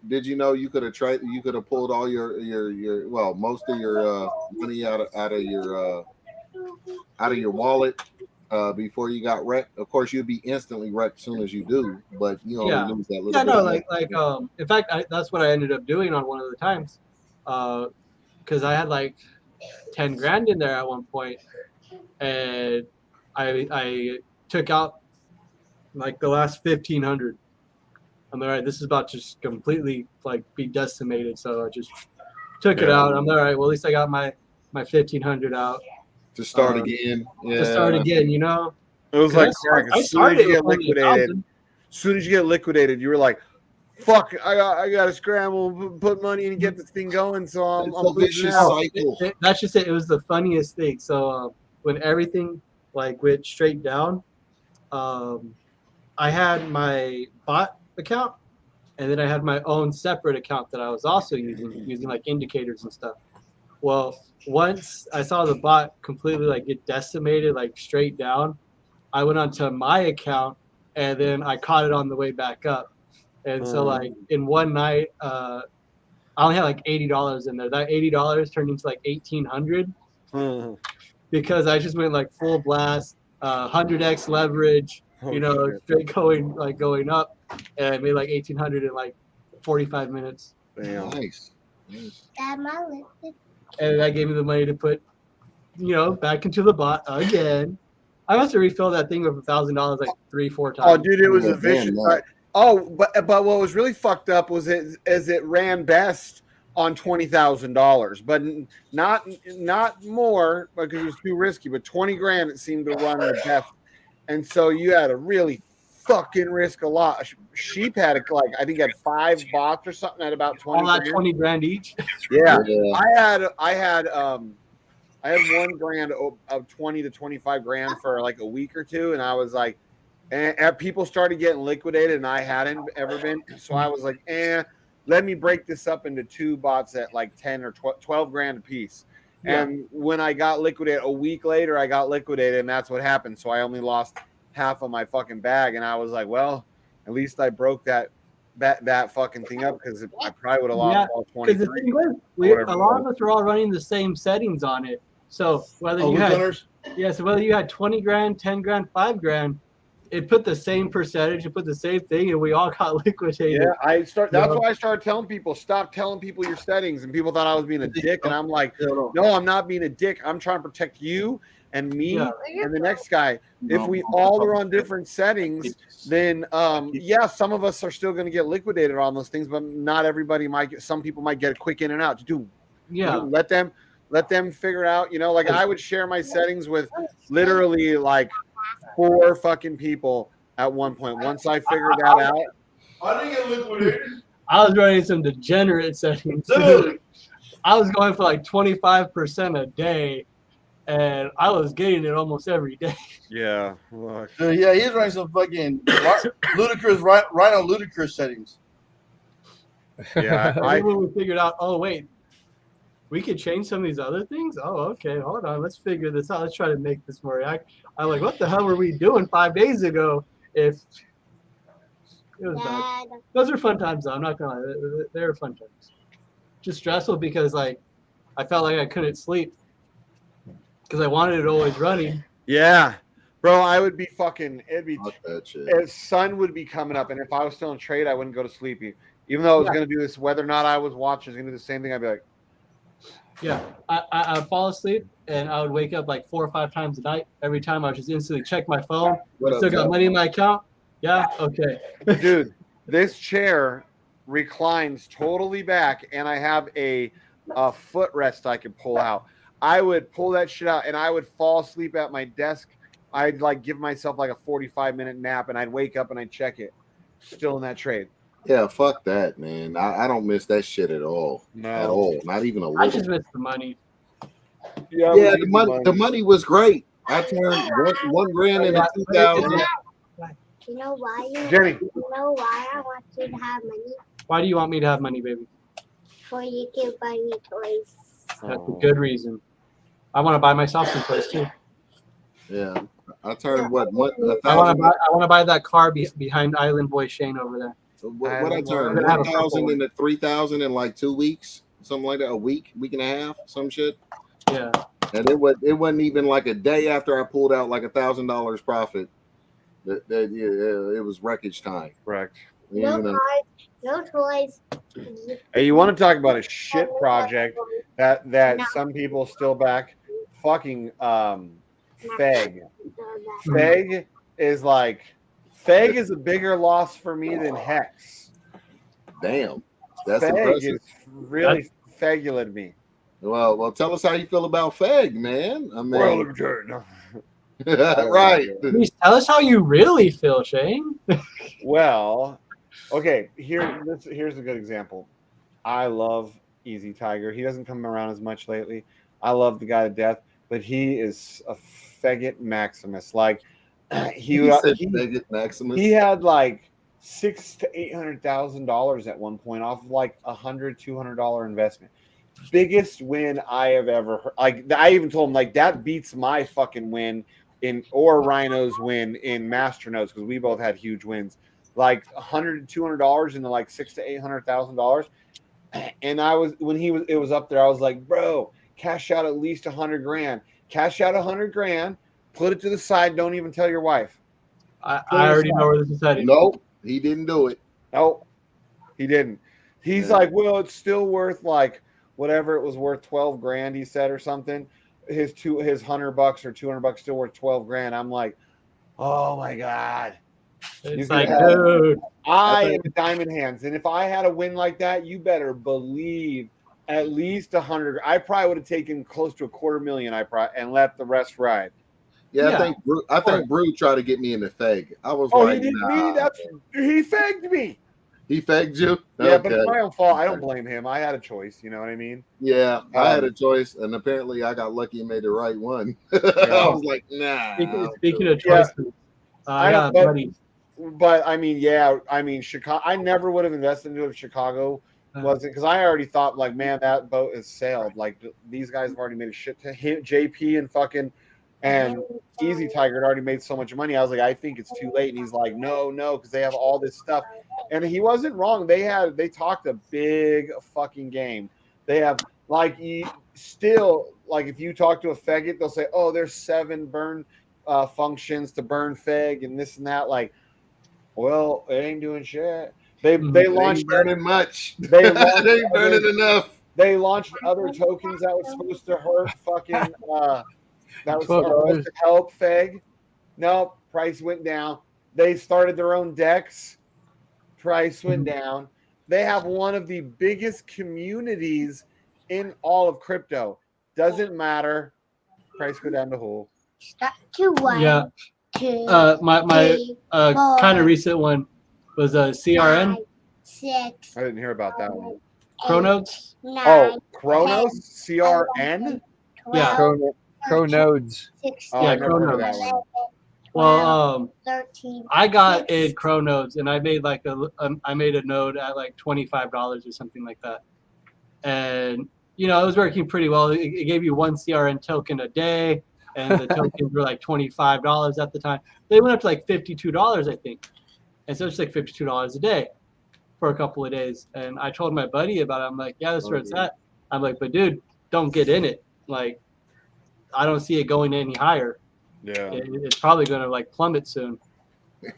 Did you know you could have tried? You could have pulled all your most of your money out of your wallet before you got wrecked. Of course, you'd be instantly wrecked as soon as you do, but you only lose that little. Yeah, bit no, of in fact, that's what I ended up doing on one of the times, because I had like 10 grand in there at one point, and I took out like the last 1,500. I'm all right. This is about to just completely like be decimated, so I just took it out. I'm all right. Well, at least I got my 1,500 out to start again. Yeah. To start again, you know. It was like as soon as you get liquidated, you were like, "Fuck! I got to scramble, put money in and get this thing going." So I'm a vicious cycle. That's just it. It was the funniest thing. So when everything like went straight down, I had my bot account, and then I had my own separate account that I was also using like indicators and stuff. Well, once I saw the bot completely like get decimated, like straight down, I went onto my account, and then I caught it on the way back up. And so like in one night, I only had like $80 in there. That $80 turned into like $1,800 because I just went like full blast, 100x leverage, straight going up, and I made like 1,800 in like 45 minutes. Damn. Nice. And that gave me the money to put, back into the bot again. I must have refilled that thing with $1,000 like 3-4 times. Oh, dude, it was Yeah, a vicious. damn that. But what was really fucked up was it ran best on $20,000, but not more because it was too risky. But 20 grand it seemed to run the best, and so you had to really fucking risk a lot. Sheep had like I think had 5 bots or something at about 20. All that 20 grand each. Yeah, Yeah. I had 1 grand of 20 to 25 grand for like a week or two, and I was like, and people started getting liquidated, and I hadn't ever been, so I was like, let me break this up into 2 bots at like 10 or 12 grand a piece. Yeah. And when I got liquidated a week later, I got liquidated, and that's what happened. So I only lost half of my fucking bag, and I was like, well, at least I broke that fucking thing up because I probably would have lost all 20. Because the thing was, a lot of us were all running the same settings on it. So whether you had, so whether you had 20 grand, 10 grand, 5 grand, it put the same percentage, it put the same thing, and we all got liquidated. Yeah, that's why I started telling people, stop telling people your settings, and people thought I was being a dick, and I'm like, no, I'm not being a dick. I'm trying to protect you and me and the next guy. If we all are on different settings, then some of us are still going to get liquidated on those things, but not everybody might get. Some people might get a quick in and out. Let them figure out. Like I would share my settings with literally like 4 fucking people at one point. Once I figured that out, I didn't get liquidated. I was running some degenerate settings. I was going for like 25% a day, and I was getting it almost every day. Yeah. Yeah, he's running some fucking ludicrous, right on ludicrous settings. Yeah, when we figured out, oh wait, we could change some of these other things. Oh, okay, hold on, let's figure this out. Let's try to make this more react. I'm like, what the hell were we doing 5 days ago? If it was bad. Those are fun times, though. I'm not gonna lie, they were fun times. Just stressful because like I felt like I couldn't sleep because I wanted it always running. Yeah, bro, I would be fucking. Sun would be coming up, and if I was still in trade, I wouldn't go to sleep. Even though I was going to do this, whether or not I was watching, I was going to do the same thing. I'd be like, yeah, I would fall asleep and I would wake up like 4 or 5 times a night. Every time I would just instantly check my phone. Still got money in my account. Yeah, okay. Dude, this chair reclines totally back, and I have a footrest I can pull out. I would pull that shit out, and I would fall asleep at my desk. I'd like give myself like a 45-minute nap, and I'd wake up and I'd check it. Still in that trade. Yeah, fuck that, man. I don't miss that shit at all. No. At all. Not even a little. I just miss the money. Yeah, the money was great. I turned one grand into 2,000. You know why? Jenny. You know why I want you to have money? Why do you want me to have money, baby? For you can buy me toys. That's a good reason. I want to buy myself some toys too. Yeah, I turned what? I want to buy that car behind Island Boy Shane over there. What I turned 1,000 into 3,000 in like 2 weeks, something like that. A week and a half, some shit. Yeah. And it wasn't even like a day after I pulled out like $1,000 profit. It was wreckage time. Correct. No cars, no toys. Hey, you want to talk about a shit project that some people still back? Fucking Feg. Feg is a bigger loss for me than Hex. Damn, that's Feg impressive. is really fegulated me. Well, tell us how you feel about Feg, man. I mean, World of Dirt. Right. Please tell us how you really feel, Shane. Well, okay. Here's a good example. I love Easy Tiger. He doesn't come around as much lately. I love the guy to death, but he is a faggot Maximus. Like he had like $600,000 to $800,000 at one point off of like $100-$200 investment. Biggest win I have ever heard. Like I even told him like that beats my fucking win or Rhino's win in Masternodes because we both had huge wins. Like $100-$200 into like $600,000 to $800,000. And it was up there. I was like, bro, cash out at least $100,000. Cash out $100,000. Put it to the side. Don't even tell your wife. I already know where this is heading. Nope, he didn't do it. Nope, he didn't. He's like, well, it's still worth like whatever it was worth, $12,000. He said or something. his $100 or $200 still worth 12 grand. I'm like, oh my god. It's like, dude. I am diamond hands, and if I had a win like that, you better believe at least 100. I probably would have taken close to $250,000. And let the rest ride. Yeah, I think Brew tried to get me in the fag. I was Oh, like, he did nah. me. He fagged me. He fagged you? Yeah, but Okay. it's my own fault. I don't blame him. I had a choice. You know what I mean? Yeah, I had a choice, and apparently I got lucky and made the right one. I was like, nah. Speaking of choices, I got a buddy. But I mean, Chicago. I never would have invested into it if Chicago wasn't, because I already thought like, man, that boat has sailed. Like these guys have already made a shit to him. JP and Easy Tiger had already made so much money. I was like, I think it's too late. And he's like, no, because they have all this stuff. And he wasn't wrong. They talked a big fucking game. They have still, like, if you talk to a faggot, they'll say, oh, there's 7 burn functions to burn fag and this and that. Like, well, it ain't doing shit. They launched ain't burning much. They ain't burning enough. They launched other tokens that was supposed to hurt fucking that was supposed to help Feg. Nope, price went down. They started their own decks. Price went down. They have one of the biggest communities in all of crypto. Doesn't matter. Price go down the hole. Yeah. My kind of recent one was a CRN. 6. I didn't hear about that one. Chronodes. Oh, Chronos? CRN? Yeah. Chronodes. Oh, I never heard of that one. Well, 13. I got in Chronodes, and I made I made a node at like $25 or something like that, and it was working pretty well. It gave you 1 CRN token a day, and the tokens were like $25 at the time. They went up to like $52, I think, and so it's like $52 a day for a couple of days. And I told my buddy about it. I'm like, yeah, that's where it's at. I'm like, but dude, don't get in it. Like, I don't see it going any higher. Yeah, it's probably going to like plummet soon.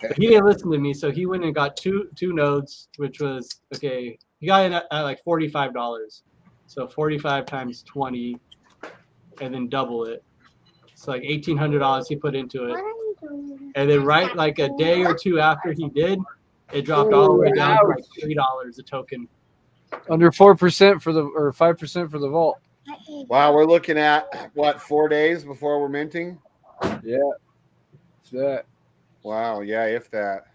But he didn't listen to me, so he went and got two nodes, which was okay. He got in at like $45, so 45 times 20, and then double it. So like $1,800 he put into it, and then right like a day or two after he did, it dropped all the way down to like $3 a token. Under 4% for or 5% for the vault. Wow, we're looking at what, 4 days before we're minting? Yeah. It's that. Wow, yeah, if that.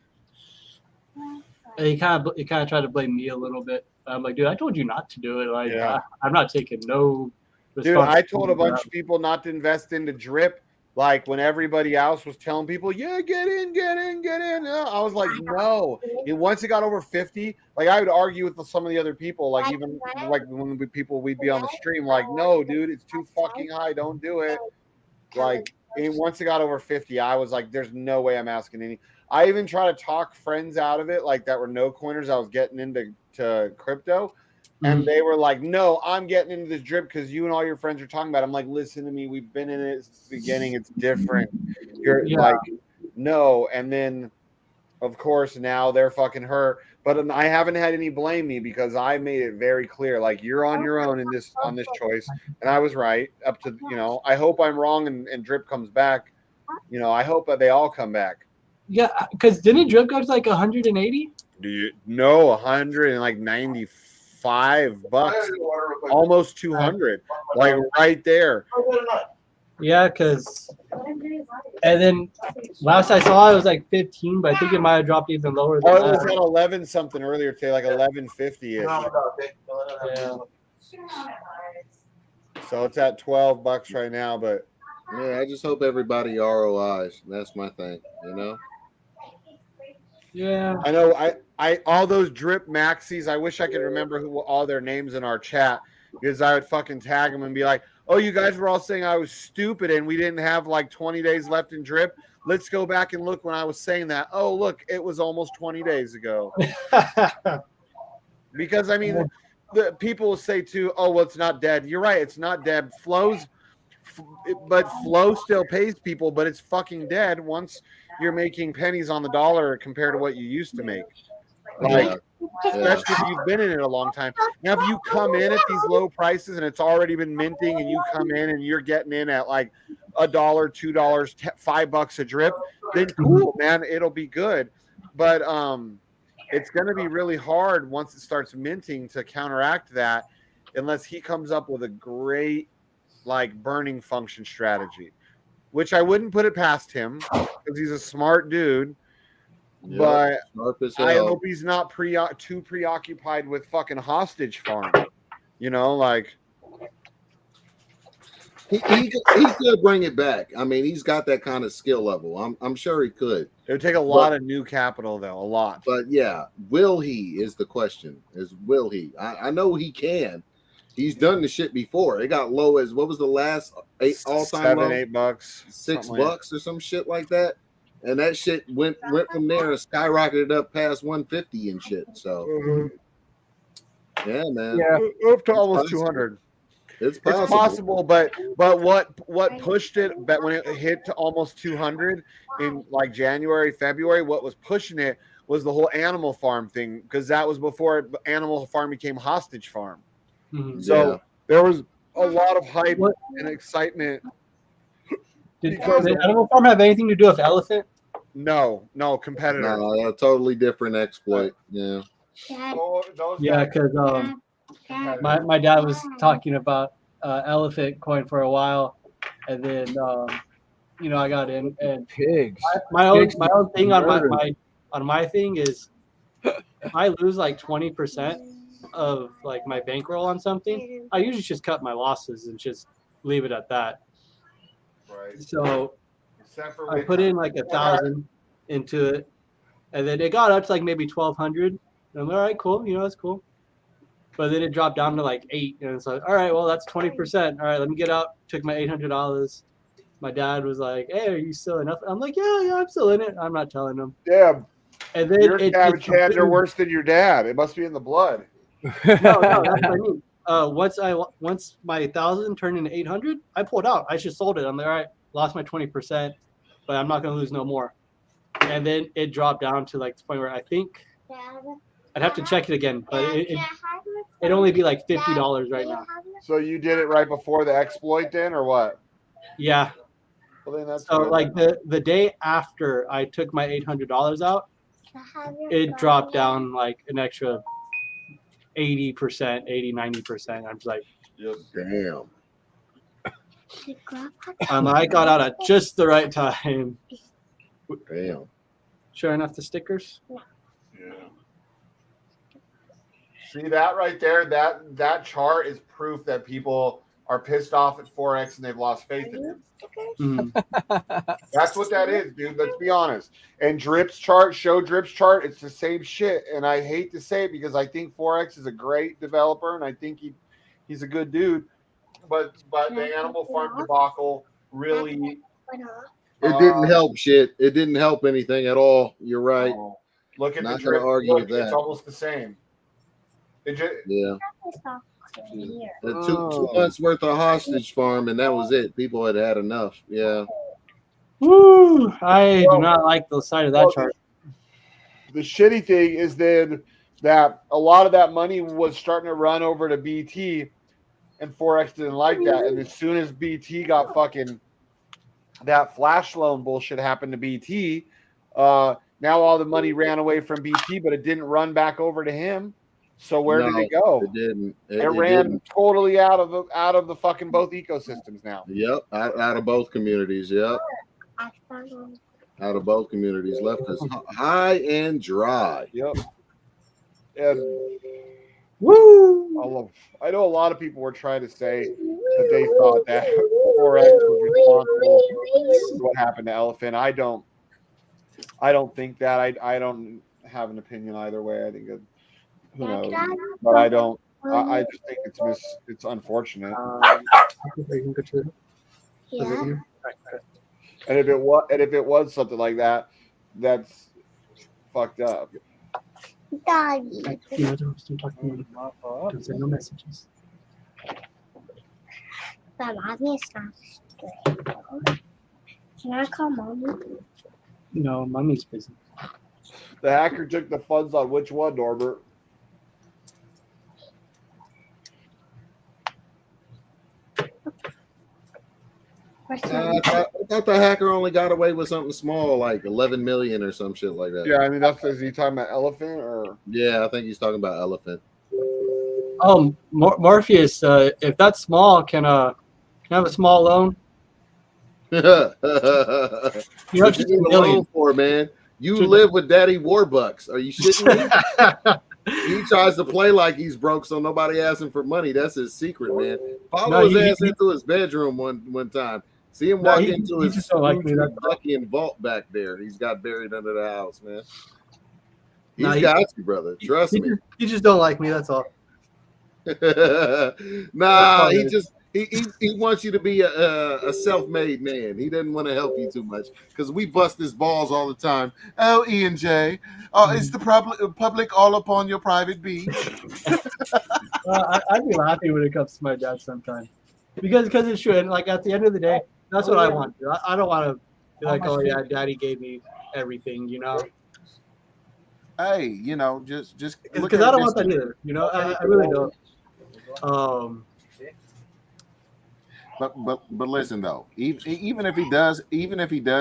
And he kind of tried to blame me a little bit. I'm like, dude, I told you not to do it. Like, I'm not taking no responsibility. Dude, I told a bunch of people not to invest into drip. Like when everybody else was telling people, yeah, get in. I was like, no. And once it got over 50, like I would argue with some of the other people, like even like when we'd be on the stream, like, no, dude, it's too fucking high. Don't do it. Like, and once it got over 50, I was like, there's no way I'm asking any. I even try to talk friends out of it, like that were no coiners. I was getting into crypto. And they were like, no, I'm getting into this drip because you and all your friends are talking about it. I'm like, listen to me. We've been in it since the beginning. It's different. You're like, no. And then, of course, now they're fucking hurt. But I haven't had any blame me because I made it very clear. Like, you're on your own on this choice. And I was right up to, I hope I'm wrong and drip comes back. I hope that they all come back. Yeah, because didn't drip go to like 180? Do you know 195 bucks, almost 200, like right there. Yeah, and then last I saw it was like 15, but I think it might have dropped even lower than that. It was that. at 11 something earlier today, like 11.50 ish. Yeah. So it's at $12 right now, but yeah, I just hope everybody ROIs. That's my thing, Yeah, I know. I all those drip maxis. I wish I could remember all their names in our chat because I would fucking tag them and be like, "Oh, you guys were all saying I was stupid and we didn't have like 20 days left in drip. Let's go back and look when I was saying that. Oh, look, it was almost 20 days ago." Because I mean, the people will say too, "Oh, well, it's not dead." You're right, it's not dead. But flow still pays people, but it's fucking dead once you're making pennies on the dollar compared to what you used to make. Like, especially if you've been in it a long time. Now, if you come in at these low prices and it's already been minting, and you come in and you're getting in at like $1, $2, $5 a drip, then cool, man, it'll be good. But it's going to be really hard once it starts minting to counteract that, unless he comes up with a great like burning function strategy, which I wouldn't put it past him because he's a smart dude. But I hope he's not too preoccupied with fucking hostage farm. You know, like he could bring it back. I mean, he's got that kind of skill level. I'm sure he could. It would take a lot of new capital, though, a lot. But yeah, will he is the question. Will he? I know he can. He's done the shit before. It got low as what was the last all-time low? $7, $8, $6 or some shit like that. And that shit went from there and skyrocketed up past 150 and shit. So yeah, man. Yeah, up to almost 200. It's possible, but what pushed it? But when it hit to almost 200 in like January, February, what was pushing it was the whole Animal Farm thing, because that was before Animal Farm became Hostage Farm. So there was a lot of hype and excitement. Did Animal Farm have anything to do with Elephant? No, competitor. No, a totally different exploit. Yeah. Yeah, because my dad was talking about Elephant coin for a while, and then I got in, and pigs. My own thing on my thing is, if I lose like 20% of like my bankroll on something, I usually just cut my losses and just leave it at that. Right. So I put in like 1,000 into it, and then it got up to like maybe 1,200. And I'm like, all right, cool, that's cool. But then it dropped down to like 8, and it's like, all right, well, that's 20%. All right, let me get out. Took my $800. My dad was like, hey, are you still enough? I'm like, yeah, I'm still in it. I'm not telling him. Yeah. And then your cabbage hands are worse than your dad. It must be in the blood. No, that's what I mean. Once my 1,000 turned into 800, I pulled out. I just sold it. I'm like, all right, lost my 20%, but I'm not gonna lose no more. And then it dropped down to like the point where I think I'd have to check it again, but it'd only be like $50 right now. So you did it right before the exploit, then, or what? Yeah. Well, then that's so good. like the day after I took my $800 out, it dropped down like an extra 80%, 80-90%. I'm just like, damn. I got out at just the right time. Damn. Sure enough, the stickers. Yeah. See that right there? That chart is proof that people are pissed off at Forex and they've lost faith in it. That's what that is, dude. Let's be honest. And Drip's chart, it's the same shit. And I hate to say it because I think Forex is a great developer and I think he's a good dude. But the Animal Farm debacle really It didn't help shit. It didn't help anything at all. You're right. Look at Not the gonna Drip. argue with It's that. almost the same. Yeah. 2 months worth of hostage farm, and that was it. People had had enough. Yeah. Woo! I do not like the side of that chart. The shitty thing is then that a lot of that money was starting to run over to BT, and Forex didn't like that. And as soon as BT got fucking that flash loan bullshit happened to BT, now all the money ran away from BT, but it didn't run back over to him. So where did it go? It didn't. It ran totally out of the fucking both ecosystems now. Yep, out of both communities. Yep, out of both communities. Left us high and dry. Yep. And woo! I know a lot of people were trying to say that they thought that Forex was responsible for what happened to Elephant. I don't think that. I don't have an opinion either way. I think that, who knows? But I don't. I just think it's unfortunate. Yeah. And if it was something like that, that's fucked up. Doggy. Don't send no messages. But mommy's not straight. Can I call mommy? No, mommy's busy. The hacker took the funds on which one, Norbert? I thought the hacker only got away with something small, like 11 million or some shit like that. Yeah, I mean, is he talking about elephant or? Yeah, I think he's talking about elephant. Morpheus, if that's small, can I have a small loan? What you just need a a million. loan for, man? You Just- live with Daddy Warbucks. Are you shitting me? He tries to play like he's broke, so nobody asks him for money. That's his secret, man. Follow his ass into his bedroom one time. See him walk into his just don't like me, that's all. fucking vault back there. He's got buried under the house, man. He's Nah, got you, brother. Trust me. You just don't like me. That's all. Nah, he wants you to be a self-made man. He doesn't want to help you too much because we bust his balls all the time. Oh, Ian J. Oh, is the public all upon your private beach? I'd be laughing when it comes to my dad sometimes because it's true. And like at the end of the day, that's what I want to do. I don't want to be like, oh yeah, daddy gave me everything, you know. Hey, you know, just Because I don't want that either. You know, I really don't. But listen though, even if he does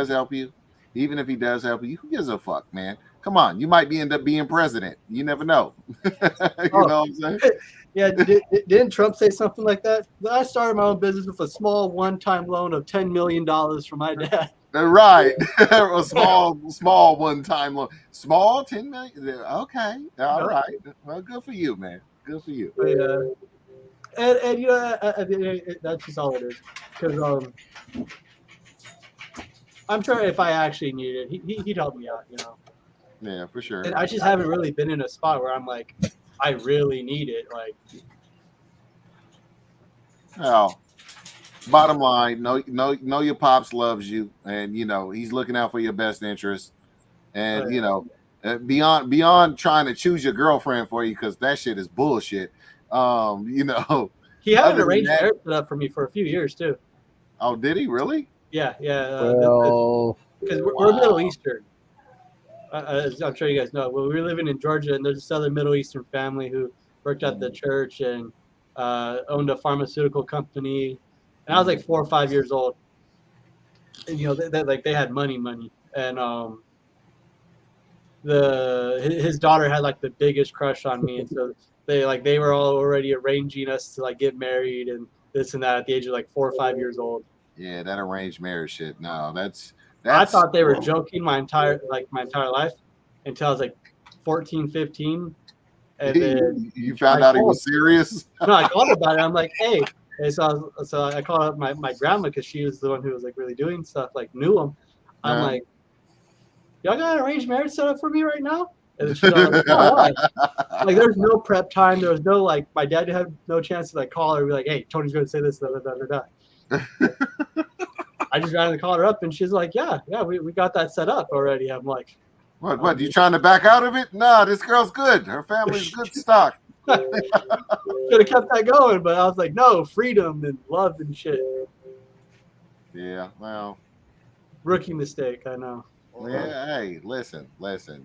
help you, who gives a fuck, man? Come on, you might end up being president. You never know. You know what I'm saying? Yeah, didn't Trump say something like that? I started my own business with a small one-time loan of $10 million from my dad. Right, a small one-time loan, small 10 million. Okay, all right. Well, good for you, man. Good for you. And you know, that's just all it is. Because I'm sure if I actually needed it, he'd help me out, you know. Yeah, for sure. And I just haven't really been in a spot where I'm like, I really need it. Like, well, bottom line, know your pops loves you, and you know he's looking out for your best interest. And you know, beyond trying to choose your girlfriend for you because that shit is bullshit. You know, he had an arranged marriage set up for me for a few years too. Oh, did he really? Yeah. Well, because we're Middle Eastern. As I'm sure you guys know. Well, we were living in Georgia, and there's this other Middle Eastern family who worked at the church and owned a pharmaceutical company. And I was like 4 or 5 years old, and you know, they had money, and his daughter had like the biggest crush on me, and so they were all already arranging us to like get married and this and that at the age of like 4 or 5 years old. Yeah, that arranged marriage shit. No, that's I thought they were joking my entire life until I was like 14, 15. And then you found out he was serious? No, I called about it. I'm like, hey. And so I called up my grandma because she was the one who was like really doing stuff, like knew him. I'm like, y'all got an arranged marriage set up for me right now? And she's like, oh, why? Like, there's no prep time. There was no, like, my dad had no chance to like call her and be like, hey, Tony's going to say this, I just ran to call her up, and she's like, yeah, we got that set up already. I'm like, what? You trying to back out of it? Nah, this girl's good. Her family's good stock. Should have kept that going, but I was like, no, freedom and love and shit. Yeah, well, rookie mistake, I know. Yeah, hey, listen.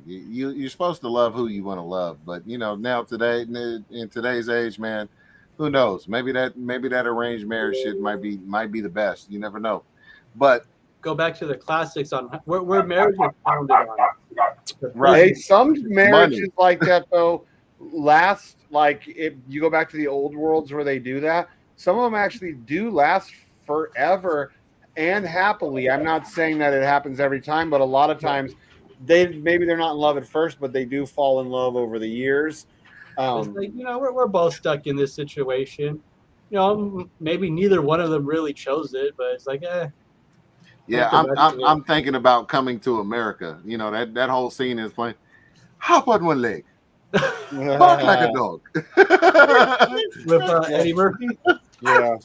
You're supposed to love who you want to love, but you know now in today's age, man, who knows? Maybe that arranged marriage shit might be the best. You never know. But go back to the classics on where marriage is founded on. Right. Hey, some marriages like that though last, like if you go back to the old worlds where they do that, some of them actually do last forever and happily. I'm not saying that it happens every time, but a lot of times they're not in love at first, but they do fall in love over the years. It's like, you know, we're both stuck in this situation. You know, maybe neither one of them really chose it, but it's like, yeah, I'm thinking about Coming to America. You know, that whole scene is playing. Hop on one leg. Bark like a dog. With Eddie Murphy? Yeah.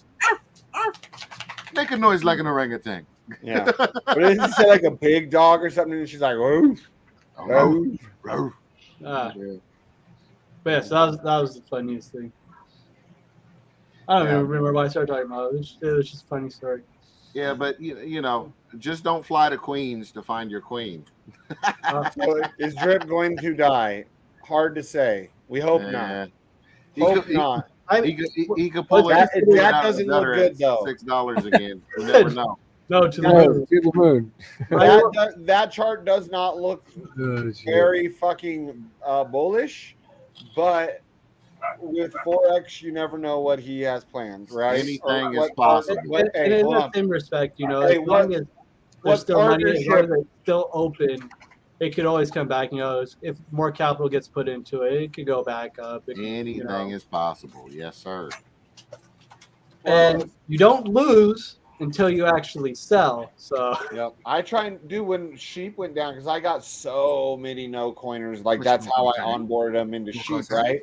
Make a noise like an orangutan. Yeah. But didn't he say like a big dog or something? And she's like, "Roof, roof." But yeah, so that was the funniest thing. I don't even remember why I started talking about it. It was just a funny story. Yeah, but you know, just don't fly to Queens to find your queen. So is Drip going to die? Hard to say. We hope not. He Hope could, not. he could pull it That out of the doesn't look gutter good at though. $6 again. You never know. No, to the No, to the moon. That chart does not look very fucking bullish, but with Forex, you never know what he has planned, right? Anything Or is possible. And hey, in hold that on. same respect, you know, Hey, as long as there's still money, as long as it's still open, it could always come back. You know, if more capital gets put into it, it could go back up. Anything is possible. Yes, sir. And you don't lose until you actually sell. So yep, I try and do when sheep went down because I got so many no coiners. Like that's how I onboarded them into sheep, right?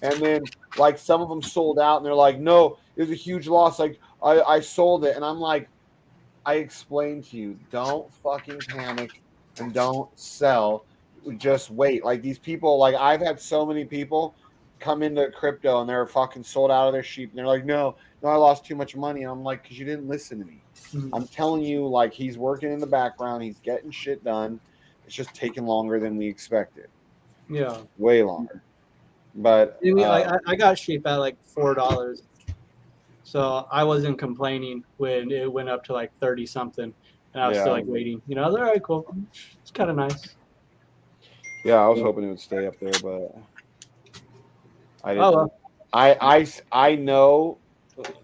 And then like some of them sold out, and they're like, "No, it was a huge loss. Like I sold it," and I'm like, I explained to you, don't fucking panic and don't sell. Just wait. Like these people, like I've had so many people come into crypto and they're fucking sold out of their sheep, and they're like, no, I lost too much money. And I'm like, because you didn't listen to me. I'm telling you, like he's working in the background, he's getting shit done. It's just taking longer than we expected. yeah, Way longer. But I got sheep at like $4. So I wasn't complaining when it went up to like 30 something, and I was still like waiting. You know, I was all right, cool. It's kind of nice. Yeah, I was hoping it would stay up there, but I didn't. Oh, well. I know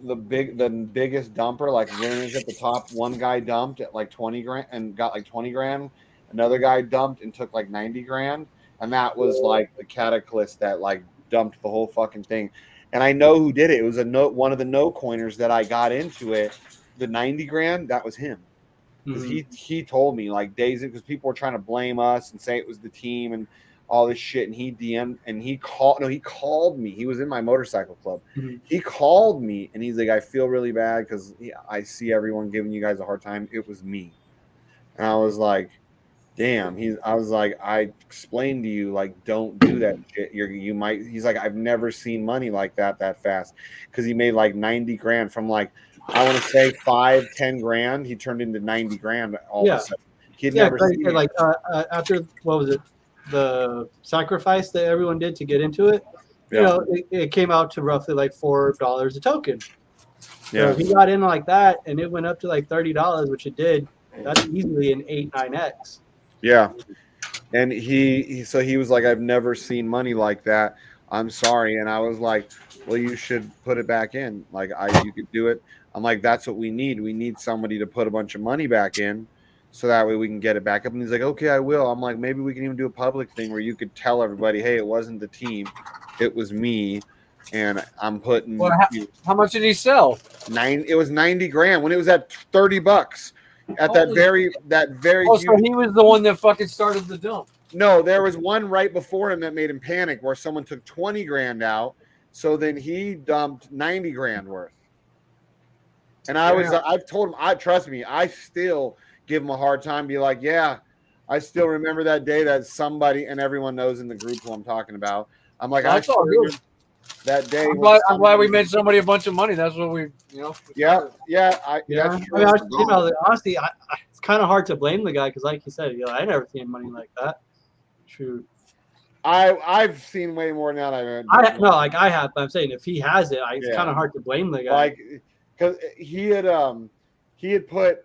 the biggest dumper, like when it was at the top, one guy dumped at like 20 grand and got like 20 grand. Another guy dumped and took like 90 grand, and that was like the cataclysm that like dumped the whole fucking thing. And I know who did it. It was one of the no coiners that I got into it. The 90 grand, that was him. Because he told me like days because people were trying to blame us and say it was the team and all this shit. And he DM'd and he called me. He was in my motorcycle club. He called me and he's like, I feel really bad because I see everyone giving you guys a hard time. It was me. And I was like, damn. I was like, I explained to you, like, don't do that shit. You might. He's like, I've never seen money like that fast, because he made like 90 grand from like, I want to say 5-10 grand. He turned into 90 grand all of a sudden. He'd never seen it. Like after what was it, the sacrifice that everyone did to get into it. You know, it came out to roughly like $4 a token. So if he got in like that and it went up to like $30, which it did, that's easily an 8-9x. Yeah. And he was like, I've never seen money like that. I'm sorry. And I was like, well, you should put it back in. Like you could do it. I'm like, that's what we need. We need somebody to put a bunch of money back in so that way we can get it back up. And he's like, okay, I will. I'm like, maybe we can even do a public thing where you could tell everybody, hey, it wasn't the team. It was me. And I'm putting. Well, how much did he sell? It was 90 grand when it was at $30. At that very. Oh, so he was the one that fucking started the dump. No, there was one right before him that made him panic, where someone took 20 grand out. So then he dumped 90 grand worth. And I've told him, trust me, I still give him a hard time. Be like, yeah, I still remember that day that somebody, and everyone knows in the group who I'm talking about. I'm like, I still remember that day. I'm glad we made somebody a bunch of money. That's what we, Yeah. I mean, honestly, it's kind of hard to blame the guy because, like you said, I never seen money like that. True. I've seen way more than that. I have, but I'm saying if he has it, it's kind of hard to blame the guy. Like, because he had put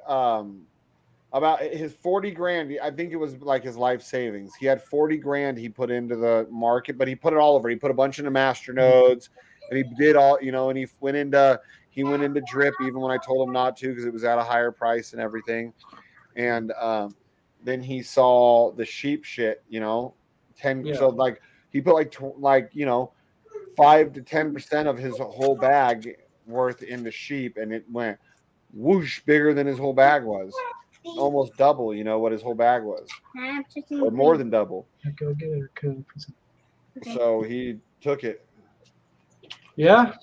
about his 40 grand. I think it was like his life savings. He had 40 grand he put into the market, but he put it all over. He put a bunch into master nodes, and he did all, and he went into drip even when I told him not to, because it was at a higher price and everything. And then he saw the sheep shit, 10. So like he put like 5 to 10% of his whole bag worth into sheep, and it went whoosh bigger than his whole bag was. Almost double, what his whole bag was, or more than double. Go get it. So he took it. Yeah,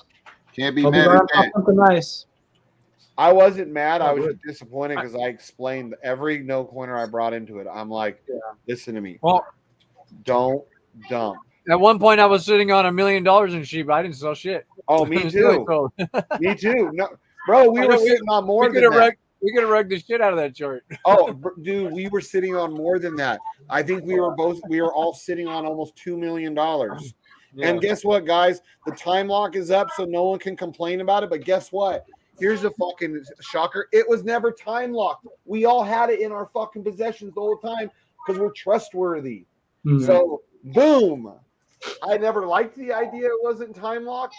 can't be mad at that. Something nice. I wasn't mad. I was just disappointed because I explained every no coiner I brought into it. I'm like, listen to me. Well, don't dump. At one point, I was sitting on $1 million in sheep. I didn't sell shit. Oh, me too. Me too. No, bro, we were sitting on more than that. We could have rugged the shit out of that chart. Oh, dude, we were sitting on more than that. I think we were all sitting on almost $2 million. Yeah. And guess what, guys? The time lock is up, so no one can complain about it. But guess what? Here's the fucking shocker. It was never time locked. We all had it in our fucking possessions the whole time because we're trustworthy. Mhm. So, boom. I never liked the idea it wasn't time locked,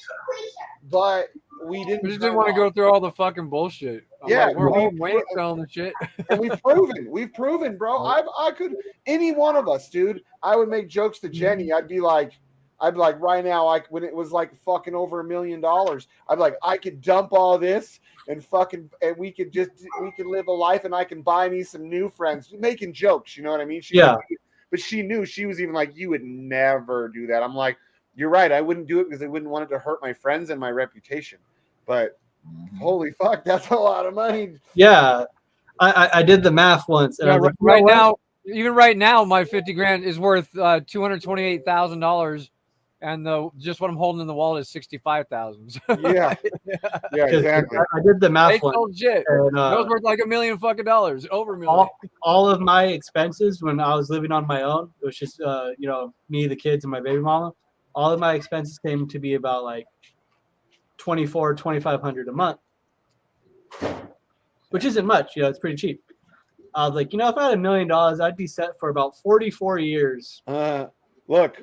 but we didn't. We just didn't want to go through all the fucking bullshit. Yeah, we're all Wayne selling the shit. And we've proven, bro. I could, any one of us, dude. I would make jokes to Jenny. I'd be like, right now, when it was like fucking over $1 million, I'd be like, I could dump all this and we could live a life, and I can buy me some new friends, making jokes. You know what I mean? But she knew. She was even like, you would never do that. I'm like, you're right. I wouldn't do it because I wouldn't want it to hurt my friends and my reputation. But holy fuck, that's a lot of money. Yeah, I did the math once. And Yeah, I was right, like, even right now, my 50 grand is worth $228,000, and just what I'm holding in the wallet is 65,000. Yeah, exactly. I did the math They once. sold shit. And, It was worth like $1 million fucking dollars, over $1 million. all of my expenses when I was living on my own, it was just me, the kids, and my baby mama. All of my expenses came to be about like $2,500 a month, which isn't much. It's pretty cheap. I was like, if I had $1 million, I'd be set for about 44 years. Look,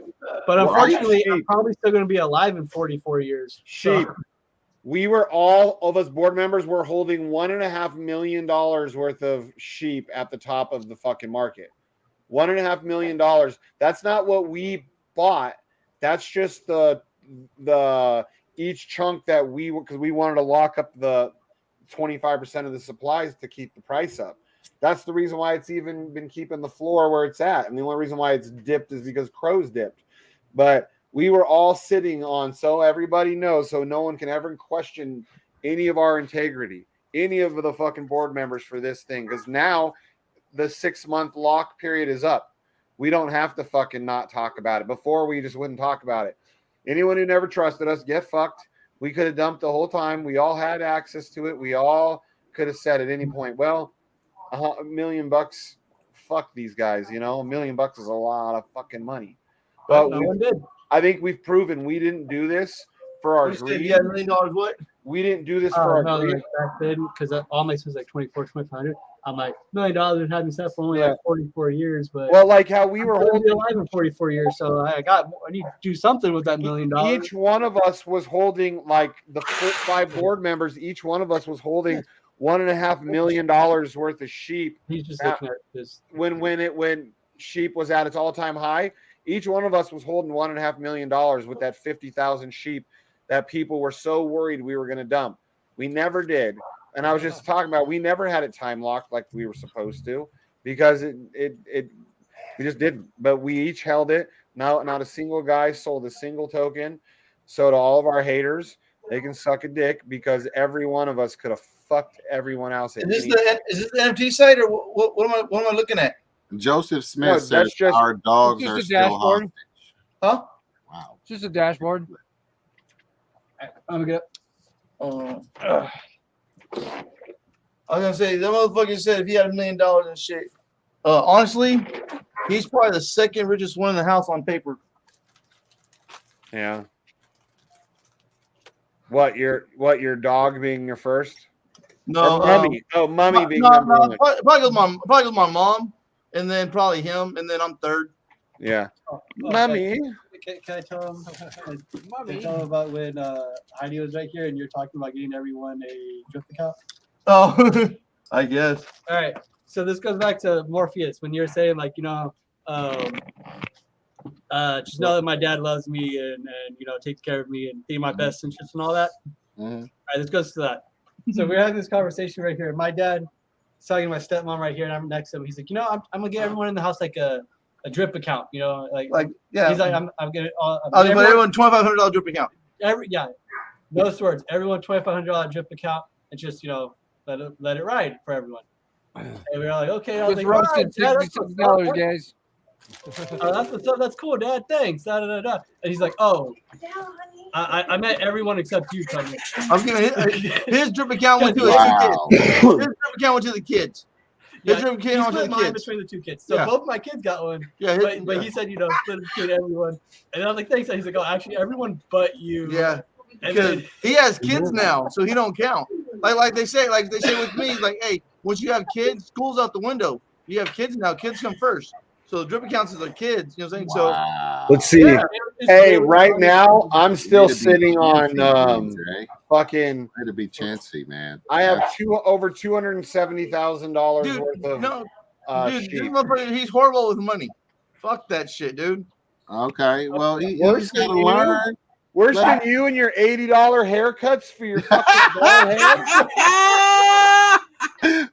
but unfortunately, I'm probably still going to be alive in 44 years. Sheep. We were all of us board members were holding $1.5 million worth of sheep at the top of the fucking market. $1.5 million. That's not what we bought. That's just the each chunk that because we wanted to lock up the 25% of the supplies to keep the price up. That's the reason why it's even been keeping the floor where it's at. And the only reason why it's dipped is because crows dipped. But we were all sitting on, so everybody knows, so no one can ever question any of our integrity, any of the fucking board members for this thing. Because now the 6-month lock period is up. We don't have to fucking not talk about it. Before, we just wouldn't talk about it. Anyone who never trusted us, get fucked. We could have dumped the whole time. We all had access to it. We all could have said at any point, well, $1 million, fuck these guys, $1 million is a lot of fucking money. But no one did. I think we've proven we didn't do this for our greed. Yeah, $1 million what? We didn't do this for our greed. Back then, because all my was like 2,500. I'm like, $1 million had me set for only like 44 years. But well, like how we were holding alive in 44 years, so I need to do something with that $1 million. Each one of us was holding, like the 5 board members. Each one of us was holding $1.5 million worth of sheep. He's just looking at this. When sheep was at its all-time high, each one of us was holding $1.5 million with that 50,000 sheep that people were so worried we were going to dump. We never did. And I was just talking about, we never had it time locked like we were supposed to, because we just didn't. But we each held it. Now, not a single guy sold a single token. So to all of our haters, they can suck a dick, because every one of us could have fucked everyone else. Is this the NFT site, or what am I looking at? Joseph Smith says our dogs are still hostage. Huh? Wow. It's just a dashboard. I'm good. I was gonna say, that motherfucker said if he had $1 million and shit. Honestly, he's probably the second richest one in the house on paper. Yeah. What your dog being your first? No, Mummy. Mummy being number one. Probably my mom, and then probably him, and then I'm third. Yeah. Mummy. Can I tell him? Can I tell him about when Heidi was right here and you're talking about getting everyone a drift account? Oh, I guess. All right. So this goes back to Morpheus when you're saying like, just know that my dad loves me and takes care of me and be my best interest and all that. Mm-hmm. All right, this goes to that. So we're having this conversation right here. My dad is talking to my stepmom right here, and I'm next to him. He's like, I'm gonna get everyone in the house like a drip account, like yeah. He's like, I'm gonna. But everyone $2,500 drip account. Those words. Everyone $2,500 drip account, and just let it ride for everyone. And we were like, okay. I was like, roasted $66, guys. That's what's up. That's cool, Dad. Thanks. Da, da, da, da. And he's like, oh. I met everyone except you, Tony. I'm giving his drip account went to Wow. his drip account went to the kids. His Yeah, drip he account went to split the mine kids. between the two kids. So Yeah. both my kids got one. Yeah, but he said, split it between everyone. And I was like, thanks. And he's like, oh, actually, everyone but you. Yeah. And Because then, he has kids now, so he don't count. Like they say with me, like, hey, once you have kids, school's out the window. You have kids now, kids come first. So the drip accounts is their kids, you know what I'm saying? Wow. Let's see. Yeah. Hey, right now I'm still Way to be sitting on chancy, Jay. fucking. Way to be chancy, man. I have That's- over $270,000 worth of Dude, sheep. this motherfucker, he's horrible with money. Fuck that shit, dude. Okay, well, Worse he's got to than you? learn. Worse Let- than you and your $80 haircuts for your fucking bald head.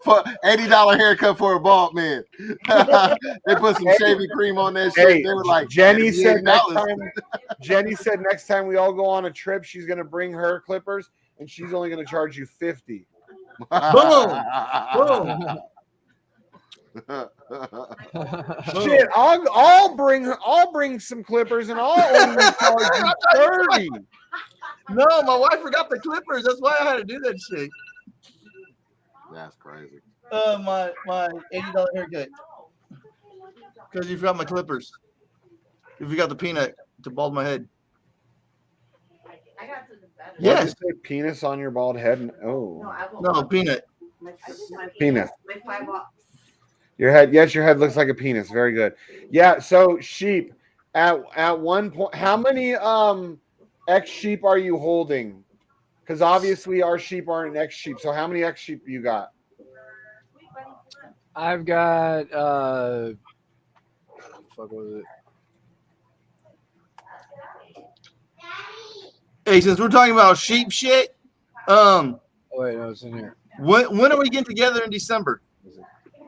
For $80 haircut for a bald man. They put some shaving cream on that shit. Hey, They were like, Jenny said next $88. time. Jenny said next time we all go on a trip, she's gonna bring her clippers, and she's only gonna charge you $50. Boom. Boom. Shit, I'll bring some clippers, and I'll only charge you 30. No, my wife forgot the clippers. That's why I had to do that shit. That's crazy. My $80 haircut. Because you forgot my clippers. If you got the peanut to bald my head. Yes. Say penis on your bald head. No, peanut. Penis. Your head, yes, your head looks like a penis. Very good. Yeah. So sheep. At one point, how many X sheep are you holding? Because obviously our sheep aren't X sheep. So how many X sheep you got? I've got fuck was it? Hey, since we're talking about sheep shit, Oh wait, no, it's in here. when are we getting together in December?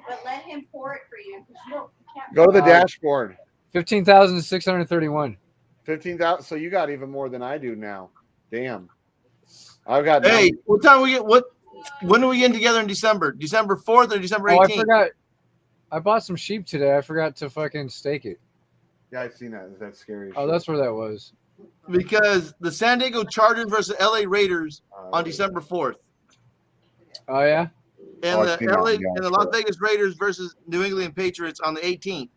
But let him pour it for you because you can't. Go to the dashboard. 15,631. 15,000. So you got even more than I do now. Damn. I've got. Hey, what time we get? When are we getting together in December? December 4th or December 18th? Oh, I forgot. I bought some sheep today. I forgot to fucking stake it. Yeah, I've seen that. That's scary. Oh, that's where that was. Because the San Diego Chargers versus LA Raiders on December 4th. Oh yeah. And the Las Vegas Raiders versus New England Patriots on the 18th.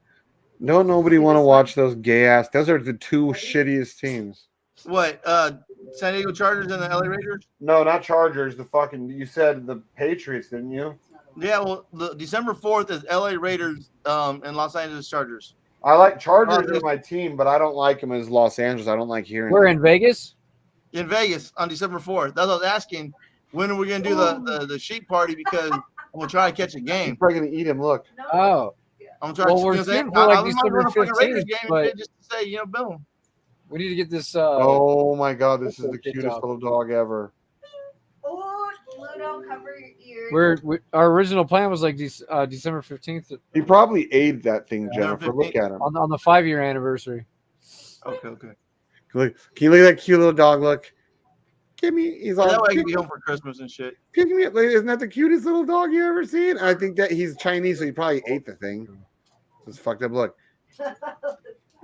No, nobody want to watch those gay ass. Those are the two shittiest teams. What? San Diego Chargers and the LA Raiders? No, not Chargers. The fucking you said the Patriots, didn't you? Yeah, well, the December 4th is LA Raiders and Los Angeles Chargers. I like Chargers are my team, but I don't like them as Los Angeles. I don't like hearing. We're them. in Vegas. In Vegas on December 4th. That's what I was asking. When are we gonna do the sheep party? Because I'm gonna try to catch a game. He's probably gonna eat him. Look. Oh. I'm trying Well, we're to shooting for like December Raiders 15th, game but just to say, boom. we need to get this. Oh my god, this is the Good cutest job. little dog ever. Oh, Pluto, cover your ears. Our original plan was like December 15th. He probably ate that thing, Jennifer. Look at him. On the 5-year anniversary. Okay. Look, can you look at that cute little dog? Look. Give me. He's all. That way I can be home for Christmas and shit. Pick me up. Isn't that the cutest little dog you ever seen? I think that he's Chinese, so he probably ate the thing. It's fucked up. Look.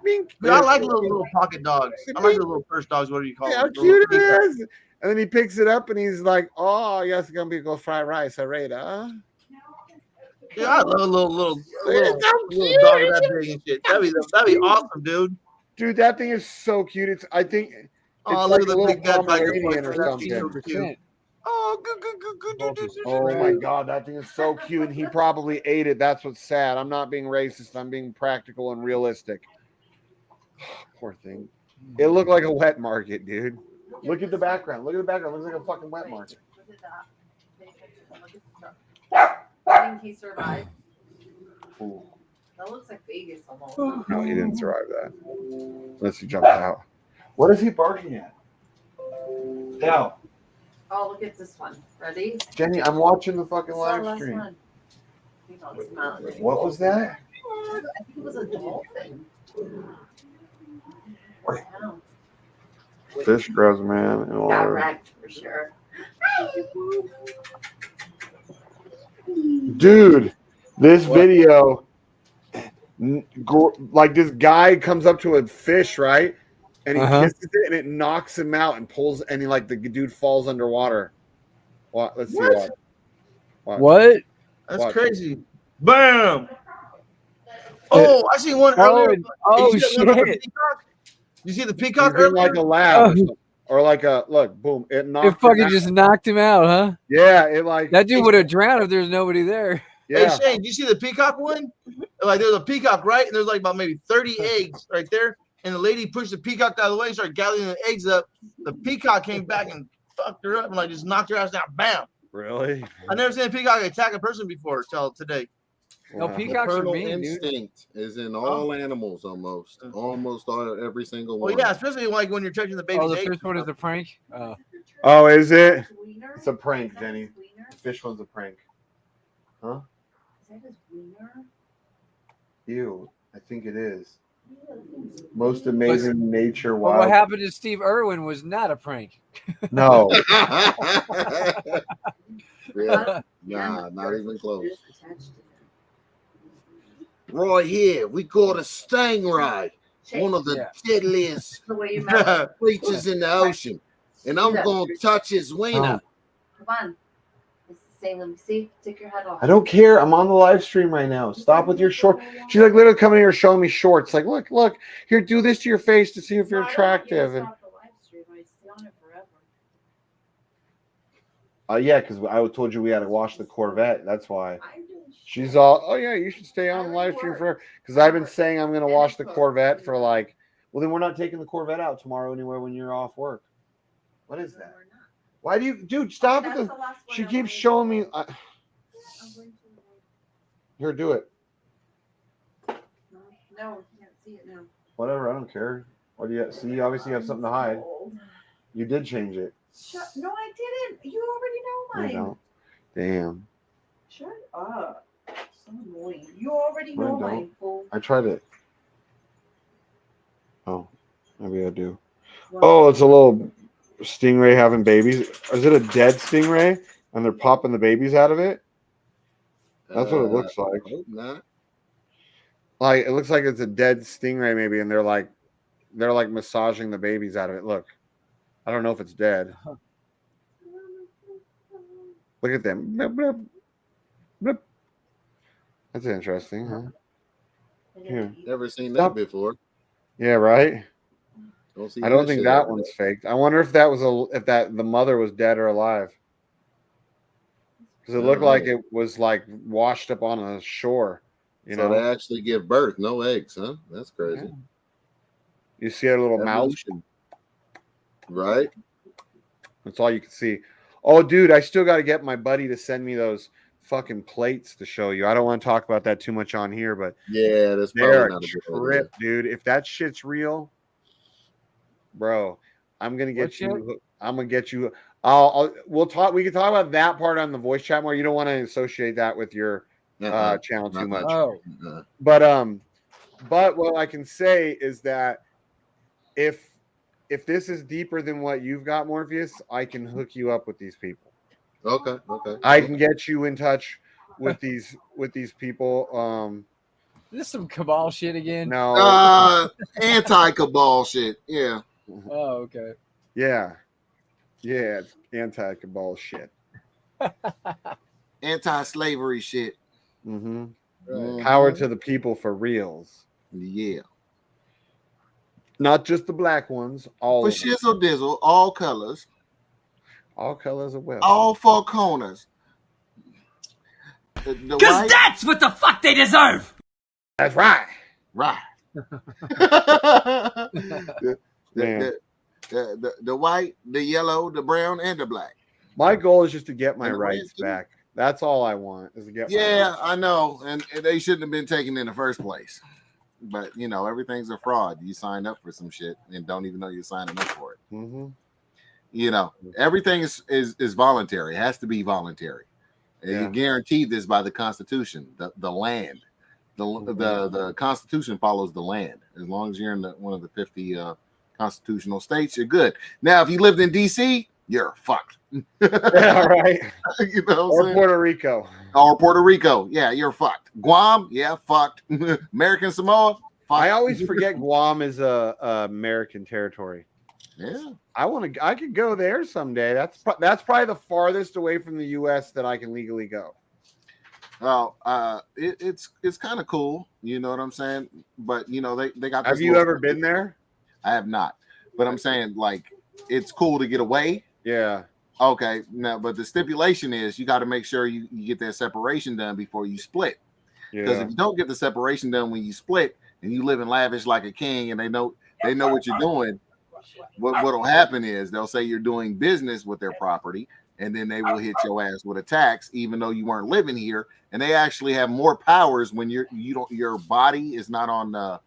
Bink. Dude, I like little pocket dogs. I like the little purse dogs. What do you call How them? cute it is. And then he picks it up and he's like, "Oh, yes, it's gonna be go fried rice, alright, huh?" Yeah, I love a little dog cute. that big and shit. That'd be awesome, dude. Dude, that thing is so cute. It's I think it's Oh, like look at a the little big bad Pomeranian or That's something. so cute. Oh, good. Oh my god, that thing is so cute, and he probably ate it. That's what's sad. I'm not being racist. I'm being practical and realistic. Poor thing. It looked like a wet market, dude. Look at the background. Look at the background. It looks like a fucking wet market. I think he survived. Ooh. That looks like Vegas almost. No, he didn't survive that. Unless he jumped out. What is he barking at? Now, Oh, look at this one. Ready? Jenny, I'm watching the fucking This one, live last stream. one. Hang on, it's not. What was that? I think it was a dolphin. Wow. Fish grows, man. And Got water. wrecked for sure. Dude, this video, like this guy comes up to a fish, right? and he kisses it, and it knocks him out and pulls, and he the dude falls underwater. What? Let's see what. What? That's crazy. Bam. Oh, I seen one Oh, earlier. oh, You see that one about the shit. peacock? You see the peacock He's in earlier? a lab or like a look. Boom! It knocked. It fucking him just knocked him out, huh? Yeah, it that dude would have drowned if there's nobody there. Hey Shane, do you see the peacock one? Like there's a peacock, right? And there's like about maybe 30 eggs right there. And the lady pushed the peacock out of the way and started gathering the eggs up. The peacock came back and fucked her up and just knocked her ass down. Bam. Really? I've never seen a peacock attack a person before till today. No, peacocks are Maternal mean, instinct is in all animals almost all, every single one. Well, yeah, especially like when you're touching the baby's Oh, the eggs. first one is a prank. Oh, is it? It's a prank, Jenny. The fish one's a prank. Huh? Is that his wiener? Ew, I think it is. Most amazing nature But wild. what happened to Steve Irwin was not a prank. No. Yeah, nah, not even close. Right here, we caught a stingray, one of the deadliest creatures in the ocean, and I'm gonna touch his wiener. Come on. Salem, see? Take your head off. I don't care. I'm on the live stream right now. Stop with your short. She's like literally coming here showing me shorts. Like, look, here, do this to your face to see if you're attractive. And yeah, because I told you we had to wash the Corvette. That's why. She's all, oh yeah, you should stay on the live stream forever. Because I've been saying I'm gonna wash the Corvette for well, then we're not taking the Corvette out tomorrow anywhere when you're off work. What is that? Why do you, dude? Stop with the. She keeps showing me. Here, do it. No, we can't see it now. Whatever, I don't care. What do you see? You obviously have something to hide. You did change it. No, I didn't. You already know mine. No. Damn. Shut up. So annoying. You already know mine, fool. I tried it. Oh, maybe I do. Oh, it's a little stingray having babies. Is it a dead stingray? And they're popping the babies out of it? That's what it looks like. I hope not. Like it looks like it's a dead stingray, maybe, and they're like massaging the babies out of it. Look, I don't know if it's dead. Look at them. Blip, blip, blip. That's interesting, huh? Here. Never seen that before. Yeah, right. I don't think that ever. one's faked. I wonder if that was the mother was dead or alive. Because it looked like it was washed up on a shore. You know, they actually give birth, no eggs, huh? That's crazy. Yeah. You see a little Evolution. Right? That's all you can see. Oh, dude, I still got to get my buddy to send me those fucking plates to show you. I don't want to talk about that too much on here, but yeah, that's they're probably a not a trip, dude. If that shit's real, bro, I'm gonna get you. I'm gonna get you. We'll talk. We can talk about that part on the voice chat more. You don't want to associate that with your channel too much. But what I can say is that if this is deeper than what you've got, Morpheus, I can hook you up with these people. Okay. I can get you in touch with these people. Is this some cabal shit again? No. Anti-cabal shit. Yeah. Oh, okay. Yeah. Yeah, it's anti-cabal shit. Anti-slavery shit. Mm-hmm. Right. Power to the people for reals. Yeah. Not just the black ones. All For of them. shizzle dizzle, all colors. All colors of well. All four corners. Because that's what the fuck they deserve. That's right. Right. The white, the yellow, the brown, and the black. My goal is just to get my And the rights red, too. back. That's all I want is to get. Yeah, my rights. I know, and they shouldn't have been taken in the first place. But everything's a fraud. You sign up for some shit and don't even know you're signing up for it. Mm-hmm. Everything is voluntary. It has to be voluntary. Yeah. You're guaranteed this by the Constitution, the land. The Constitution follows the land. As long as you're in one of the 50 constitutional states, you're good. Now, if you lived in DC, you're fucked. Yeah, right. You know what I'm saying? Puerto Rico. Or Puerto Rico, yeah, you're fucked. Guam, yeah, fucked. American Samoa, I always forget Guam is a American territory. Yeah, I could go there someday. That's probably the farthest away from the U.S. that I can legally go. Well, it's kind of cool, you know what I'm saying? But you know, they got. Have you ever been there? I have not, but I'm saying like it's cool to get away. Yeah. Okay. Now, but the stipulation is you got to make sure you get that separation done before you split. Because if you don't get the separation done when you split and you live in lavish like a king, and they know what you're doing, what'll happen is they'll say you're doing business with their property, and then they will hit your ass with a tax, even though you weren't living here. And they actually have more powers when your body is not on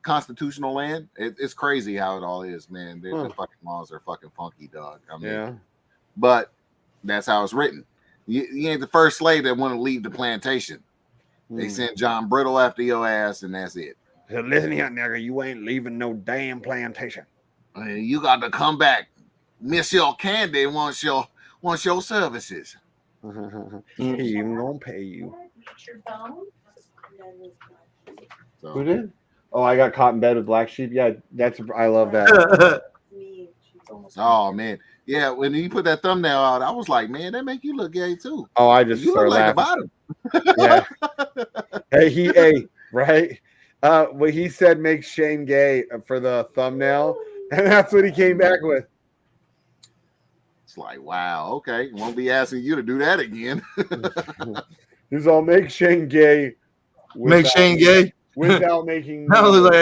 constitutional land. It's crazy how it all is, man. The fucking laws are fucking funky, dog. I mean, yeah. But that's how it's written. You ain't the first slave that want to leave the plantation. They sent John Brittle after your ass, and that's it. So listen here, nigga, you ain't leaving no damn plantation. You got to come back. Miss your candy wants your services. He even gonna pay you. So. Who did? Oh, I got caught in bed with BlackSheep. Yeah, I love that. Oh man, yeah. When you put that thumbnail out, I was like, man, that make you look gay too. Oh, I just you look like the bottom. Yeah. Hey, right? What he said makes Shane gay for the thumbnail, and that's what he came back with. It's like, wow, okay, won't be asking you to do that again. He's all make Shane gay. Make Shane gay without making. I was like,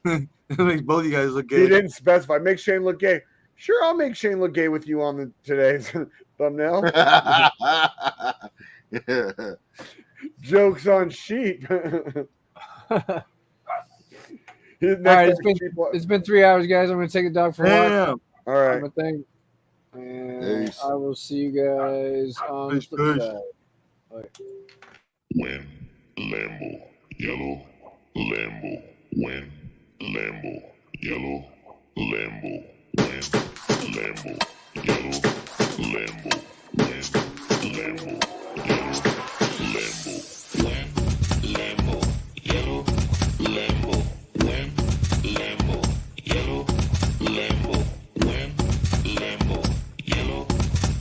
hey, it makes both you guys look gay. He didn't specify. Make Shane look gay. Sure, I'll make Shane look gay with you on today's thumbnail. Jokes on sheep. All right, it's been 3 hours, guys. I'm going to take the dog for a walk. All right. And I will see you guys on the flip side. Win, Lambo, yellow, Lambo, win, Lambo, yellow, Lambo, win, Lambo, yellow, Lambo, win, Lambo, yellow, Lambo, win, Lambo, yellow, Lambo, win, Lambo, yellow, Lambo, win, Lambo, yellow,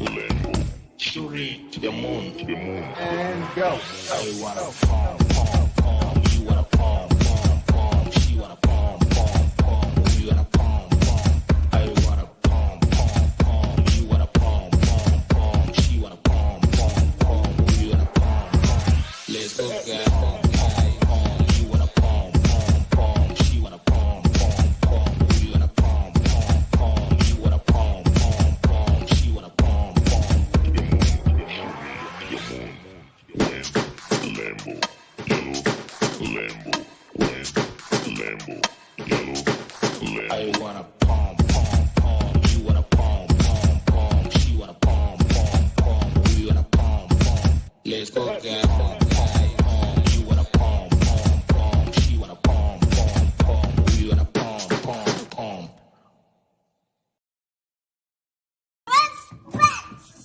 Lambo, shooting to the moon, and go. I wanna palm, palm, palm. You wanna palm, palm, palm. She wanna palm, palm, palm. You wanna palm, palm. I wanna palm, palm, palm. You wanna palm, palm, palm. She wanna palm, palm, palm. You wanna palm, palm. Let's go, guys. Palm, palm. You wanna palm, palm, palm. She wanna palm, palm, palm. You wanna palm, palm, palm. You wanna palm, palm, palm. She wanna palm, palm. Lambo, yellow, Lambo, win, Lambo, yellow, Lambo. I wanna palm.